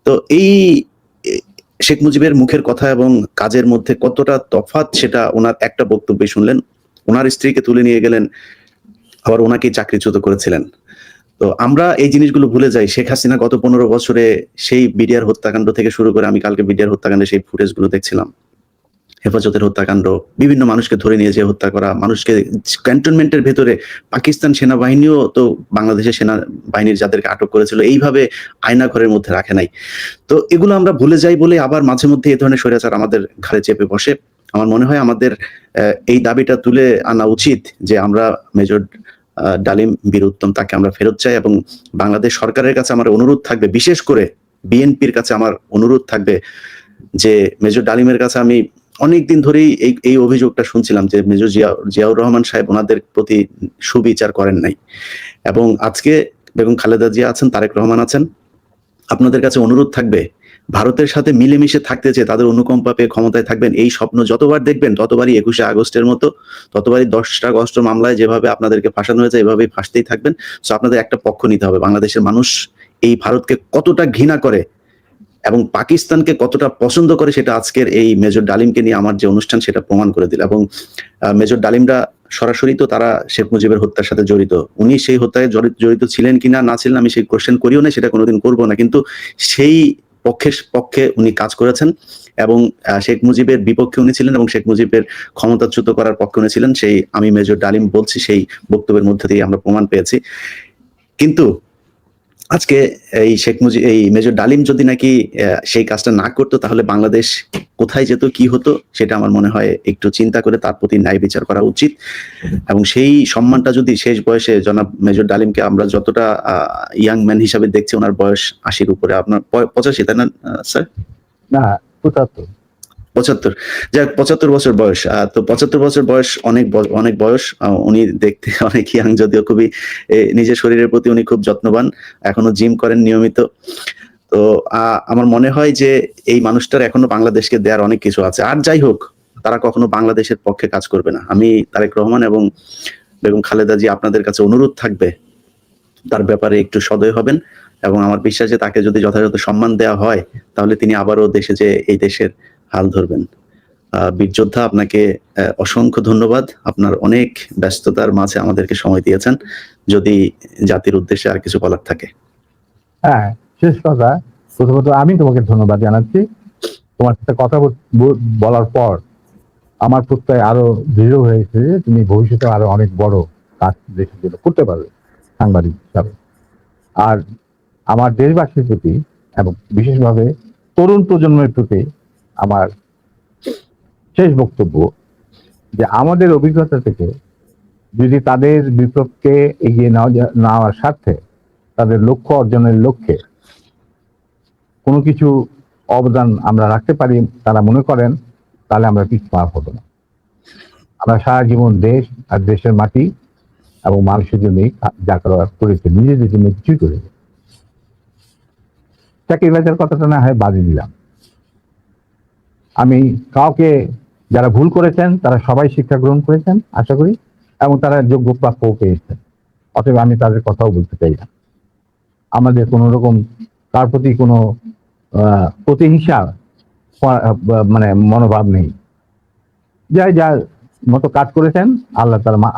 তো এই শেখ মুজিবের মুখের কথা এবং কাজের মধ্যে কতটা তফাৎ, সেটা ওনার একটা বক্তব্যে শুনলেন। ওনার স্ত্রীকে তুলে নিয়ে গেলেন, আবার ওনাকেই চাকরিচ্যুত করেছিলেন। তো আমরা এই জিনিসগুলো ভুলে যাই। শেখ হাসিনা গত 15 বছরে সেই বিডিআর হত্যাকাণ্ড থেকে শুরু করে, আমি কালকে বিডিআর হত্যাকাণ্ডের সেই ফুটেজগুলো দেখছিলাম, হেফাজতের হত্যাকাণ্ড, বিভিন্ন মানুষকে ধরে নিয়ে যেয়ে হত্যা করা, মানুষকে ক্যান্টনমেন্টের ভেতরে পাকিস্তান সেনাবাহিনীও তো বাংলাদেশের সেনাবাহিনীর যাদেরকে আটক করেছিল এইভাবে আয়না ঘরের মধ্যে রাখে নাই। তো এগুলো আমরা ভুলে যাই বলে আবার মাঝে মধ্যে এই ধরনের স্বৈরাচার আমাদের ঘাড়ে চেপে বসে। আমার মনে হয় আমাদের এই দাবিটা তুলে আনা উচিত যে আমরা মেজর ডালিম বীর উত্তম, তাকে আমরা ফেরত চাই। এবং বাংলাদেশ সরকারের কাছে আমার অনুরোধ থাকবে, বিশেষ করে বিএনপির কাছে আমার অনুরোধ থাকবে যে মেজর ডালিমের কাছে আমি অনেকদিন ধরেই এই অভিযোগটা শুনছিলাম যে মেজর জিয়াউর রহমান সাহেব ওনাদের প্রতি সুবিচার করেন নাই। এবং আজকে বেগম খালেদা জিয়া আছেন, তারেক রহমান আছেন, আপনাদের কাছে অনুরোধ থাকবে ভারতের সাথে মিলেমিশে থাকতে চেয়ে তাদের অনুকম্পা পেয়ে ক্ষমতায় থাকবেন, এই স্বপ্ন যতবার দেখবেন ততবারই ২১শে আগস্টের মতো, ততবারই ১০টা আগস্ট মামলায় যেভাবে আপনাদেরকে ফাঁসানো হয়েছে এভাবেই ফাঁসতেই থাকবেন। সো আপনাদের একটা পক্ষ নিতে হবে। বাংলাদেশের মানুষ এই ভারতকে কতটা ঘৃণা করে এবং পাকিস্তানকে কতটা পছন্দ করে সেটা আজকের এই মেজর ডালিমকে নিয়ে আমার যে অনুষ্ঠান সেটা প্রমাণ করে দিল। এবং মেজর ডালিমরা সরাসরি তো তারা শেখ মুজিবের হত্যার সাথে জড়িত। উনি সেই হত্যায় জড়িত ছিলেন কিনা না ছিলেন আমি সেই কোয়েশ্চেন করিও না, সেটা কোনোদিন করবো না। কিন্তু সেই পক্ষে উনি কাজ করেছেন এবং শেখ মুজিবের বিপক্ষে উনি ছিলেন এবং শেখ মুজিবের ক্ষমতাচ্যুত করার পক্ষে উনি ছিলেন। সেই আমি মেজর ডালিম বলছি সেই বক্তব্যের মধ্যে দিয়ে আমরা প্রমাণ পেয়েছি। কিন্তু আজকে এই মেজর ডালিম যদি নাকি সেই কাজটা না করতো তাহলে বাংলাদেশ কোথায় যেত, কি হতো, সেটা আমার মনে হয় একটু চিন্তা করে তার প্রতি ন্যায় বিচার করা উচিত। এবং সেই সম্মানটা যদি শেষ বয়সে জনাব মেজর ডালিমকে আমরা যতটা ইয়াং ম্যান হিসাবে দেখছি, ওনার বয়স ৮০-র উপরে, আপনার ৮৫ তাই না স্যার? না, ৭৫। ৭৫, যাই হোক ৭৫ বছর বয়স। তো ৭৫ বছর বয়স অনেক বয়স। উনি দেখতে অনেক ইয়াং, যদিও খুবই নিজের শরীরের প্রতি উনি খুব যত্নবান, এখনো জিম করেন নিয়মিত। তো আমার মনে হয় যে এই মানুষটার এখনো বাংলাদেশকে দেওয়ার অনেক কিছু আছে। আর যাই হোক, তারা কখনো বাংলাদেশের পক্ষে কাজ করবে না। আমি তারেক রহমান এবং বেগম খালেদা জি আপনাদের কাছে অনুরোধ থাকবে তার ব্যাপারে একটু সদয় হবেন এবং আমার বিশ্বাস যে তাকে যদি যথাযথ সম্মান দেওয়া হয় তাহলে তিনি আবারও দেশে যে এই দেশের হাল ধরবেন। বীর যোদ্ধা, আপনাকে অসংখ্য ধন্যবাদ। আপনার অনেক ব্যস্ততার মাঝে আমাদেরকে সময় দিয়েছেন। যদি জাতির উদ্দেশ্যে আর কিছু বলার থাকে। হ্যাঁ, শেষ কথা, প্রথমত আমি তোমাকে ধন্যবাদ জানাচ্ছি। তোমার সাথে কথা বলার পর আমার প্রত্যয় আরো দৃঢ় হয়েছে যে তুমি ভবিষ্যতে আরো অনেক বড় কাজ দেশের জন্য করতে পারবে সাংবাদিক হিসাবে। আর আমার দেশবাসীর প্রতি এবং বিশেষভাবে তরুণ প্রজন্মের প্রতি আমার শেষ বক্তব্য যে আমাদের অভিজ্ঞতা থেকে যদি তাদের বিপ্লবকে এগিয়ে নেওয়ার স্বার্থে, তাদের লক্ষ্য অর্জনের লক্ষ্যে কোনো কিছু অবদান আমরা রাখতে পারি, তারা মনে করেন, তাহলে আমরা পিছপা হব না। আমরা সারা জীবন দেশ আর দেশের মাটি এবং মানুষের জন্য যা করার করেছে, নিজেদের জন্য কিছুই করে। চাকরি বাজার কথাটা না হয় বাদে দিলাম। আমি কাউকে, যারা ভুল করেছেন তারা সবাই শিক্ষা গ্রহণ করেছেন আশা করি, এবং তারা যোগ্য প্রাপ্য পেয়েছেন। অতএব আমি তাদের কথাও বলতে চাই না। আমাদের কোন রকম তার প্রতি কোনো প্রতিহিংসা মানে মনোভাব নেই। যার মতো কাজ করেছেন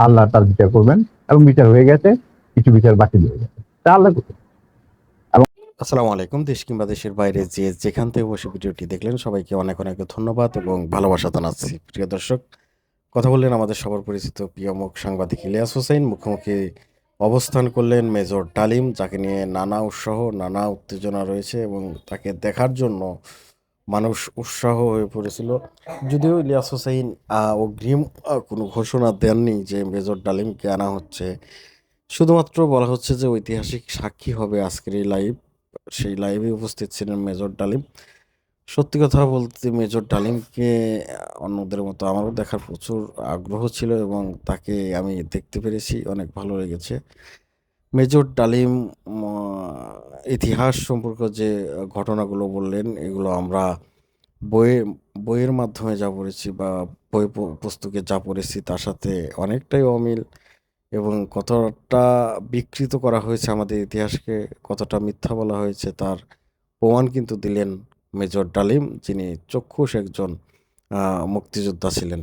আল্লাহ তার বিচার করবেন, এবং বিচার হয়ে গেছে, কিছু বিচার বাকি হয়ে গেছে, তা আল্লাহ করবেন। আসসালামু আলাইকুম। দেশ কিংবা দেশের বাইরে যে যেখান থেকে বসে ভিডিওটি দেখলেন সবাইকে অনেক অনেক ধন্যবাদ এবং ভালোবাসা জানাচ্ছি। প্রিয় দর্শক, কথা বললেন আমাদের সবার পরিচিত প্রিয় মুখ সাংবাদিক ইলিয়াস হোসেন। মুখোমুখি অবস্থান করলেন মেজর ডালিম, যাকে নিয়ে নানা উৎসাহ, নানা উত্তেজনা রয়েছে এবং তাকে দেখার জন্য মানুষ উৎসাহ হয়ে পড়েছিল। যদিও ইলিয়াস হোসেন অগ্রিম কোনো ঘোষণা দেননি যে মেজর ডালিমকে আনা হচ্ছে, শুধুমাত্র বলা হচ্ছে যে ঐতিহাসিক সাক্ষী হবে আজকের এই লাইভ। সেই লাইভে উপস্থিত ছিলেন মেজর ডালিম। সত্যি কথা বলতে মেজর ডালিমকে অন্যদের মতো আমারও দেখার প্রচুর আগ্রহ ছিল এবং তাকে আমি দেখতে পেরেছি, অনেক ভালো লেগেছে। মেজর ডালিম ইতিহাস সম্পর্কে যে ঘটনাগুলো বললেন, এগুলো আমরা বইয়ের মাধ্যমে যা পড়েছি বা বই পুস্তকে যা পড়েছি তার সাথে অনেকটাই অমিল, এবং কতটা বিকৃত করা হয়েছে আমাদের ইতিহাসকে, কতটা মিথ্যা বলা হয়েছে তার প্রমাণ কিন্তু দিলেন মেজর ডালিম, যিনি চক্ষুষ একজন মুক্তিযোদ্ধা ছিলেন।